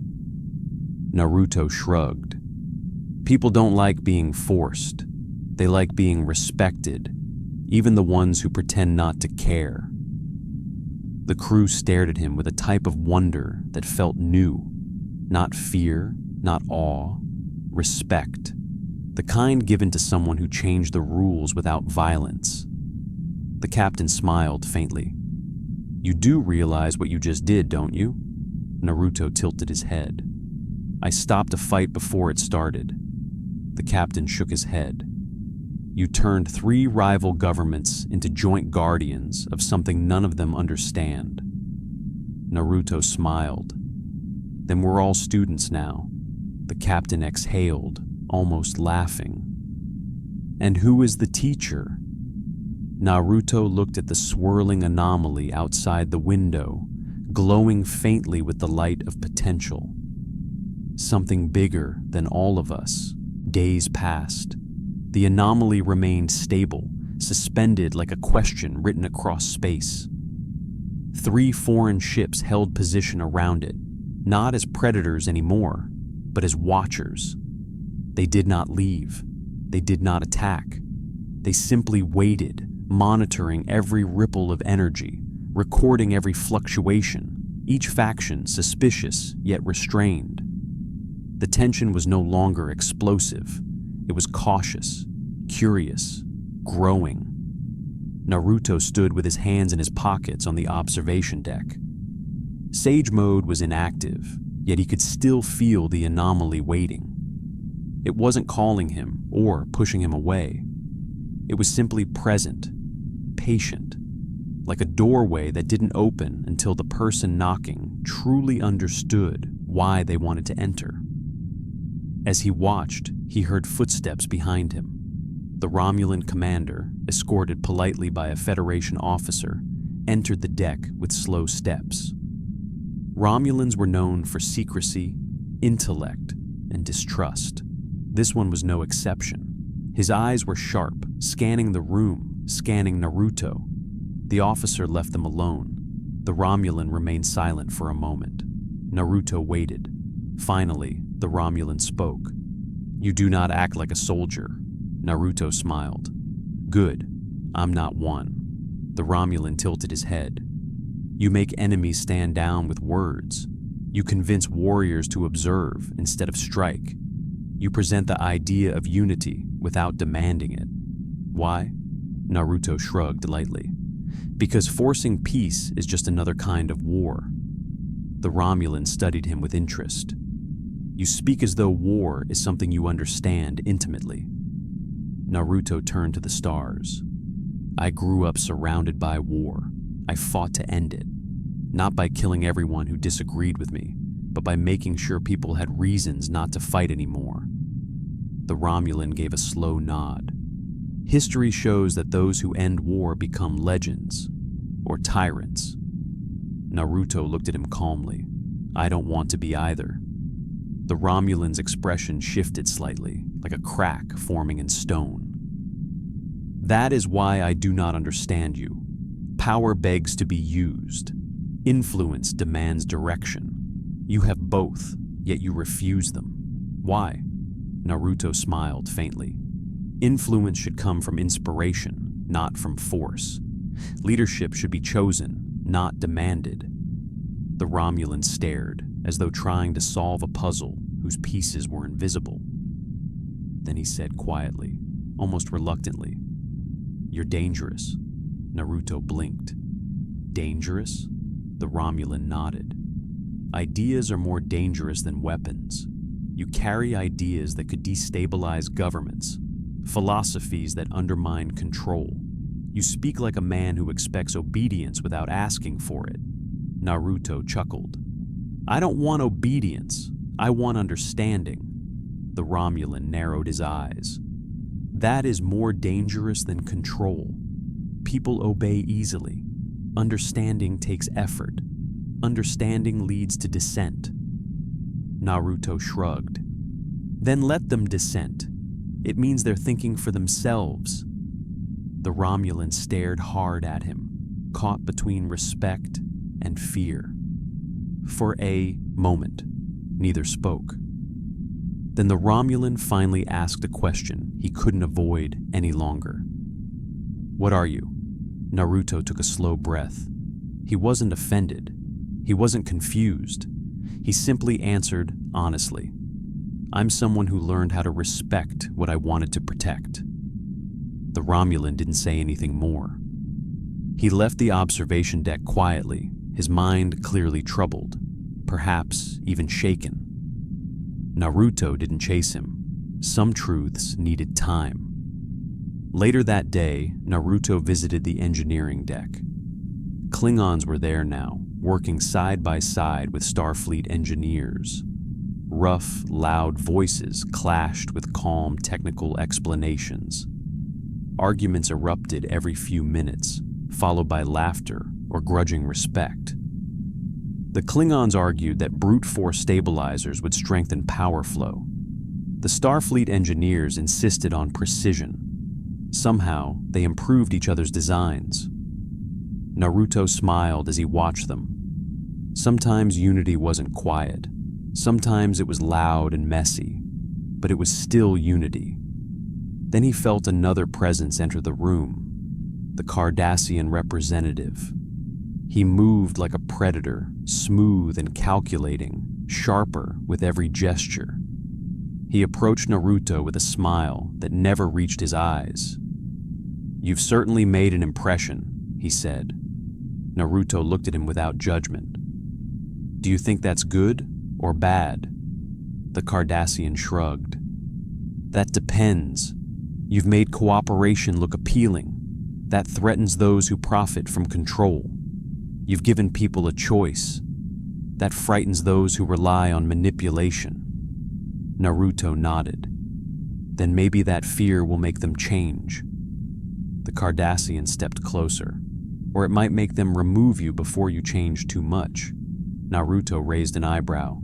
Naruto shrugged. People don't like being forced. They like being respected, even the ones who pretend not to care. The crew stared at him with a type of wonder that felt new. Not fear, not awe, respect. The kind given to someone who changed the rules without violence. The captain smiled faintly. You do realize what you just did, don't you? Naruto tilted his head. I stopped a fight before it started. The captain shook his head. You turned 3 rival governments into joint guardians of something none of them understand. Naruto smiled. Then we're all students now. The captain exhaled, almost laughing. And who is the teacher? Naruto looked at the swirling anomaly outside the window, glowing faintly with the light of potential. Something bigger than all of us. Days passed. The anomaly remained stable, suspended like a question written across space. 3 foreign ships held position around it, not as predators anymore, but as watchers. They did not leave. They did not attack. They simply waited, monitoring every ripple of energy, recording every fluctuation, each faction suspicious yet restrained. The tension was no longer explosive. It was cautious, curious, growing. Naruto stood with his hands in his pockets on the observation deck. Sage mode was inactive, yet he could still feel the anomaly waiting. It wasn't calling him or pushing him away. It was simply present, patient, like a doorway that didn't open until the person knocking truly understood why they wanted to enter. As he watched, he heard footsteps behind him. The Romulan commander, escorted politely by a Federation officer, entered the deck with slow steps. Romulans were known for secrecy, intellect, and distrust. This one was no exception. His eyes were sharp, scanning the room, scanning Naruto. The officer left them alone. The Romulan remained silent for a moment. Naruto waited. Finally, the Romulan spoke. You do not act like a soldier. Naruto smiled. Good. I'm not one. The Romulan tilted his head. You make enemies stand down with words. You convince warriors to observe instead of strike. You present the idea of unity without demanding it. Why? Naruto shrugged lightly. Because forcing peace is just another kind of war. The Romulan studied him with interest. You speak as though war is something you understand intimately. Naruto turned to the stars. I grew up surrounded by war. I fought to end it. Not by killing everyone who disagreed with me, but by making sure people had reasons not to fight anymore. The Romulan gave a slow nod. History shows that those who end war become legends, or tyrants. Naruto looked at him calmly. I don't want to be either. The Romulan's expression shifted slightly, like a crack forming in stone. That is why I do not understand you. Power begs to be used. Influence demands direction. You have both, yet you refuse them. Why? Naruto smiled faintly. Influence should come from inspiration, not from force. Leadership should be chosen, not demanded. The Romulan stared, as though trying to solve a puzzle whose pieces were invisible. Then he said quietly, almost reluctantly, You're dangerous. Naruto blinked. Dangerous? The Romulan nodded. Ideas are more dangerous than weapons. You carry ideas that could destabilize governments, philosophies that undermine control. You speak like a man who expects obedience without asking for it. Naruto chuckled. I don't want obedience. I want understanding. The Romulan narrowed his eyes. That is more dangerous than control. People obey easily. Understanding takes effort. Understanding leads to dissent. Naruto shrugged. Then let them dissent. It means they're thinking for themselves. The Romulan stared hard at him, caught between respect and fear. For a moment, neither spoke. Then the Romulan finally asked a question he couldn't avoid any longer. What are you? Naruto took a slow breath. He wasn't offended. He wasn't confused. He simply answered honestly. I'm someone who learned how to respect what I wanted to protect. The Romulan didn't say anything more. He left the observation deck quietly, his mind clearly troubled, perhaps even shaken. Naruto didn't chase him. Some truths needed time. Later that day, Naruto visited the engineering deck. Klingons were there now, working side by side with Starfleet engineers. Rough, loud voices clashed with calm technical explanations. Arguments erupted every few minutes, followed by laughter or grudging respect. The Klingons argued that brute force stabilizers would strengthen power flow. The Starfleet engineers insisted on precision. Somehow, they improved each other's designs. Naruto smiled as he watched them. Sometimes unity wasn't quiet. Sometimes it was loud and messy, but it was still unity. Then he felt another presence enter the room, the Cardassian representative. He moved like a predator, smooth and calculating, sharper with every gesture. He approached Naruto with a smile that never reached his eyes. You've certainly made an impression, he said. Naruto looked at him without judgment. Do you think that's good or bad? The Cardassian shrugged. That depends. You've made cooperation look appealing. That threatens those who profit from control. You've given people a choice. That frightens those who rely on manipulation. Naruto nodded. Then maybe that fear will make them change. The Cardassian stepped closer. Or it might make them remove you before you change too much. Naruto raised an eyebrow.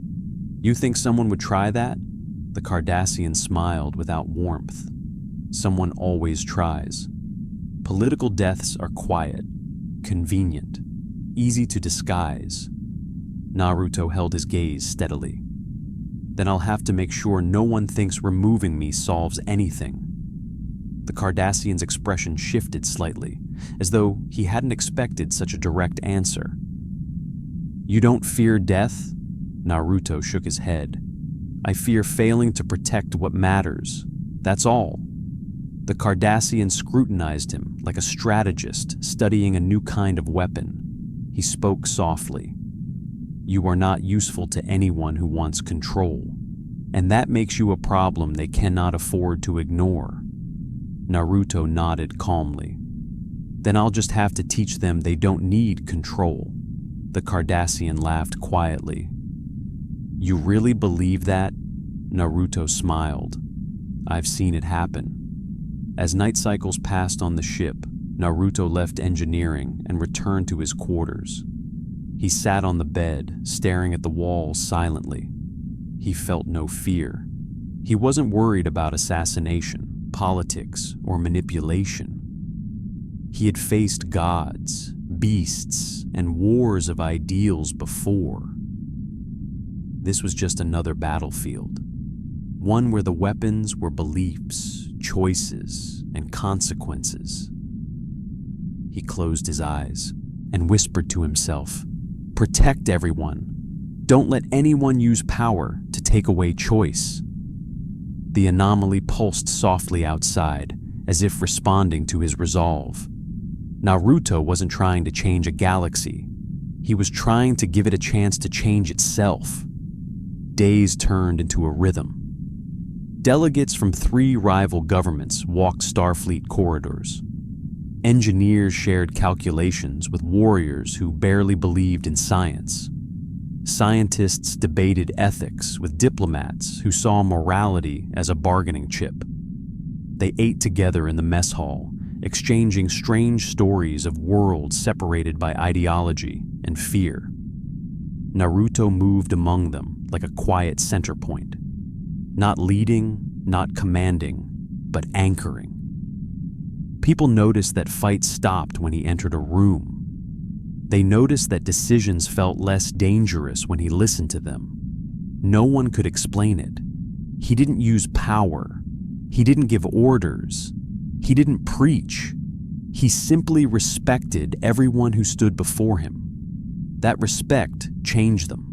You think someone would try that? The Cardassian smiled without warmth. Someone always tries. Political deaths are quiet, convenient, easy to disguise. Naruto held his gaze steadily. Then I'll have to make sure no one thinks removing me solves anything. The Cardassian's expression shifted slightly, as though he hadn't expected such a direct answer. You don't fear death? Naruto shook his head. I fear failing to protect what matters. That's all. The Cardassian scrutinized him like a strategist studying a new kind of weapon. He spoke softly. You are not useful to anyone who wants control, and that makes you a problem they cannot afford to ignore. Naruto nodded calmly. Then I'll just have to teach them they don't need control. The Cardassian laughed quietly. You really believe that? Naruto smiled. I've seen it happen. As night cycles passed on the ship, Naruto left engineering and returned to his quarters. He sat on the bed, staring at the walls silently. He felt no fear. He wasn't worried about assassination, politics, or manipulation. He had faced gods, beasts, and wars of ideals before. This was just another battlefield, one where the weapons were beliefs, choices, and consequences. He closed his eyes and whispered to himself, protect everyone. Don't let anyone use power to take away choice. The anomaly pulsed softly outside, as if responding to his resolve. Naruto wasn't trying to change a galaxy. He was trying to give it a chance to change itself. Days turned into a rhythm. Delegates from 3 rival governments walked Starfleet corridors. Engineers shared calculations with warriors who barely believed in science. Scientists debated ethics with diplomats who saw morality as a bargaining chip. They ate together in the mess hall, exchanging strange stories of worlds separated by ideology and fear. Naruto moved among them like a quiet center point, not leading, not commanding, but anchoring. People noticed that fights stopped when he entered a room. They noticed that decisions felt less dangerous when he listened to them. No one could explain it. He didn't use power. He didn't give orders. He didn't preach. He simply respected everyone who stood before him. That respect changed them,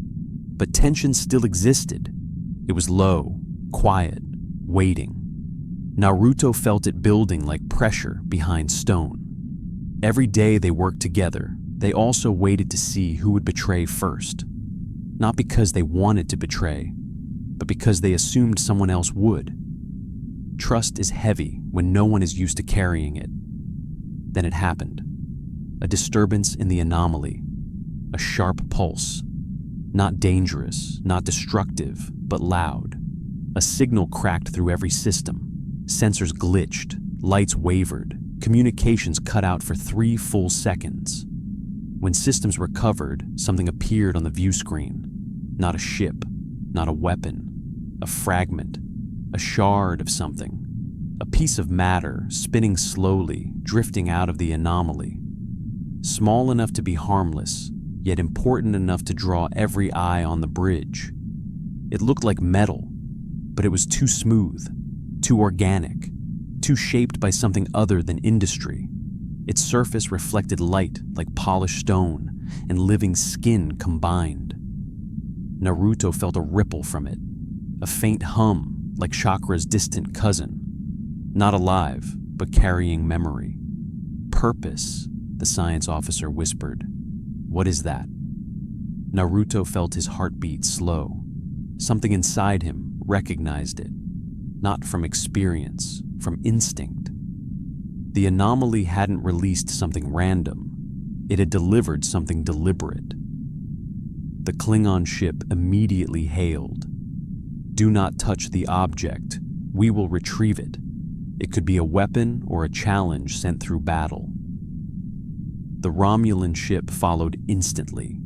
but tension still existed. It was low, quiet, waiting. Naruto felt it building like pressure behind stone. Every day they worked together, they also waited to see who would betray first. Not because they wanted to betray, but because they assumed someone else would. Trust is heavy when no one is used to carrying it. Then it happened. A disturbance in the anomaly. A sharp pulse. Not dangerous, not destructive, but loud. A signal cracked through every system. Sensors glitched, lights wavered, communications cut out for 3 full seconds. When systems recovered, something appeared on the view screen. Not a ship, not a weapon, a fragment, a shard of something. A piece of matter spinning slowly, drifting out of the anomaly. Small enough to be harmless, yet important enough to draw every eye on the bridge. It looked like metal, but it was too smooth, too organic, too shaped by something other than industry. Its surface reflected light like polished stone and living skin combined. Naruto felt a ripple from it, a faint hum like Chakra's distant cousin. Not alive, but carrying memory. Purpose, the science officer whispered. What is that? Naruto felt his heartbeat slow. Something inside him recognized it. Not from experience, from instinct. The anomaly hadn't released something random. It had delivered something deliberate. The Klingon ship immediately hailed. Do not touch the object. We will retrieve it. It could be a weapon or a challenge sent through battle. The Romulan ship followed instantly.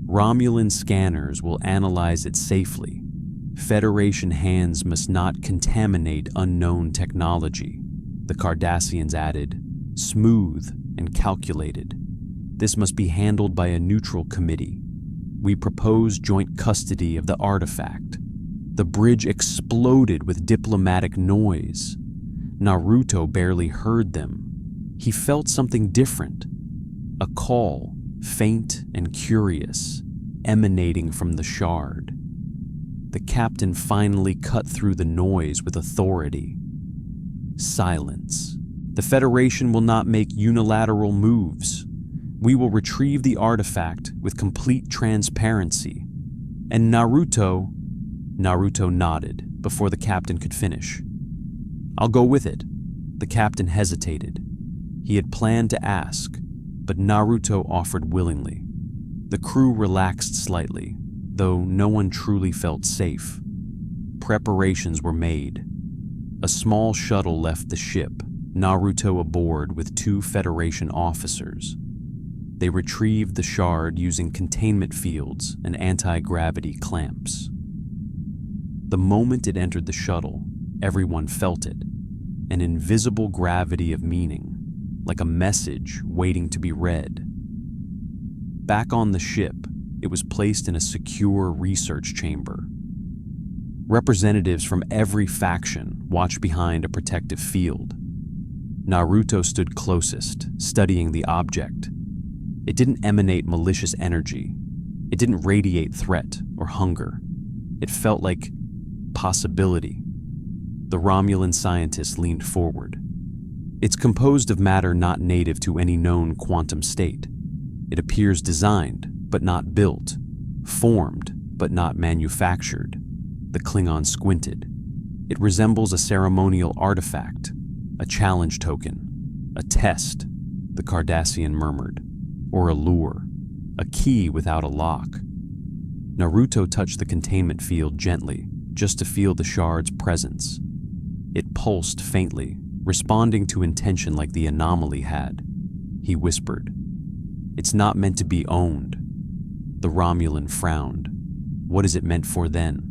Romulan scanners will analyze it safely. Federation hands must not contaminate unknown technology. The Cardassians added, smooth and calculated. This must be handled by a neutral committee. We propose joint custody of the artifact. The bridge exploded with diplomatic noise. Naruto barely heard them. He felt something different. A call, faint and curious, emanating from the shard. The captain finally cut through the noise with authority. Silence. The Federation will not make unilateral moves. We will retrieve the artifact with complete transparency. And Naruto nodded before the captain could finish. I'll go with it. The captain hesitated. He had planned to ask, but Naruto offered willingly. The crew relaxed slightly, though no one truly felt safe. Preparations were made. A small shuttle left the ship, Naruto aboard with 2 Federation officers. They retrieved the shard using containment fields and anti-gravity clamps. The moment it entered the shuttle, everyone felt it, an invisible gravity of meaning, like a message waiting to be read. Back on the ship, it was placed in a secure research chamber. Representatives from every faction watched behind a protective field. Naruto stood closest, studying the object. It didn't emanate malicious energy. It didn't radiate threat or hunger. It felt like possibility. The Romulan scientist leaned forward. It's composed of matter not native to any known quantum state. It appears designed, but not built, formed, but not manufactured. The Klingon squinted. It resembles a ceremonial artifact, a challenge token, a test, the Cardassian murmured, or a lure, a key without a lock. Naruto touched the containment field gently, just to feel the shard's presence. It pulsed faintly, responding to intention like the anomaly had. He whispered, "It's not meant to be owned." The Romulan frowned. "What is it meant for then?"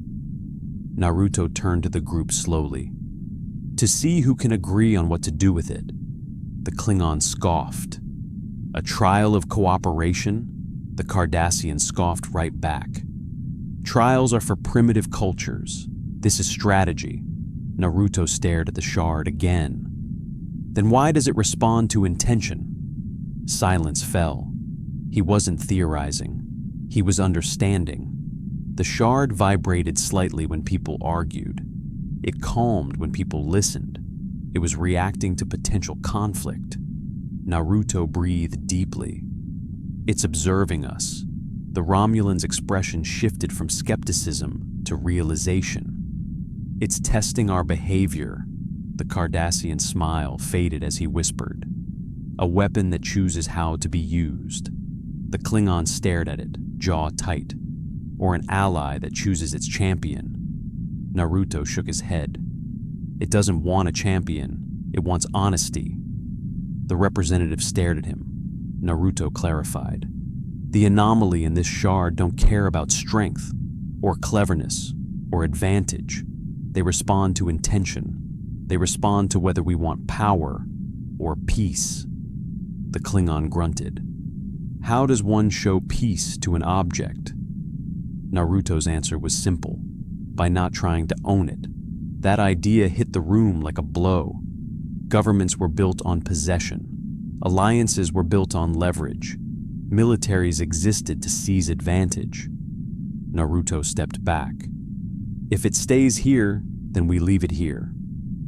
Naruto turned to the group slowly. "To see who can agree on what to do with it." The Klingon scoffed. "A trial of cooperation?" The Cardassian scoffed right back. "Trials are for primitive cultures. This is strategy." Naruto stared at the shard again. "Then why does it respond to intention?" Silence fell. He wasn't theorizing. He was understanding. The shard vibrated slightly when people argued. It calmed when people listened. It was reacting to potential conflict. Naruto breathed deeply. "It's observing us." The Romulan's expression shifted from skepticism to realization. "It's testing our behavior." The Cardassian smile faded as he whispered, "A weapon that chooses how to be used." The Klingon stared at it, jaw tight. "Or an ally that chooses its champion." Naruto shook his head. "It doesn't want a champion. It wants honesty." The representative stared at him. Naruto clarified, "The anomaly in this shard don't care about strength, or cleverness, or advantage. They respond to intention. They respond to whether we want power or peace." The Klingon grunted. "How does one show peace to an object?" Naruto's answer was simple: by not trying to own it. That idea hit the room like a blow. Governments were built on possession. Alliances were built on leverage. Militaries existed to seize advantage. Naruto stepped back. "If it stays here, then we leave it here.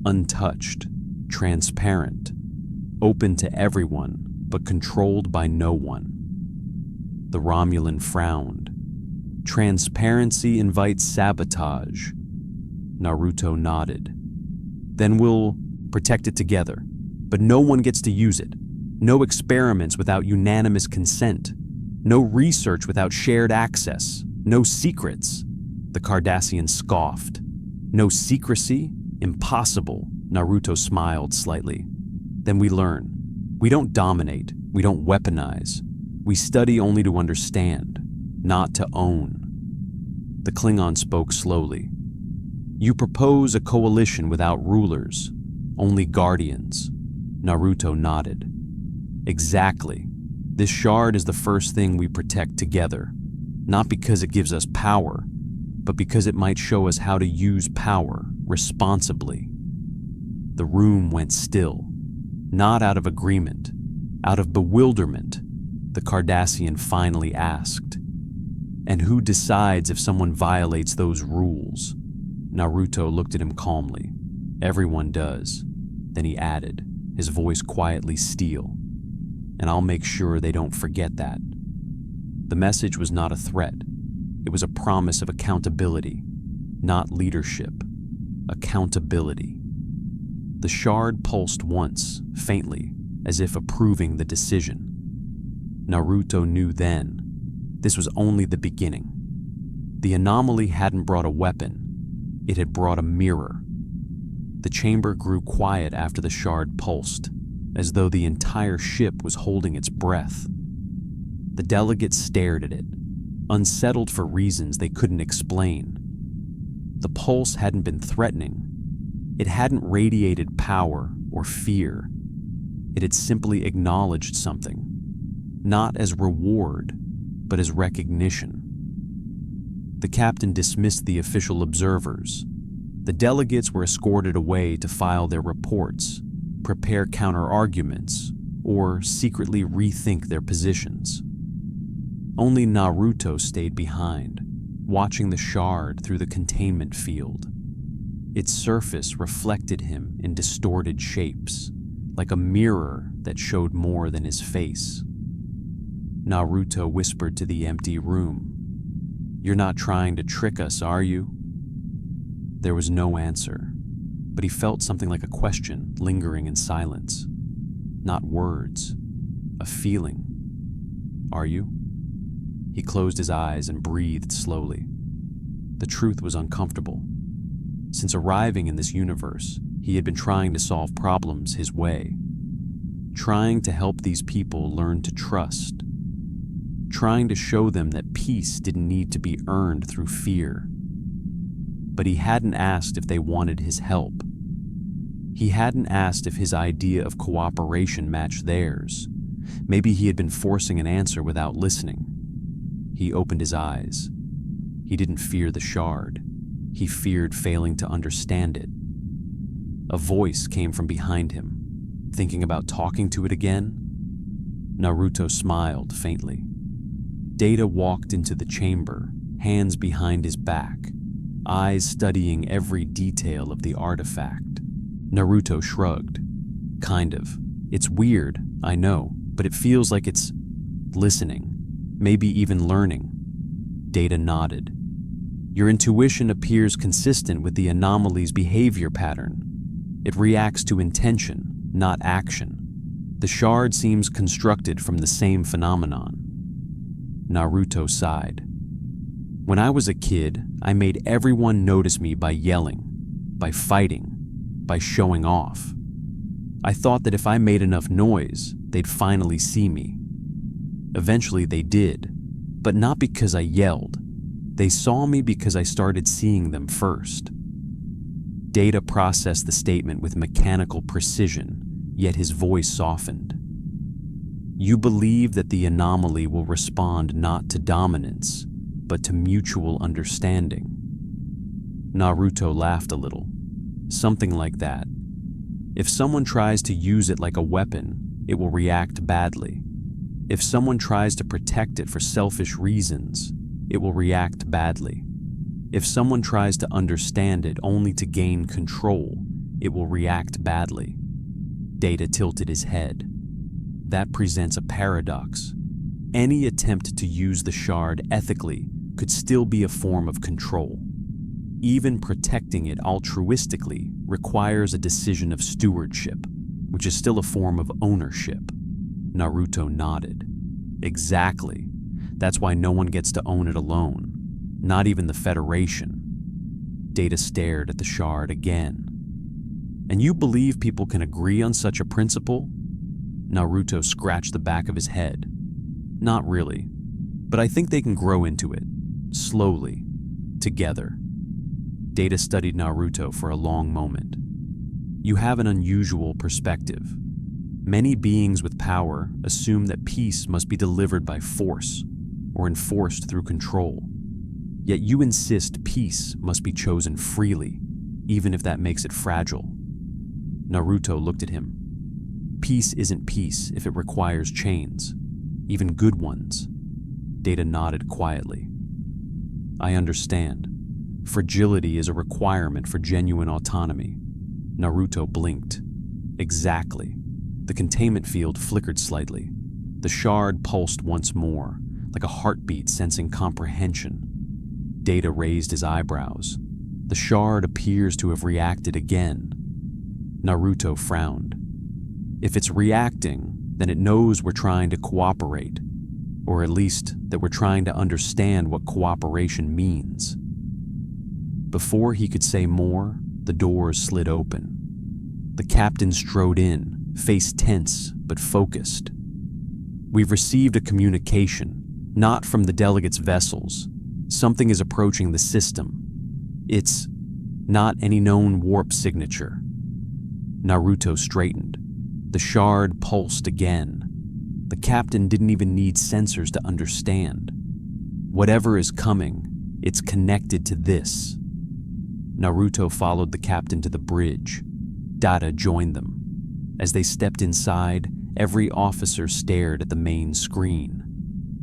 Untouched, transparent, open to everyone, but controlled by no one." The Romulan frowned. "Transparency invites sabotage." Naruto nodded. "Then we'll protect it together, but no one gets to use it. No experiments without unanimous consent. No research without shared access. No secrets." The Cardassian scoffed. "No secrecy? Impossible." Naruto smiled slightly. "Then we learn. We don't dominate. We don't weaponize. We study only to understand, not to own." The Klingon spoke slowly. "You propose a coalition without rulers, only guardians." Naruto nodded. "Exactly. This shard is the first thing we protect together, not because it gives us power, but because it might show us how to use power responsibly." The room went still, not out of agreement, out of bewilderment. The Cardassian finally asked, "And who decides if someone violates those rules?" Naruto looked at him calmly. "Everyone does." Then he added, his voice quietly steel, "And I'll make sure they don't forget that." The message was not a threat. It was a promise of accountability, not leadership. Accountability. The shard pulsed once, faintly, as if approving the decision. Naruto knew then. This was only the beginning. The anomaly hadn't brought a weapon. It had brought a mirror. The chamber grew quiet after the shard pulsed, as though the entire ship was holding its breath. The delegates stared at it, unsettled for reasons they couldn't explain. The pulse hadn't been threatening. It hadn't radiated power or fear. It had simply acknowledged something, not as reward, but as recognition. The captain dismissed the official observers. The delegates were escorted away to file their reports, prepare counter-arguments, or secretly rethink their positions. Only Naruto stayed behind, watching the shard through the containment field. Its surface reflected him in distorted shapes, like a mirror that showed more than his face. Naruto whispered to the empty room. "You're not trying to trick us, are you?" There was no answer, but he felt something like a question lingering in silence. Not words, a feeling. "Are you?" He closed his eyes and breathed slowly. The truth was uncomfortable. Since arriving in this universe, he had been trying to solve problems his way, trying to help these people learn to trust, trying to show them that peace didn't need to be earned through fear. But he hadn't asked if they wanted his help. He hadn't asked if his idea of cooperation matched theirs. Maybe he had been forcing an answer without listening. He opened his eyes. He didn't fear the shard. He feared failing to understand it. A voice came from behind him. Thinking about talking to it again? Naruto smiled faintly. Data walked into the chamber, hands behind his back, eyes studying every detail of the artifact. Naruto shrugged. "Kind of. It's weird, I know, but it feels like it's listening, maybe even learning." Data nodded. "Your intuition appears consistent with the anomaly's behavior pattern. It reacts to intention, not action. The shard seems constructed from the same phenomenon." Naruto sighed. "When I was a kid, I made everyone notice me by yelling, by fighting, by showing off. I thought that if I made enough noise, they'd finally see me. Eventually they did, but not because I yelled. They saw me because I started seeing them first." Data processed the statement with mechanical precision, yet his voice softened. "You believe that the anomaly will respond not to dominance, but to mutual understanding." Naruto laughed a little. "Something like that. If someone tries to use it like a weapon, it will react badly. If someone tries to protect it for selfish reasons, it will react badly. If someone tries to understand it only to gain control, it will react badly." Data tilted his head. "That presents a paradox. Any attempt to use the shard ethically could still be a form of control. Even protecting it altruistically requires a decision of stewardship, which is still a form of ownership." Naruto nodded. "Exactly. That's why no one gets to own it alone, not even the Federation." Data stared at the shard again. "And you believe people can agree on such a principle?" Naruto scratched the back of his head. "Not really, but I think they can grow into it, slowly, together." Data studied Naruto for a long moment. "You have an unusual perspective. Many beings with power assume that peace must be delivered by force or enforced through control. Yet you insist peace must be chosen freely, even if that makes it fragile." Naruto looked at him. "Peace isn't peace if it requires chains, even good ones." Data nodded quietly. "I understand. Fragility is a requirement for genuine autonomy." Naruto blinked. "Exactly." The containment field flickered slightly. The shard pulsed once more, like a heartbeat sensing comprehension. Data raised his eyebrows. "The shard appears to have reacted again." Naruto frowned. "If it's reacting, then it knows we're trying to cooperate, or at least that we're trying to understand what cooperation means." Before he could say more, the doors slid open. The captain strode in, face tense but focused. "We've received a communication, not from the delegates' vessels. Something is approaching the system. It's not any known warp signature." Naruto straightened. The shard pulsed again. The captain didn't even need sensors to understand. Whatever is coming, it's connected to this. Naruto followed the captain to the bridge. Data joined them. As they stepped inside, every officer stared at the main screen.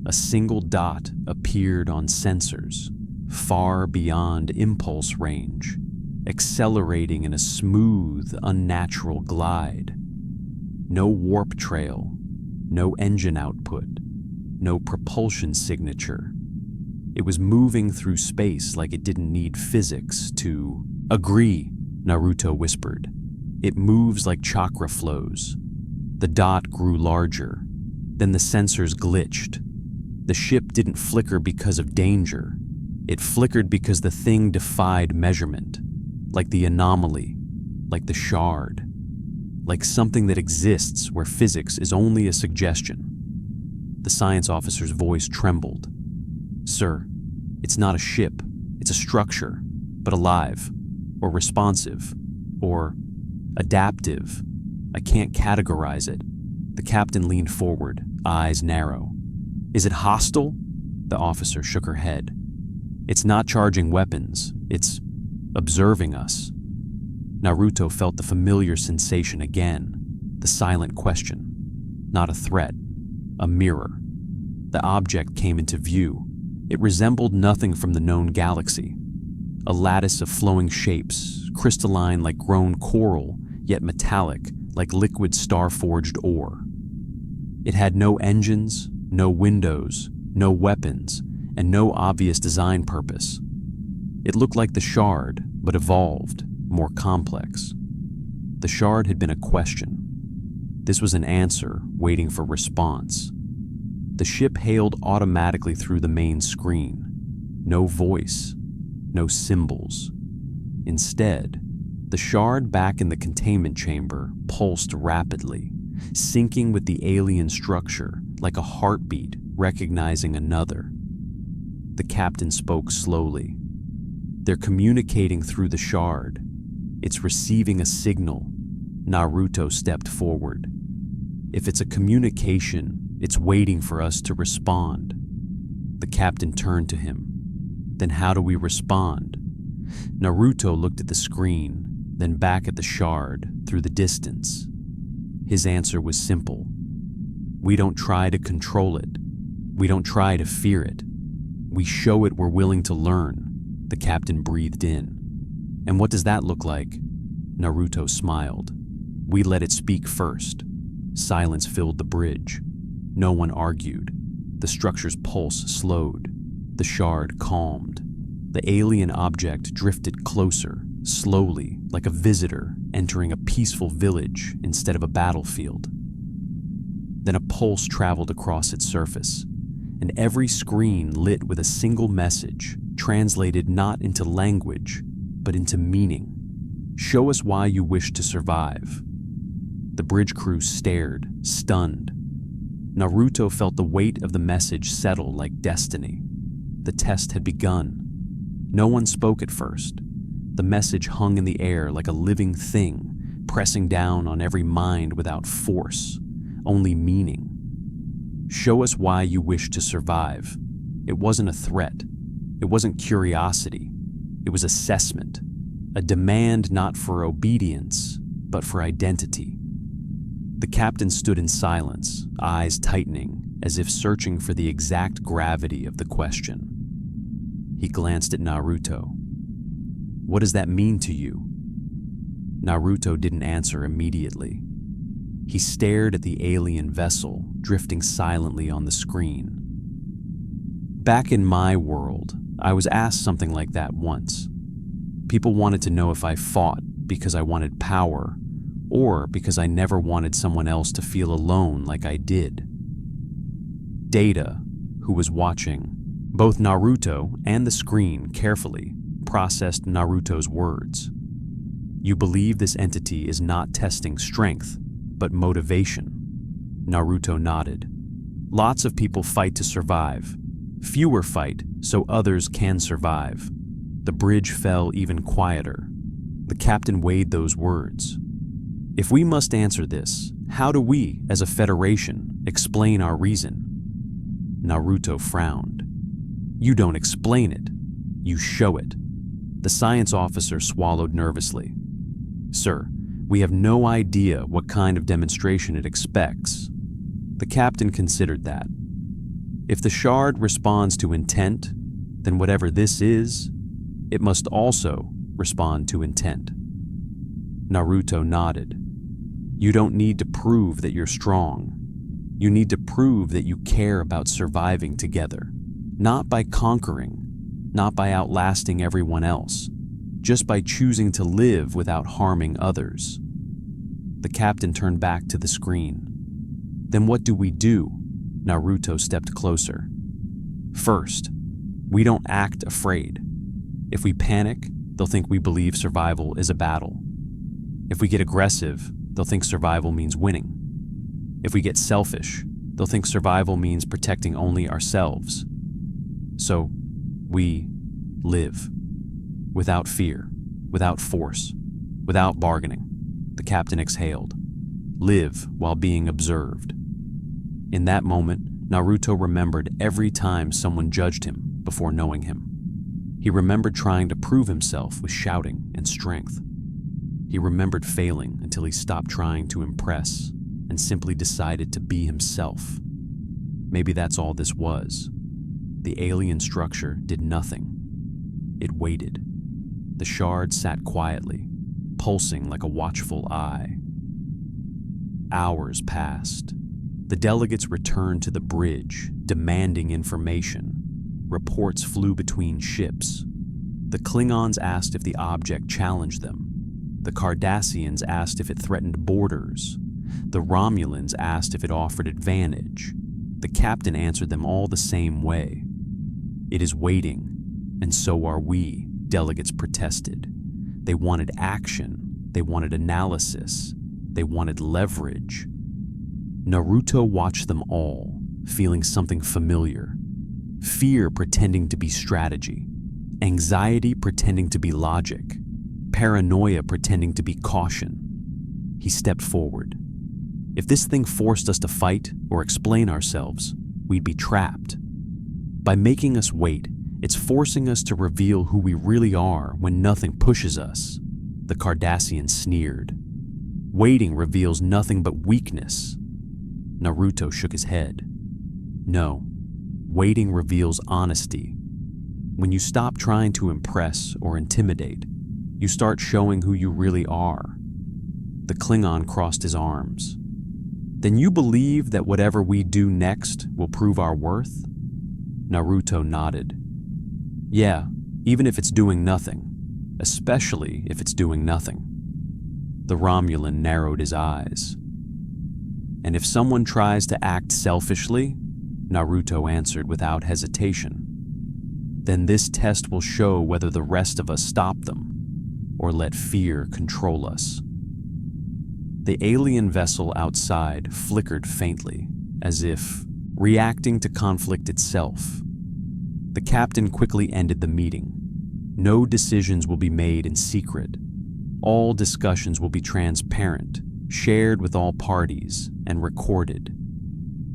A single dot appeared on sensors, far beyond impulse range, accelerating in a smooth, unnatural glide. No warp trail, no engine output, no propulsion signature. It was moving through space like it didn't need physics to... Agree, Naruto whispered. It moves like chakra flows. The dot grew larger. Then the sensors glitched. The ship didn't flicker because of danger. It flickered because the thing defied measurement. Like the anomaly, like the shard. Like something that exists where physics is only a suggestion. The science officer's voice trembled. Sir, it's not a ship. It's a structure, but alive, or responsive, or adaptive. I can't categorize it. The captain leaned forward, eyes narrow. Is it hostile? The officer shook her head. It's not charging weapons. It's observing us. Naruto felt the familiar sensation again, the silent question. Not a threat, a mirror. The object came into view. It resembled nothing from the known galaxy. A lattice of flowing shapes, crystalline like grown coral, yet metallic like liquid star-forged ore. It had no engines, no windows, no weapons, and no obvious design purpose. It looked like the shard, but evolved, more complex. The shard had been a question. This was an answer waiting for response. The ship hailed automatically through the main screen. No voice, no symbols. Instead, the shard back in the containment chamber pulsed rapidly, syncing with the alien structure like a heartbeat recognizing another. The captain spoke slowly. They're communicating through the shard. It's receiving a signal. Naruto stepped forward. If it's a communication, it's waiting for us to respond. The captain turned to him. Then how do we respond? Naruto looked at the screen, then back at the shard through the distance. His answer was simple. We don't try to control it. We don't try to fear it. We show it we're willing to learn. The captain breathed in. And what does that look like? Naruto smiled. We let it speak first. Silence filled the bridge. No one argued. The structure's pulse slowed. The shard calmed. The alien object drifted closer, slowly, like a visitor entering a peaceful village instead of a battlefield. Then a pulse traveled across its surface, and every screen lit with a single message, translated not into language, but into meaning. Show us why you wish to survive. The bridge crew stared, stunned. Naruto felt the weight of the message settle like destiny. The test had begun. No one spoke at first. The message hung in the air like a living thing, pressing down on every mind without force, only meaning. Show us why you wish to survive. It wasn't a threat. It wasn't curiosity. It was assessment, a demand not for obedience, but for identity. The captain stood in silence, eyes tightening, as if searching for the exact gravity of the question. He glanced at Naruto. What does that mean to you? Naruto didn't answer immediately. He stared at the alien vessel drifting silently on the screen. Back in my world, I was asked something like that once. People wanted to know if I fought because I wanted power, or because I never wanted someone else to feel alone like I did. Data, who was watching, both Naruto and the screen carefully, processed Naruto's words. You believe this entity is not testing strength, but motivation. Naruto nodded. Lots of people fight to survive. Fewer fight so others can survive. The bridge fell even quieter. The captain weighed those words. If we must answer this, how do we, as a federation, explain our reason? Naruto frowned. You don't explain it. You show it. The science officer swallowed nervously. Sir, we have no idea what kind of demonstration it expects. The captain considered that. If the shard responds to intent, then whatever this is, it must also respond to intent. Naruto nodded. You don't need to prove that you're strong. You need to prove that you care about surviving together, not by conquering, not by outlasting everyone else, just by choosing to live without harming others. The captain turned back to the screen. Then what do we do? Naruto stepped closer. First, we don't act afraid. If we panic, they'll think we believe survival is a battle. If we get aggressive, they'll think survival means winning. If we get selfish, they'll think survival means protecting only ourselves. So, we live. Without fear, without force, without bargaining. The captain exhaled. Live while being observed. In that moment, Naruto remembered every time someone judged him before knowing him. He remembered trying to prove himself with shouting and strength. He remembered failing until he stopped trying to impress and simply decided to be himself. Maybe that's all this was. The alien structure did nothing. It waited. The shard sat quietly, pulsing like a watchful eye. Hours passed. The delegates returned to the bridge, demanding information. Reports flew between ships. The Klingons asked if the object challenged them. The Cardassians asked if it threatened borders. The Romulans asked if it offered advantage. The captain answered them all the same way. It is waiting, and so are we, delegates protested. They wanted action. They wanted analysis. They wanted leverage. Naruto watched them all, feeling something familiar. Fear pretending to be strategy. Anxiety pretending to be logic. Paranoia pretending to be caution. He stepped forward. If this thing forced us to fight or explain ourselves, we'd be trapped. By making us wait, it's forcing us to reveal who we really are when nothing pushes us. The Cardassian sneered. Waiting reveals nothing but weakness. Naruto shook his head. No, waiting reveals honesty. When you stop trying to impress or intimidate, you start showing who you really are. The Klingon crossed his arms. Then you believe that whatever we do next will prove our worth? Naruto nodded. Yeah, even if it's doing nothing, especially if it's doing nothing. The Romulan narrowed his eyes. And if someone tries to act selfishly, Naruto answered without hesitation, then this test will show whether the rest of us stop them or let fear control us. The alien vessel outside flickered faintly, as if reacting to conflict itself. The captain quickly ended the meeting. No decisions will be made in secret. All discussions will be transparent, shared with all parties, and recorded.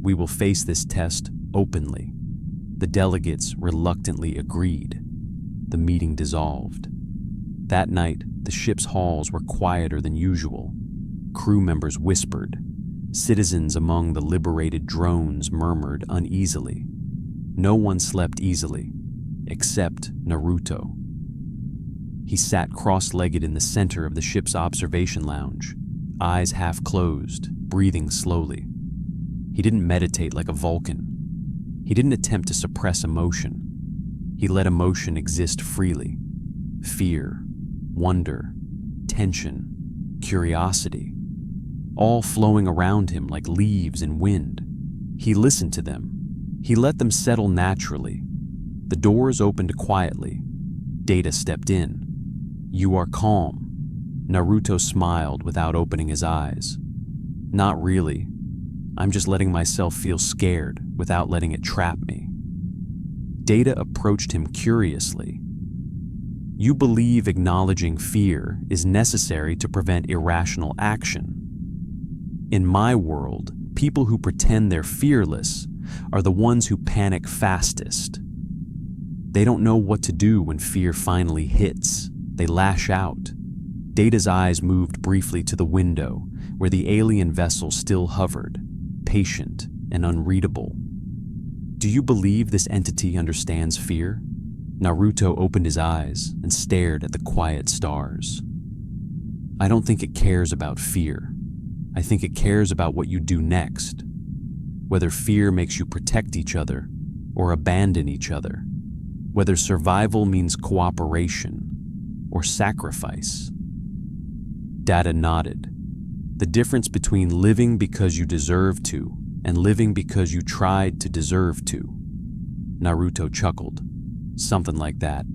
We will face this test openly. The delegates reluctantly agreed. The meeting dissolved. That night, the ship's halls were quieter than usual. Crew members whispered. Citizens among the liberated drones murmured uneasily. No one slept easily, except Naruto. He sat cross-legged in the center of the ship's observation lounge, eyes half closed, breathing slowly. He didn't meditate like a Vulcan. He didn't attempt to suppress emotion. He let emotion exist freely. Fear, wonder, tension, curiosity, all flowing around him like leaves in wind. He listened to them. He let them settle naturally. The doors opened quietly. Data stepped in. You are calm. Naruto smiled without opening his eyes. Not really. I'm just letting myself feel scared without letting it trap me. Data approached him curiously. You believe acknowledging fear is necessary to prevent irrational action. In my world, people who pretend they're fearless are the ones who panic fastest. They don't know what to do when fear finally hits. They lash out. Data's eyes moved briefly to the window, where the alien vessel still hovered, patient and unreadable. Do you believe this entity understands fear? Naruto opened his eyes and stared at the quiet stars. I don't think it cares about fear. I think it cares about what you do next. whether fear makes you protect each other or abandon each other, whether survival means cooperation or sacrifice. Data nodded. The difference between living because you deserve to and living because you tried to deserve to. Naruto chuckled. Something like that.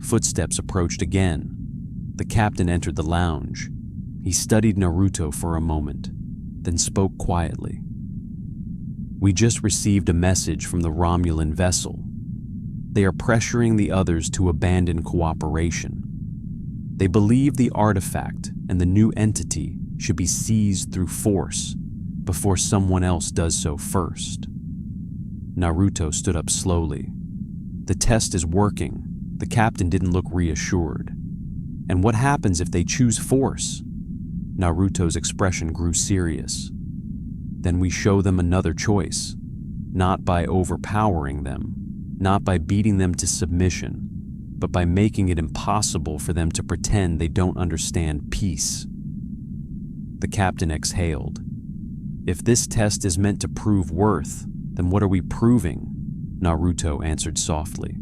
Footsteps approached again. The captain entered the lounge. He studied Naruto for a moment, then spoke quietly. We just received a message from the Romulan vessel. They are pressuring the others to abandon cooperation. They believe the artifact and the new entity should be seized through force before someone else does so first. Naruto stood up slowly. The test is working. The captain didn't look reassured. And what happens if they choose force? Naruto's expression grew serious. Then we show them another choice, not by overpowering them, not by beating them to submission, but by making it impossible for them to pretend they don't understand peace. The captain exhaled. If this test is meant to prove worth, then what are we proving? Naruto answered softly.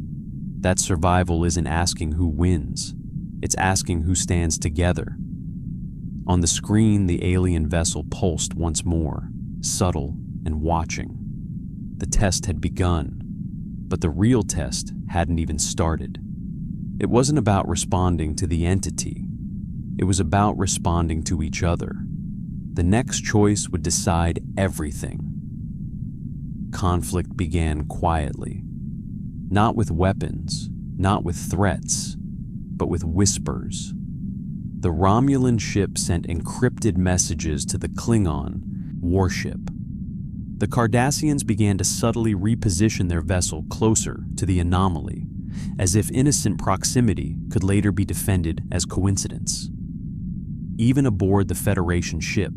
That survival isn't asking who wins. It's asking who stands together. On the screen, the alien vessel pulsed once more, subtle and watching. The test had begun, but the real test hadn't even started. It wasn't about responding to the entity. It was about responding to each other. The next choice would decide everything. Conflict began quietly. Not with weapons, not with threats, but with whispers. The Romulan ship sent encrypted messages to the Klingon warship. The Cardassians began to subtly reposition their vessel closer to the anomaly, as if innocent proximity could later be defended as coincidence. Even aboard the Federation ship,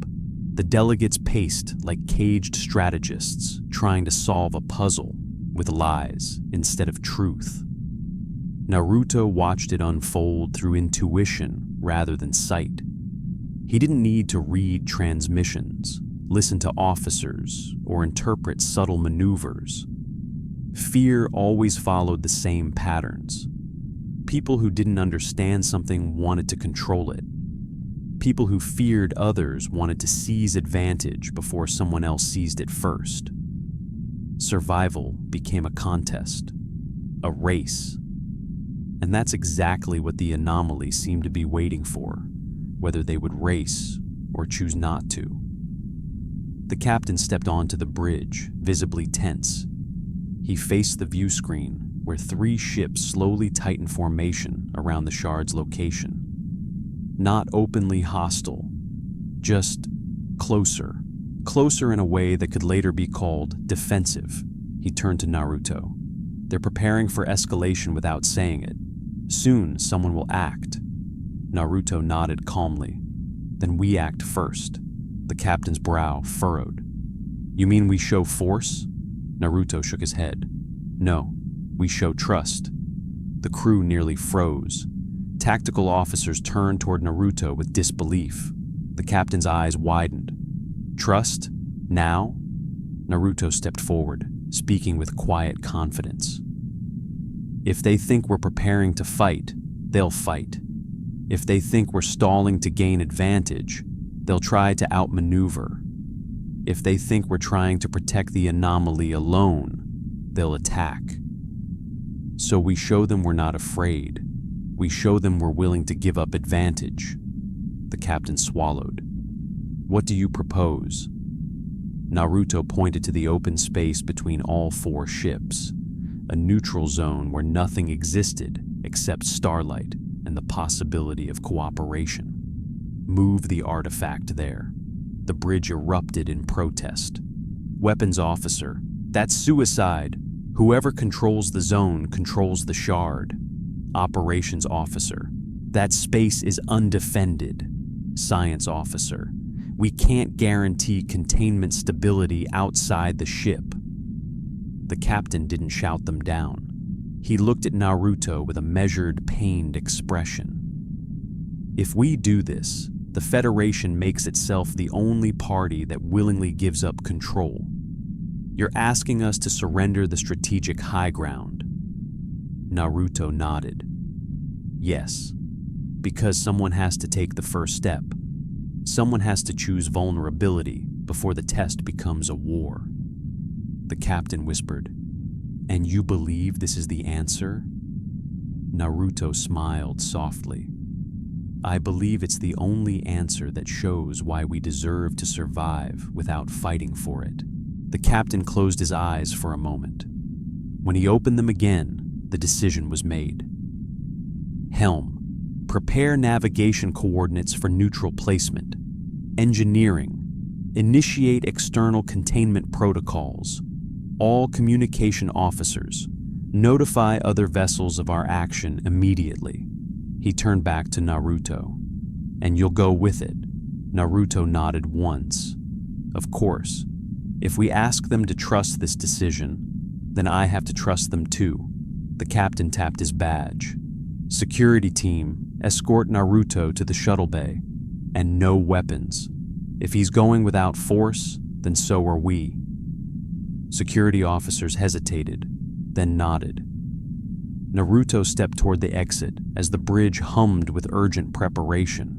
the delegates paced like caged strategists trying to solve a puzzle with lies instead of truth. Naruto watched it unfold through intuition rather than sight. He didn't need to read transmissions, listen to officers, or interpret subtle maneuvers. Fear always followed the same patterns. People who didn't understand something wanted to control it. People who feared others wanted to seize advantage before someone else seized it first. Survival became a contest, a race. And that's exactly what the anomaly seemed to be waiting for, whether they would race or choose not to. The captain stepped onto the bridge, visibly tense. He faced the view screen, where 3 ships slowly tightened formation around the shard's location. Not openly hostile, just closer. Closer in a way that could later be called defensive. He turned to Naruto. They're preparing for escalation without saying it. Soon, someone will act. Naruto nodded calmly. Then we act first. The captain's brow furrowed. You mean we show force? Naruto shook his head. No, we show trust. The crew nearly froze. Tactical officers turned toward Naruto with disbelief. The captain's eyes widened. Trust? Now? Naruto stepped forward, speaking with quiet confidence. If they think we're preparing to fight, they'll fight. If they think we're stalling to gain advantage, they'll try to outmaneuver. If they think we're trying to protect the anomaly alone, they'll attack. So we show them we're not afraid. We show them we're willing to give up advantage. The captain swallowed. What do you propose? Naruto pointed to the open space between all 4 ships, a neutral zone where nothing existed except starlight and the possibility of cooperation. Move the artifact there. The bridge erupted in protest. Weapons officer, that's suicide. Whoever controls the zone controls the shard. Operations officer, that space is undefended. Science officer, we can't guarantee containment stability outside the ship. The captain didn't shout them down. He looked at Naruto with a measured, pained expression. If we do this, the Federation makes itself the only party that willingly gives up control. You're asking us to surrender the strategic high ground. Naruto nodded. Yes, because someone has to take the first step. Someone has to choose vulnerability before the test becomes a war. The captain whispered, "And you believe this is the answer?" Naruto smiled softly. "I believe it's the only answer that shows why we deserve to survive without fighting for it." The captain closed his eyes for a moment. When he opened them again, the decision was made. Helm, prepare navigation coordinates for neutral placement. Engineering, initiate external containment protocols. All communication officers, notify other vessels of our action immediately. He turned back to Naruto. "And you'll go with it?" Naruto nodded once. "Of course. If we ask them to trust this decision, then I have to trust them too." The captain tapped his badge. "Security team, escort Naruto to the shuttle bay. And no weapons. If he's going without force, then so are we." Security officers hesitated, then nodded. Naruto stepped toward the exit as the bridge hummed with urgent preparation.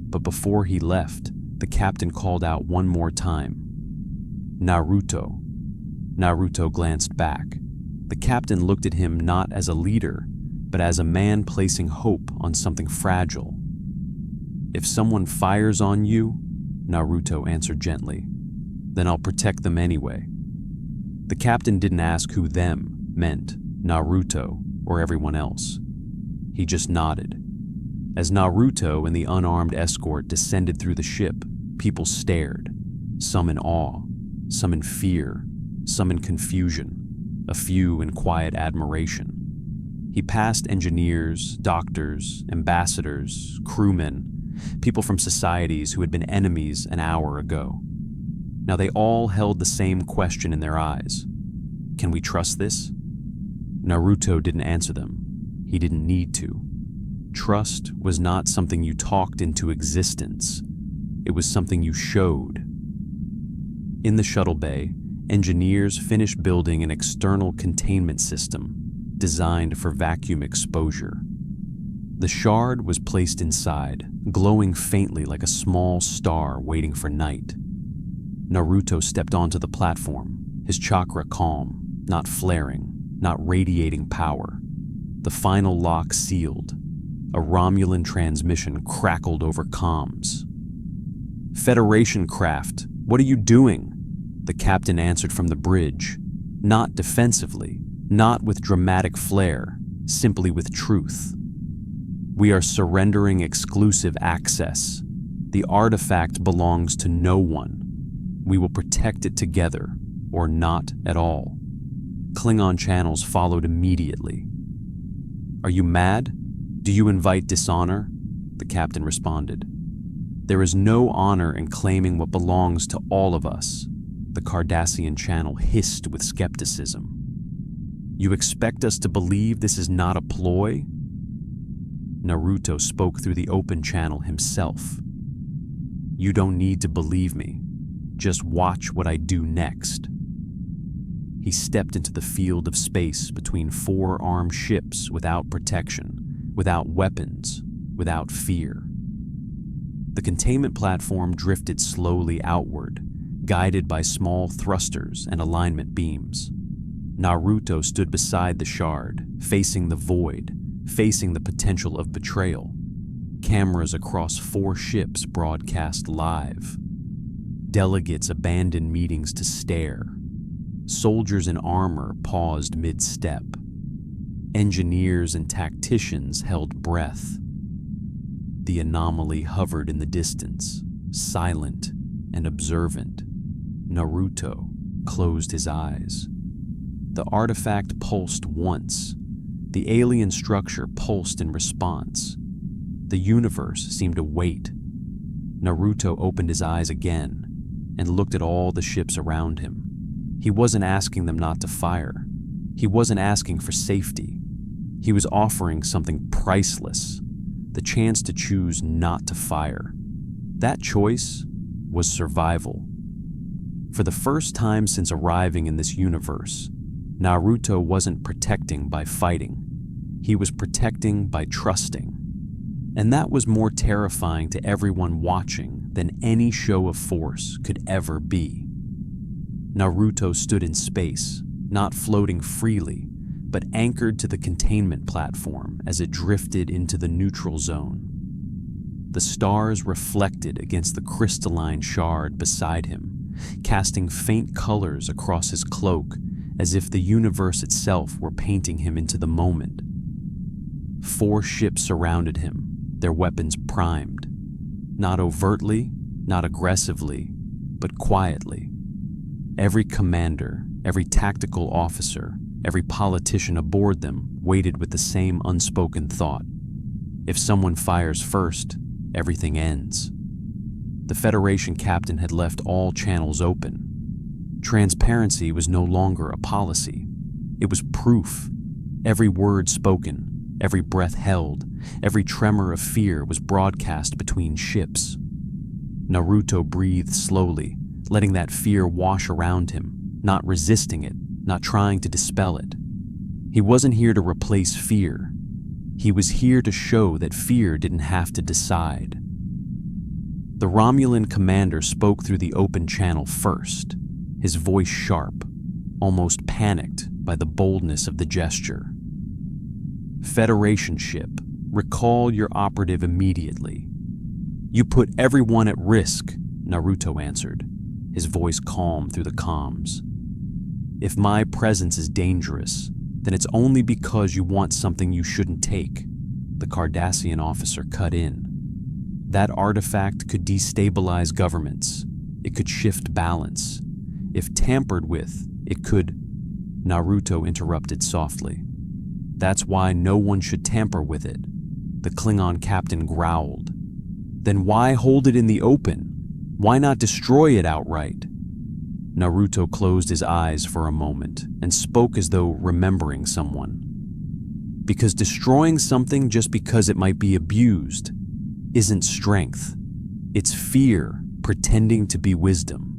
But before he left, the captain called out one more time. "Naruto." Naruto glanced back. The captain looked at him not as a leader, but as a man placing hope on something fragile. "If someone fires on you," Naruto answered gently, "then I'll protect them anyway." The captain didn't ask who them meant, Naruto or everyone else. He just nodded. As Naruto and the unarmed escort descended through the ship, people stared, some in awe, some in fear, some in confusion, a few in quiet admiration. He passed engineers, doctors, ambassadors, crewmen, people from societies who had been enemies an hour ago. Now they all held the same question in their eyes. Can we trust this? Naruto didn't answer them. He didn't need to. Trust was not something you talked into existence. It was something you showed. In the shuttle bay, engineers finished building an external containment system designed for vacuum exposure. The shard was placed inside, glowing faintly like a small star waiting for night. Naruto stepped onto the platform, his chakra calm, not flaring, not radiating power. The final lock sealed. A Romulan transmission crackled over comms. "Federation craft, what are you doing?" The captain answered from the bridge, not defensively, not with dramatic flair, simply with truth. "We are surrendering exclusive access. The artifact belongs to no one. We will protect it together, or not at all." Klingon channels followed immediately. "Are you mad? Do you invite dishonor?" The captain responded. "There is no honor in claiming what belongs to all of us." The Cardassian channel hissed with skepticism. "You expect us to believe this is not a ploy?" Naruto spoke through the open channel himself. "You don't need to believe me. Just watch what I do next." He stepped into the field of space between four armed ships without protection, without weapons, without fear. The containment platform drifted slowly outward, guided by small thrusters and alignment beams. Naruto stood beside the shard, facing the void, facing the potential of betrayal. Cameras across four ships broadcast live. Delegates abandoned meetings to stare. Soldiers in armor paused mid-step. Engineers and tacticians held breath. The anomaly hovered in the distance, silent and observant. Naruto closed his eyes. The artifact pulsed once. The alien structure pulsed in response. The universe seemed to wait. Naruto opened his eyes again and looked at all the ships around him. He wasn't asking them not to fire. He wasn't asking for safety. He was offering something priceless, the chance to choose not to fire. That choice was survival. For the first time since arriving in this universe, Naruto wasn't protecting by fighting. He was protecting by trusting. And that was more terrifying to everyone watching than any show of force could ever be. Naruto stood in space, not floating freely, but anchored to the containment platform as it drifted into the neutral zone. The stars reflected against the crystalline shard beside him, casting faint colors across his cloak as if the universe itself were painting him into the moment. 4 ships surrounded him, their weapons primed. Not overtly, not aggressively, but quietly. Every commander, every tactical officer, every politician aboard them waited with the same unspoken thought. If someone fires first, everything ends. The Federation captain had left all channels open. Transparency was no longer a policy. It was proof. Every word spoken, every breath held, every tremor of fear was broadcast between ships. Naruto breathed slowly, letting that fear wash around him, not resisting it, not trying to dispel it. He wasn't here to replace fear. He was here to show that fear didn't have to decide. The Romulan commander spoke through the open channel first, his voice sharp, almost panicked by the boldness of the gesture. "Federation ship, recall your operative immediately." "You put everyone at risk," Naruto answered, his voice calm through the comms. "If my presence is dangerous, then it's only because you want something you shouldn't take," the Cardassian officer cut in. "That artifact could destabilize governments. It could shift balance. If tampered with, it could—" Naruto interrupted softly. "That's why no one should tamper with it," the Klingon captain growled. "Then why hold it in the open? Why not destroy it outright?" Naruto closed his eyes for a moment and spoke as though remembering someone. "Because destroying something just because it might be abused isn't strength. It's fear pretending to be wisdom."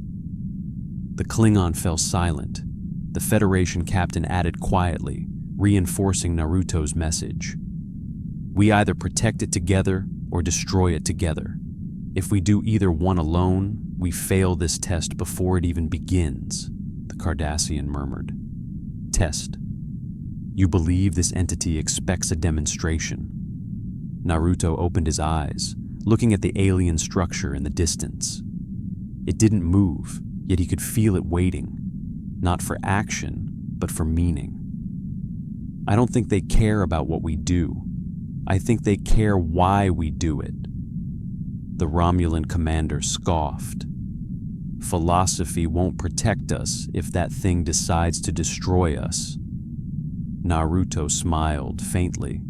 The Klingon fell silent. The Federation captain added quietly, reinforcing Naruto's message. "We either protect it together or destroy it together. If we do either one alone, we fail this test before it even begins," the Cardassian murmured. "Test. You believe this entity expects a demonstration." Naruto opened his eyes, looking at the alien structure in the distance. It didn't move, yet he could feel it waiting, not for action, but for meaning. "I don't think they care about what we do. I think they care why we do it." The Romulan commander scoffed. "Philosophy won't protect us if that thing decides to destroy us." Naruto smiled faintly.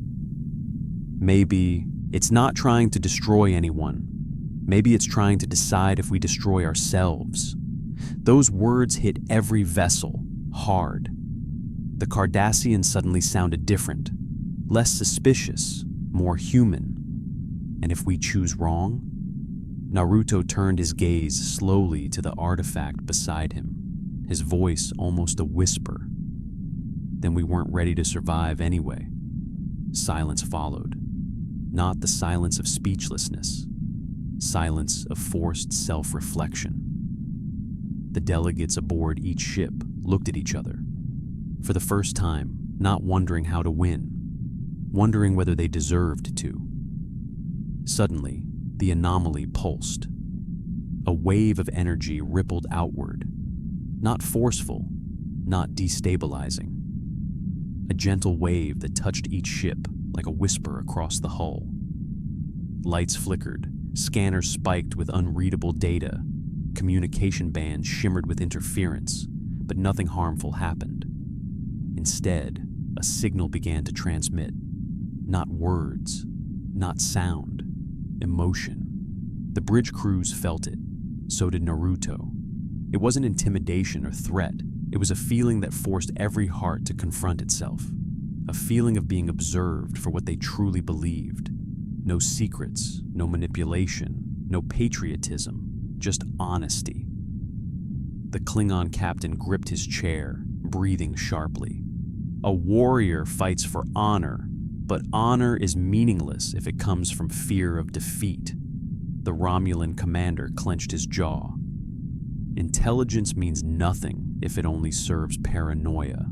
"Maybe it's not trying to destroy anyone. Maybe it's trying to decide if we destroy ourselves." Those words hit every vessel, hard. The Cardassian suddenly sounded different, less suspicious, more human. "And if we choose wrong?" Naruto turned his gaze slowly to the artifact beside him, his voice almost a whisper. "Then we weren't ready to survive anyway." Silence followed. Not the silence of speechlessness, silence of forced self-reflection. The delegates aboard each ship looked at each other. For the first time, not wondering how to win, wondering whether they deserved to. Suddenly, the anomaly pulsed. A wave of energy rippled outward, not forceful, not destabilizing. A gentle wave that touched each ship like a whisper across the hull. Lights flickered, scanners spiked with unreadable data, communication bands shimmered with interference, but nothing harmful happened. Instead, a signal began to transmit. Not words, not sound, emotion. The bridge crews felt it. So did Naruto. It wasn't intimidation or threat. It was a feeling that forced every heart to confront itself. A feeling of being observed for what they truly believed. No secrets, no manipulation, no patriotism, just honesty. The Klingon captain gripped his chair, breathing sharply. A warrior fights for honor, but honor is meaningless if it comes from fear of defeat. The Romulan commander clenched his jaw. Intelligence means nothing if it only serves paranoia.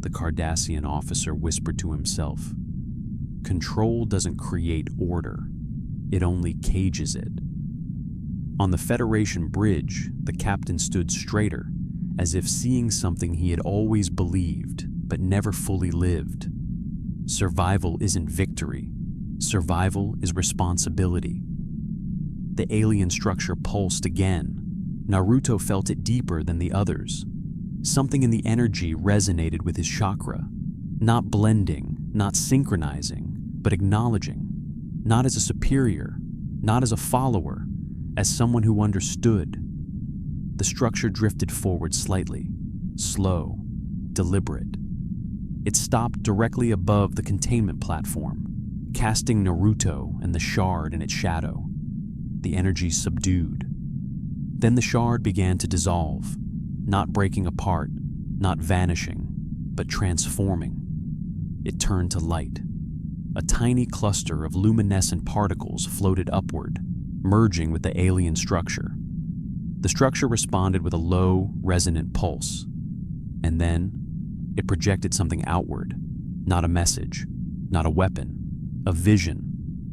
The Cardassian officer whispered to himself. Control doesn't create order, it only cages it. On the Federation bridge, the captain stood straighter, as if seeing something he had always believed, but never fully lived. Survival isn't victory. Survival is responsibility. The alien structure pulsed again. Naruto felt it deeper than the others. Something in the energy resonated with his chakra, not blending, not synchronizing, but acknowledging, not as a superior, not as a follower, as someone who understood. The structure drifted forward slightly, slow, deliberate. It stopped directly above the containment platform, casting Naruto and the shard in its shadow. The energy subdued. Then the shard began to dissolve, not breaking apart, not vanishing, but transforming. It turned to light. A tiny cluster of luminescent particles floated upward, merging with the alien structure. The structure responded with a low, resonant pulse. And then, it projected something outward, not a message, not a weapon, a vision,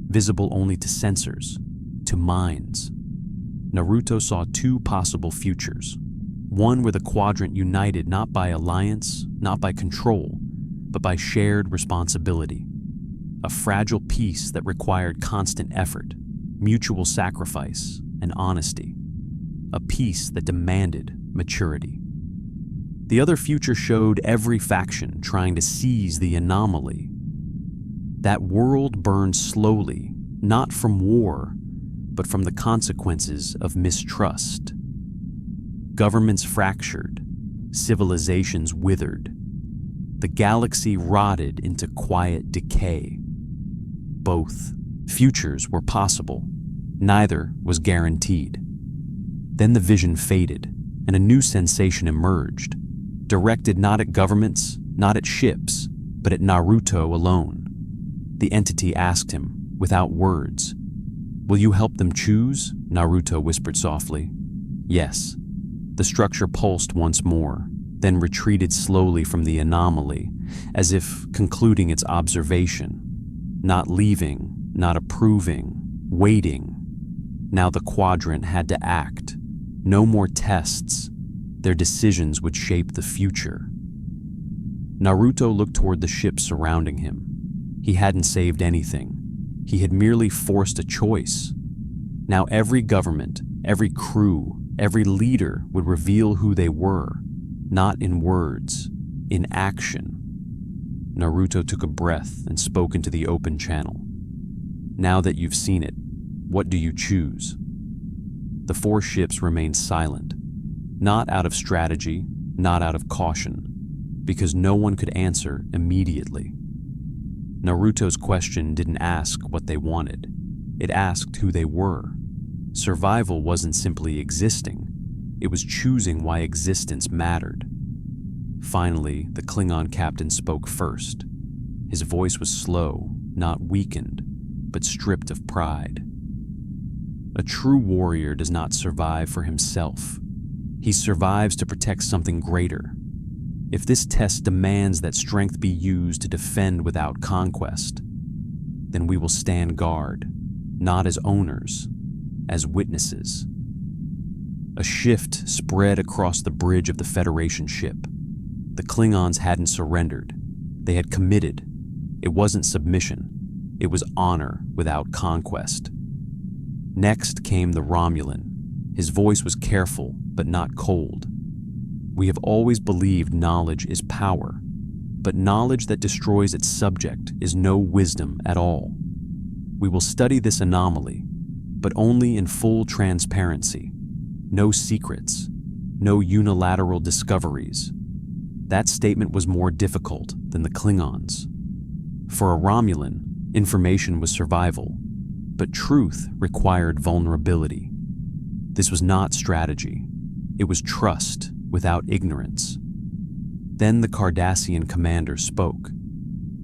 visible only to sensors, to minds. Naruto saw two possible futures. One where the quadrant united not by alliance, not by control, but by shared responsibility. A fragile peace that required constant effort, mutual sacrifice, and honesty. A peace that demanded maturity. The other future showed every faction trying to seize the anomaly. That world burned slowly, not from war, but from the consequences of mistrust. Governments fractured, civilizations withered. The galaxy rotted into quiet decay. Both futures were possible, neither was guaranteed. Then the vision faded, and a new sensation emerged, directed not at governments, not at ships, but at Naruto alone. The entity asked him, without words, "Will you help them choose?" Naruto whispered softly. Yes. The structure pulsed once more, then retreated slowly from the anomaly, as if concluding its observation. Not leaving, not approving, waiting. Now the quadrant had to act. No more tests. Their decisions would shape the future. Naruto looked toward the ships surrounding him. He hadn't saved anything. He had merely forced a choice. Now every government, every crew, every leader would reveal who they were, not in words, in action. Naruto took a breath and spoke into the open channel. Now that you've seen it, what do you choose? The four ships remained silent, not out of strategy, not out of caution, because no one could answer immediately. Naruto's question didn't ask what they wanted. It asked who they were. Survival wasn't simply existing. It was choosing why existence mattered. Finally, the Klingon captain spoke first. His voice was slow, not weakened, but stripped of pride. A true warrior does not survive for himself. He survives to protect something greater. If this test demands that strength be used to defend without conquest, then we will stand guard, not as owners, as witnesses. A shift spread across the bridge of the Federation ship. The Klingons hadn't surrendered. They had committed. It wasn't submission. It was honor without conquest. Next came the Romulan. His voice was careful, but not cold. We have always believed knowledge is power, but knowledge that destroys its subject is no wisdom at all. We will study this anomaly, but only in full transparency. No secrets, no unilateral discoveries. That statement was more difficult than the Klingons. For a Romulan, information was survival, but truth required vulnerability. This was not strategy. It was trust without ignorance. Then the Cardassian commander spoke.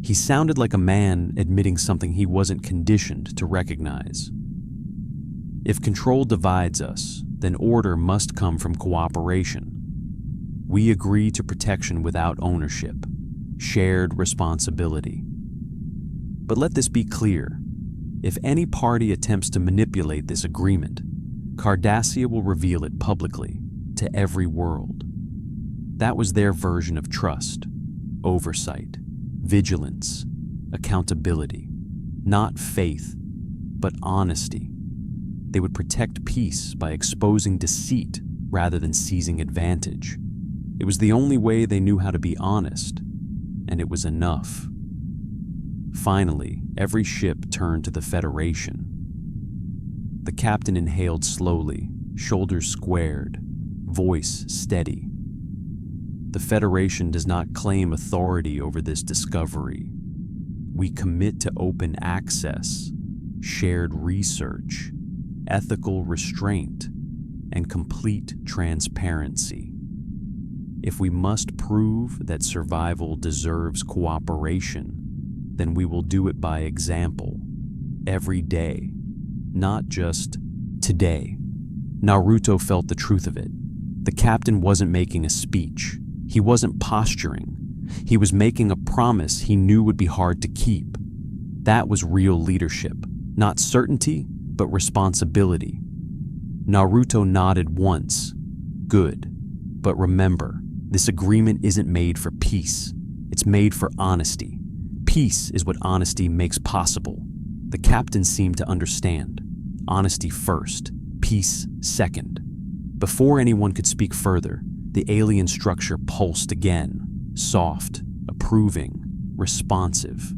He sounded like a man admitting something he wasn't conditioned to recognize. If control divides us, then order must come from cooperation. We agree to protection without ownership, shared responsibility. But let this be clear. If any party attempts to manipulate this agreement, Cardassia will reveal it publicly to every world. That was their version of trust, oversight, vigilance, accountability. Not faith, but honesty. They would protect peace by exposing deceit rather than seizing advantage. It was the only way they knew how to be honest, and it was enough. Finally, every ship turned to the Federation. The captain inhaled slowly, shoulders squared, voice steady. The Federation does not claim authority over this discovery. We commit to open access, shared research, ethical restraint, and complete transparency. If we must prove that survival deserves cooperation, then we will do it by example, every day, not just today. Naruto felt the truth of it. The captain wasn't making a speech. He wasn't posturing. He was making a promise he knew would be hard to keep. That was real leadership, not certainty, but responsibility. Naruto nodded once. Good. But remember, this agreement isn't made for peace. It's made for honesty. Peace is what honesty makes possible. The captain seemed to understand. Honesty first, peace second. Before anyone could speak further, the alien structure pulsed again, soft, approving, responsive.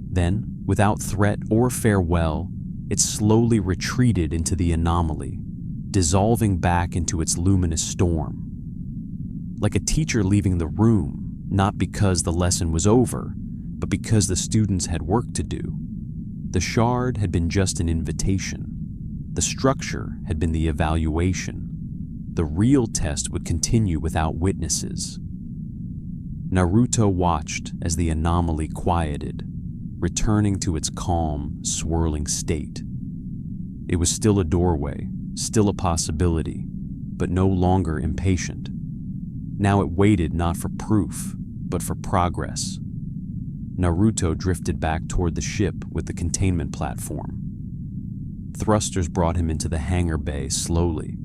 Then, without threat or farewell, it slowly retreated into the anomaly, dissolving back into its luminous storm. Like a teacher leaving the room, not because the lesson was over, but because the students had work to do. The shard had been just an invitation. The structure had been the evaluation. The real test would continue without witnesses. Naruto watched as the anomaly quieted, returning to its calm, swirling state. It was still a doorway, still a possibility, but no longer impatient. Now it waited not for proof, but for progress. Naruto drifted back toward the ship with the containment platform. Thrusters brought him into the hangar bay slowly.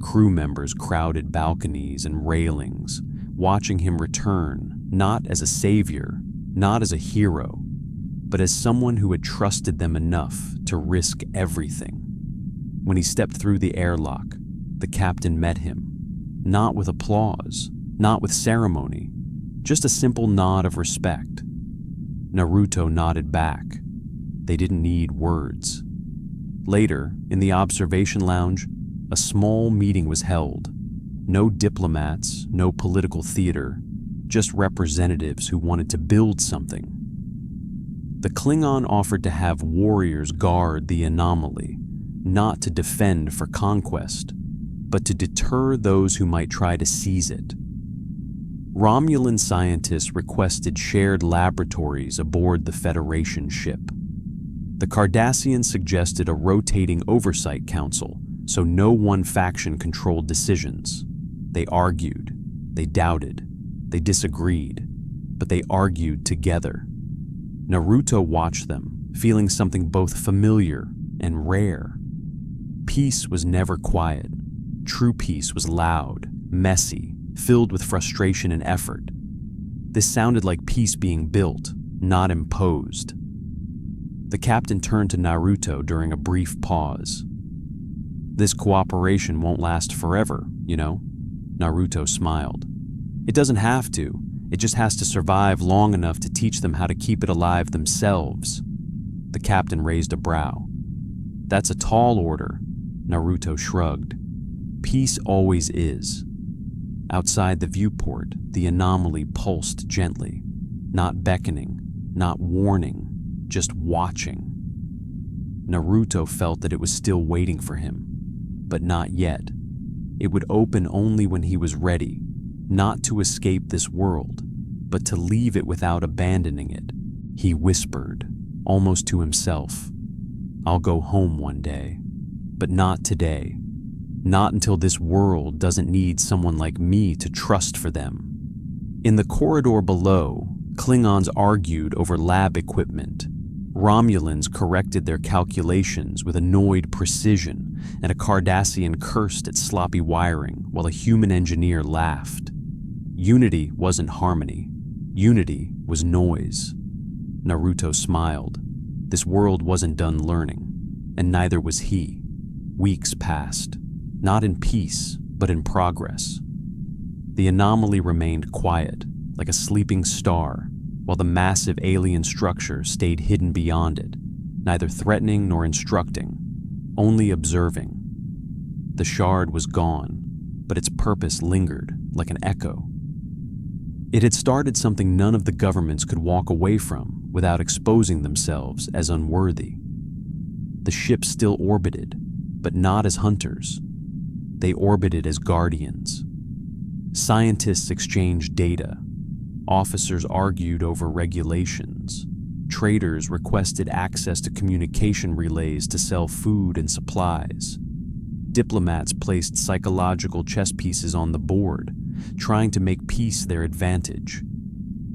Crew members crowded balconies and railings, watching him return, not as a savior, not as a hero, but as someone who had trusted them enough to risk everything. When he stepped through the airlock, the captain met him, not with applause, not with ceremony, just a simple nod of respect. Naruto nodded back. They didn't need words. Later, in the observation lounge, a small meeting was held. No diplomats, no political theater, just representatives who wanted to build something. The Klingon offered to have warriors guard the anomaly, not to defend for conquest, but to deter those who might try to seize it. Romulan scientists requested shared laboratories aboard the Federation ship. The Cardassians suggested a rotating oversight council, so no one faction controlled decisions. They argued, they doubted, they disagreed, but they argued together. Naruto watched them, feeling something both familiar and rare. Peace was never quiet. True peace was loud, messy, filled with frustration and effort. This sounded like peace being built, not imposed. The captain turned to Naruto during a brief pause. This cooperation won't last forever, you know? Naruto smiled. It doesn't have to. It just has to survive long enough to teach them how to keep it alive themselves. The captain raised a brow. That's a tall order, Naruto shrugged. Peace always is. Outside the viewport, the anomaly pulsed gently, not beckoning, not warning, just watching. Naruto felt that it was still waiting for him, but not yet. It would open only when he was ready, not to escape this world, but to leave it without abandoning it. He whispered, almost to himself, "I'll go home one day, but not today. Not until this world doesn't need someone like me to trust for them." In the corridor below, Klingons argued over lab equipment. Romulans corrected their calculations with annoyed precision, and a Cardassian cursed at sloppy wiring while a human engineer laughed. Unity wasn't harmony. Unity was noise. Naruto smiled. This world wasn't done learning, and neither was he. Weeks passed, not in peace, but in progress. The anomaly remained quiet, like a sleeping star, while the massive alien structure stayed hidden beyond it, neither threatening nor instructing, only observing. The shard was gone, but its purpose lingered like an echo. It had started something none of the governments could walk away from without exposing themselves as unworthy. The ships still orbited, but not as hunters. They orbited as guardians. Scientists exchanged data. Officers argued over regulations. Traders requested access to communication relays to sell food and supplies. Diplomats placed psychological chess pieces on the board, trying to make peace their advantage.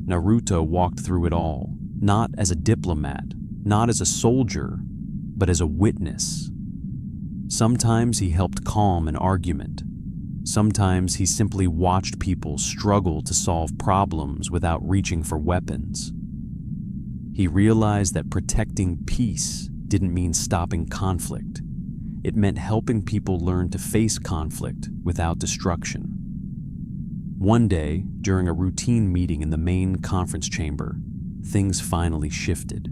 Naruto walked through it all, not as a diplomat, not as a soldier, but as a witness. Sometimes he helped calm an argument. Sometimes he simply watched people struggle to solve problems without reaching for weapons. He realized that protecting peace didn't mean stopping conflict. It meant helping people learn to face conflict without destruction. One day, during a routine meeting in the main conference chamber, things finally shifted.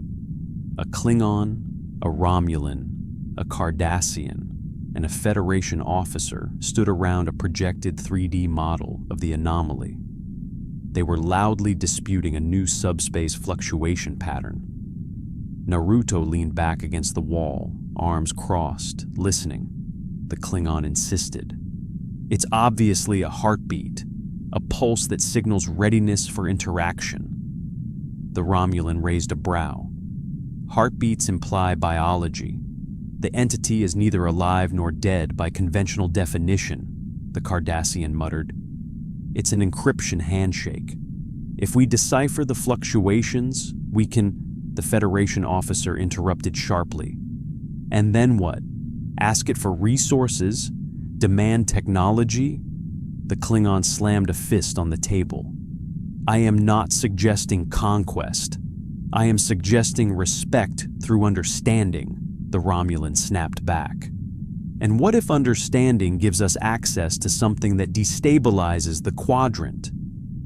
A Klingon, a Romulan, a Cardassian, and a Federation officer stood around a projected 3D model of the anomaly. They were loudly disputing a new subspace fluctuation pattern. Naruto leaned back against the wall, arms crossed, listening. The Klingon insisted. "It's obviously a heartbeat, a pulse that signals readiness for interaction." The Romulan raised a brow. "Heartbeats imply biology. The entity is neither alive nor dead by conventional definition," the Cardassian muttered. "It's an encryption handshake. If we decipher the fluctuations, we can—" The Federation officer interrupted sharply. "And then what? Ask it for resources? Demand technology?" The Klingon slammed a fist on the table. "I am not suggesting conquest. I am suggesting respect through understanding," the Romulan snapped back. "And what if understanding gives us access to something that destabilizes the quadrant?"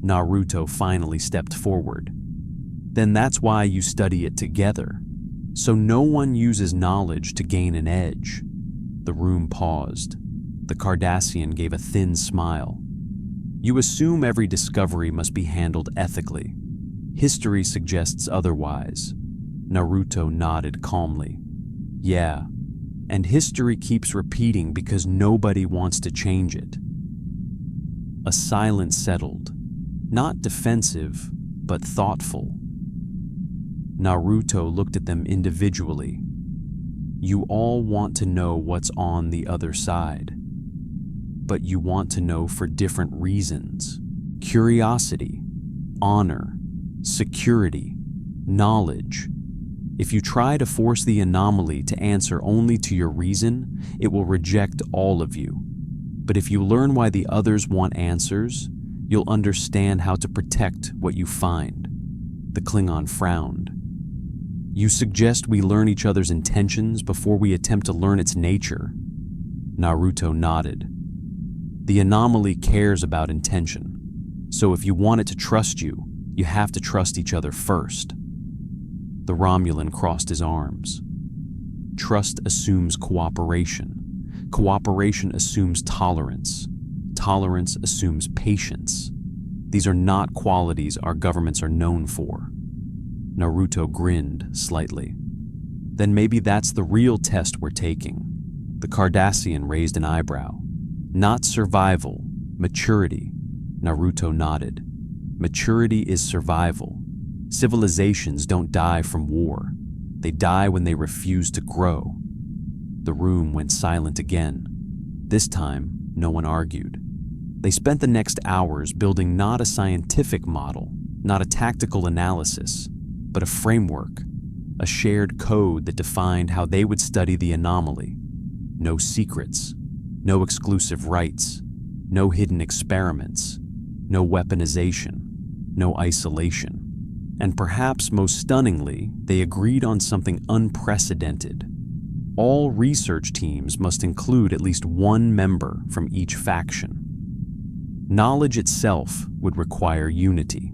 Naruto finally stepped forward. "Then that's why you study it together, so no one uses knowledge to gain an edge." The room paused. The Cardassian gave a thin smile. "You assume every discovery must be handled ethically. History suggests otherwise." Naruto nodded calmly. "Yeah, and history keeps repeating because nobody wants to change it." A silence settled, not defensive, but thoughtful. Naruto looked at them individually. "You all want to know what's on the other side, but you want to know for different reasons. Curiosity, honor, security, knowledge. If you try to force the anomaly to answer only to your reason, it will reject all of you. But if you learn why the others want answers, you'll understand how to protect what you find." The Klingon frowned. "You suggest we learn each other's intentions before we attempt to learn its nature?" Naruto nodded. "The anomaly cares about intention, so if you want it to trust you, you have to trust each other first." The Romulan crossed his arms. "Trust assumes cooperation. Cooperation assumes tolerance. Tolerance assumes patience. These are not qualities our governments are known for." Naruto grinned slightly. "Then maybe that's the real test we're taking." The Cardassian raised an eyebrow. Not survival, maturity. Naruto nodded. Maturity is survival. Civilizations don't die from war. They die when they refuse to grow. The room went silent again. This time, no one argued. They spent the next hours building not a scientific model, not a tactical analysis, but a framework, a shared code that defined how they would study the anomaly. No secrets, no exclusive rights, no hidden experiments, no weaponization, no isolation. And perhaps most stunningly, they agreed on something unprecedented. All research teams must include at least one member from each faction. Knowledge itself would require unity.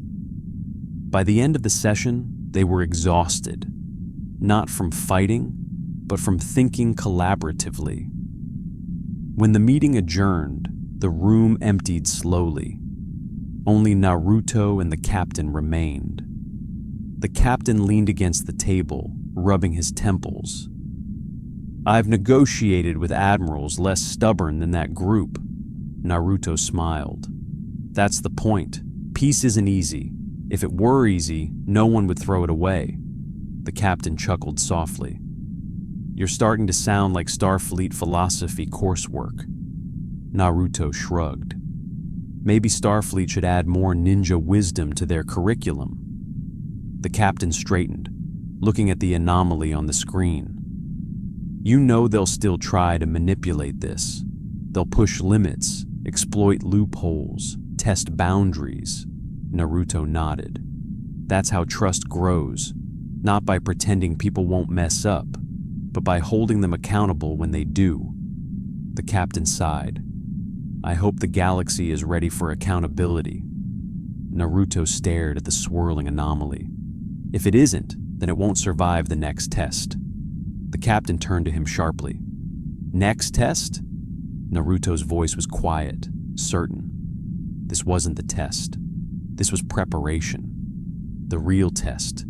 By the end of the session, they were exhausted, not from fighting, but from thinking collaboratively. When the meeting adjourned, the room emptied slowly. Only Naruto and the captain remained. The captain leaned against the table, rubbing his temples. "I've negotiated with admirals less stubborn than that group." Naruto smiled. "That's the point. Peace isn't easy. If it were easy, no one would throw it away." The captain chuckled softly. "You're starting to sound like Starfleet philosophy coursework." Naruto shrugged. "Maybe Starfleet should add more ninja wisdom to their curriculum." The captain straightened, looking at the anomaly on the screen. "You know they'll still try to manipulate this. They'll push limits, exploit loopholes, test boundaries." Naruto nodded. "That's how trust grows, not by pretending people won't mess up, but by holding them accountable when they do." The captain sighed. "I hope the galaxy is ready for accountability." Naruto stared at the swirling anomaly. "If it isn't, then it won't survive the next test." The captain turned to him sharply. "Next test?" Naruto's voice was quiet, certain. This wasn't the test. This was preparation. The real test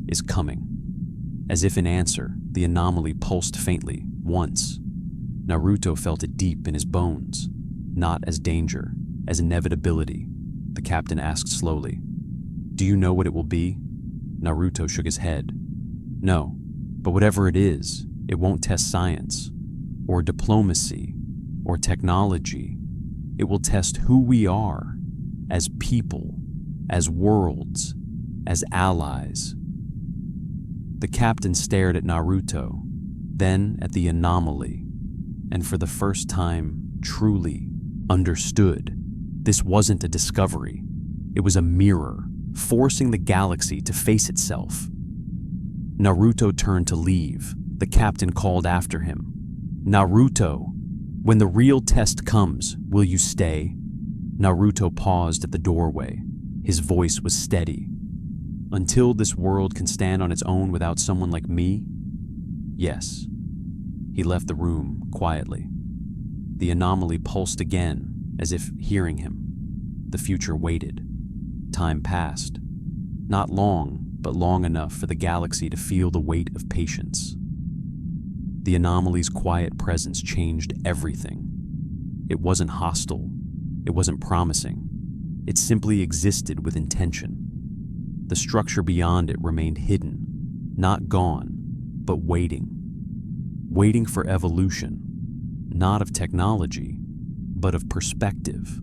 is coming. As if in answer, the anomaly pulsed faintly, once. Naruto felt it deep in his bones, not as danger, as inevitability. The captain asked slowly, "Do you know what it will be?" Naruto shook his head. "No, but whatever it is, it won't test science, or diplomacy, or technology. It will test who we are, as people, as worlds, as allies." The captain stared at Naruto, then at the anomaly, and for the first time, truly understood. This wasn't a discovery. It was a mirror, forcing the galaxy to face itself. Naruto turned to leave. The captain called after him. "Naruto, when the real test comes, will you stay?" Naruto paused at the doorway. His voice was steady. "Until this world can stand on its own without someone like me?" "Yes." He left the room quietly. The anomaly pulsed again, as if hearing him. The future waited. Time passed. Not long, but long enough for the galaxy to feel the weight of patience. The anomaly's quiet presence changed everything. It wasn't hostile. It wasn't promising. It simply existed with intention. The structure beyond it remained hidden, not gone, but waiting. Waiting for evolution, not of technology, but of perspective.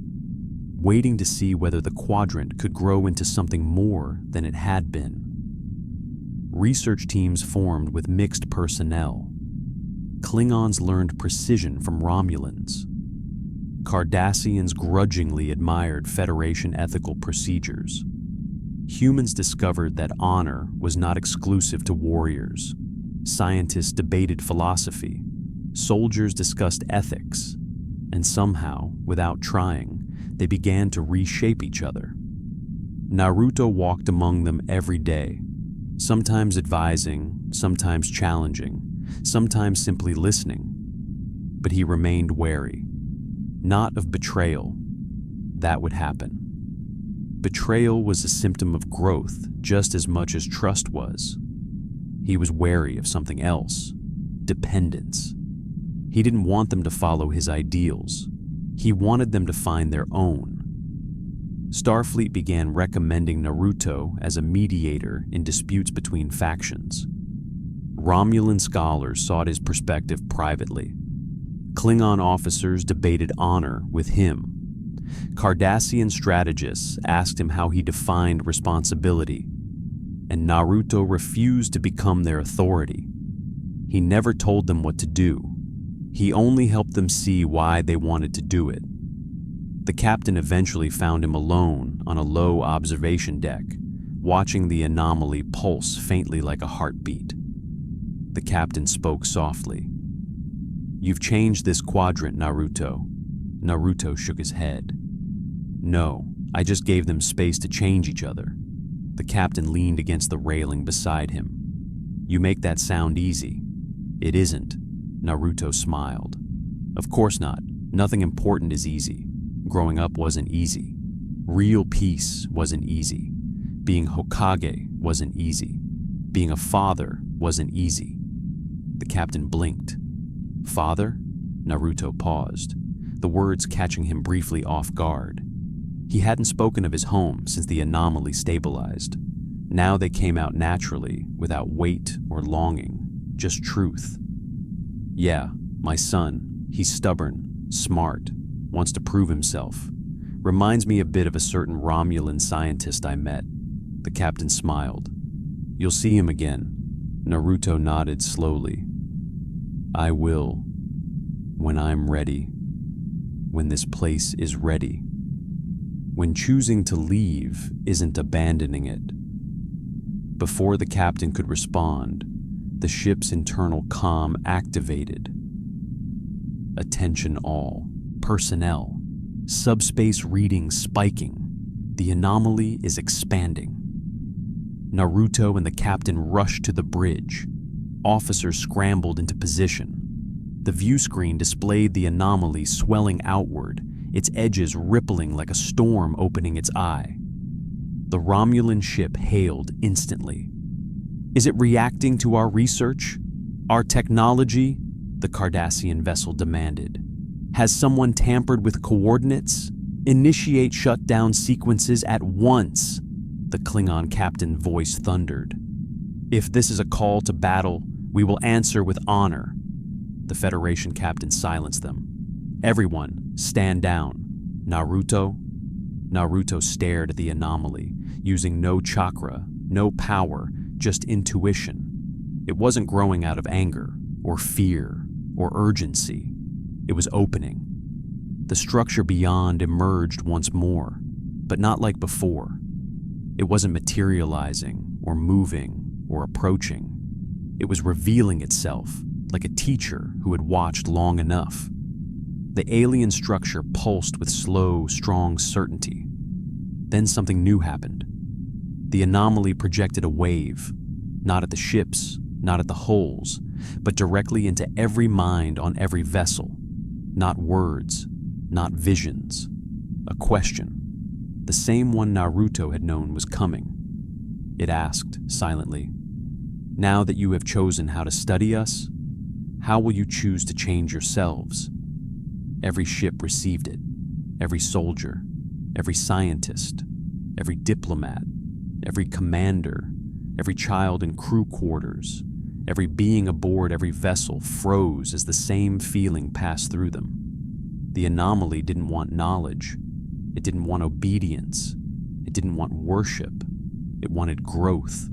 Waiting to see whether the quadrant could grow into something more than it had been. Research teams formed with mixed personnel. Klingons learned precision from Romulans. Cardassians grudgingly admired Federation ethical procedures. Humans discovered that honor was not exclusive to warriors. Scientists debated philosophy. Soldiers discussed ethics. And somehow, without trying, they began to reshape each other. Naruto walked among them every day, sometimes advising, sometimes challenging, sometimes simply listening. But he remained wary. Not of betrayal. That would happen. Betrayal was a symptom of growth just as much as trust was. He was wary of something else. Dependence. He didn't want them to follow his ideals. He wanted them to find their own. Starfleet began recommending Naruto as a mediator in disputes between factions. Romulan scholars sought his perspective privately. Klingon officers debated honor with him. Cardassian strategists asked him how he defined responsibility, and Naruto refused to become their authority. He never told them what to do. He only helped them see why they wanted to do it. The captain eventually found him alone on a low observation deck, watching the anomaly pulse faintly like a heartbeat. The captain spoke softly. "You've changed this quadrant, Naruto." Naruto shook his head. "No, I just gave them space to change each other." The captain leaned against the railing beside him. "You make that sound easy." "It isn't." Naruto smiled. "Of course not. Nothing important is easy. Growing up wasn't easy. Real peace wasn't easy. Being Hokage wasn't easy. Being a father wasn't easy." The captain blinked. "Father?" Naruto paused, the words catching him briefly off guard. He hadn't spoken of his home since the anomaly stabilized. Now they came out naturally, without weight or longing, just truth. "Yeah, my son. He's stubborn, smart, wants to prove himself. Reminds me a bit of a certain Romulan scientist I met." The captain smiled. "You'll see him again." Naruto nodded slowly. "I will. When I'm ready. When this place is ready. When choosing to leave isn't abandoning it." Before the captain could respond, the ship's internal comm activated. "Attention all. Personnel. Subspace readings spiking. The anomaly is expanding." Naruto and the captain rushed to the bridge. Officers scrambled into position. The view screen displayed the anomaly swelling outward, its edges rippling like a storm opening its eye. The Romulan ship hailed instantly. "Is it reacting to our research? Our technology?" the Cardassian vessel demanded. "Has someone tampered with coordinates? Initiate shutdown sequences at once," the Klingon captain voice thundered. "If this is a call to battle, we will answer with honor." The Federation captain silenced them. "Everyone, stand down." "Naruto?" Naruto stared at the anomaly, using no chakra, no power, just intuition. It wasn't growing out of anger, or fear, or urgency. It was opening. The structure beyond emerged once more, but not like before. It wasn't materializing, or moving, or approaching. It was revealing itself, like a teacher who had watched long enough. The alien structure pulsed with slow, strong certainty. Then something new happened. The anomaly projected a wave, not at the ships, not at the hulls, but directly into every mind on every vessel. Not words, not visions. A question. The same one Naruto had known was coming. It asked, silently, "Now that you have chosen how to study us, how will you choose to change yourselves?" Every ship received it. Every soldier, every scientist, every diplomat, every commander, every child in crew quarters, every being aboard every vessel froze as the same feeling passed through them. The anomaly didn't want knowledge. It didn't want obedience. It didn't want worship. It wanted growth.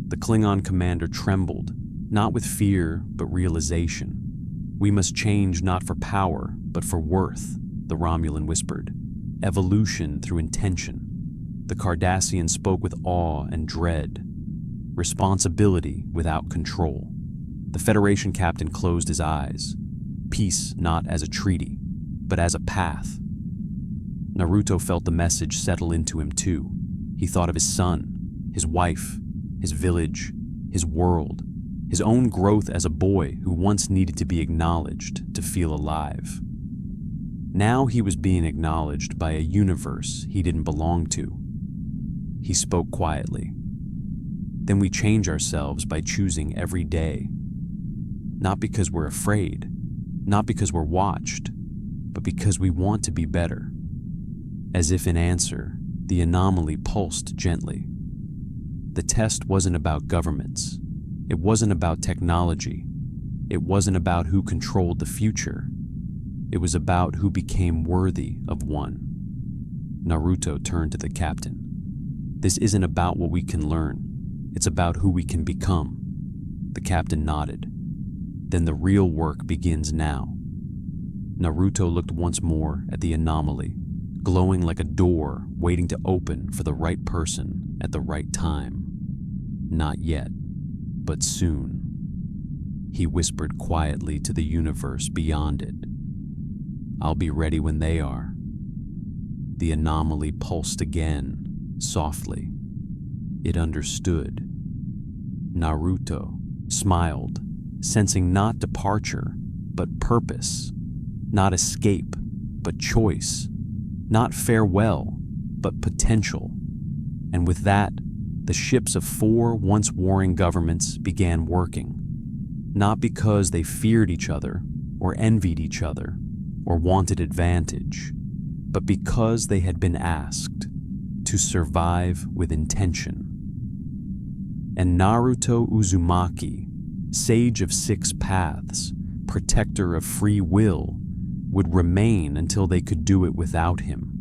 The Klingon commander trembled, not with fear, but realization. "We must change not for power, but for worth," the Romulan whispered. "Evolution through intention." The Cardassian spoke with awe and dread. Responsibility without control. The Federation captain closed his eyes. Peace not as a treaty, but as a path. Naruto felt the message settle into him too. He thought of his son, his wife, his village, his world, his own growth as a boy who once needed to be acknowledged to feel alive. Now he was being acknowledged by a universe he didn't belong to. He spoke quietly. "Then we change ourselves by choosing every day. Not because we're afraid, not because we're watched, but because we want to be better. As if in answer, the anomaly pulsed gently. The test wasn't about governments. It wasn't about technology. It wasn't about who controlled the future. It was about who became worthy of one. Naruto turned to the captain. This isn't about what we can learn. It's about who we can become. The captain nodded. Then the real work begins now. Naruto looked once more at the anomaly, glowing like a door waiting to open for the right person at the right time. Not yet, but soon. He whispered quietly to the universe beyond it. I'll be ready when they are. The anomaly pulsed again, softly. It understood. Naruto smiled, sensing not departure, but purpose, not escape, but choice, not farewell, but potential. And with that, the ships of 4 once warring governments began working, not because they feared each other, or envied each other, or wanted advantage, but because they had been asked to survive with intention. And Naruto Uzumaki, sage of 6 paths, protector of free will, would remain until they could do it without him.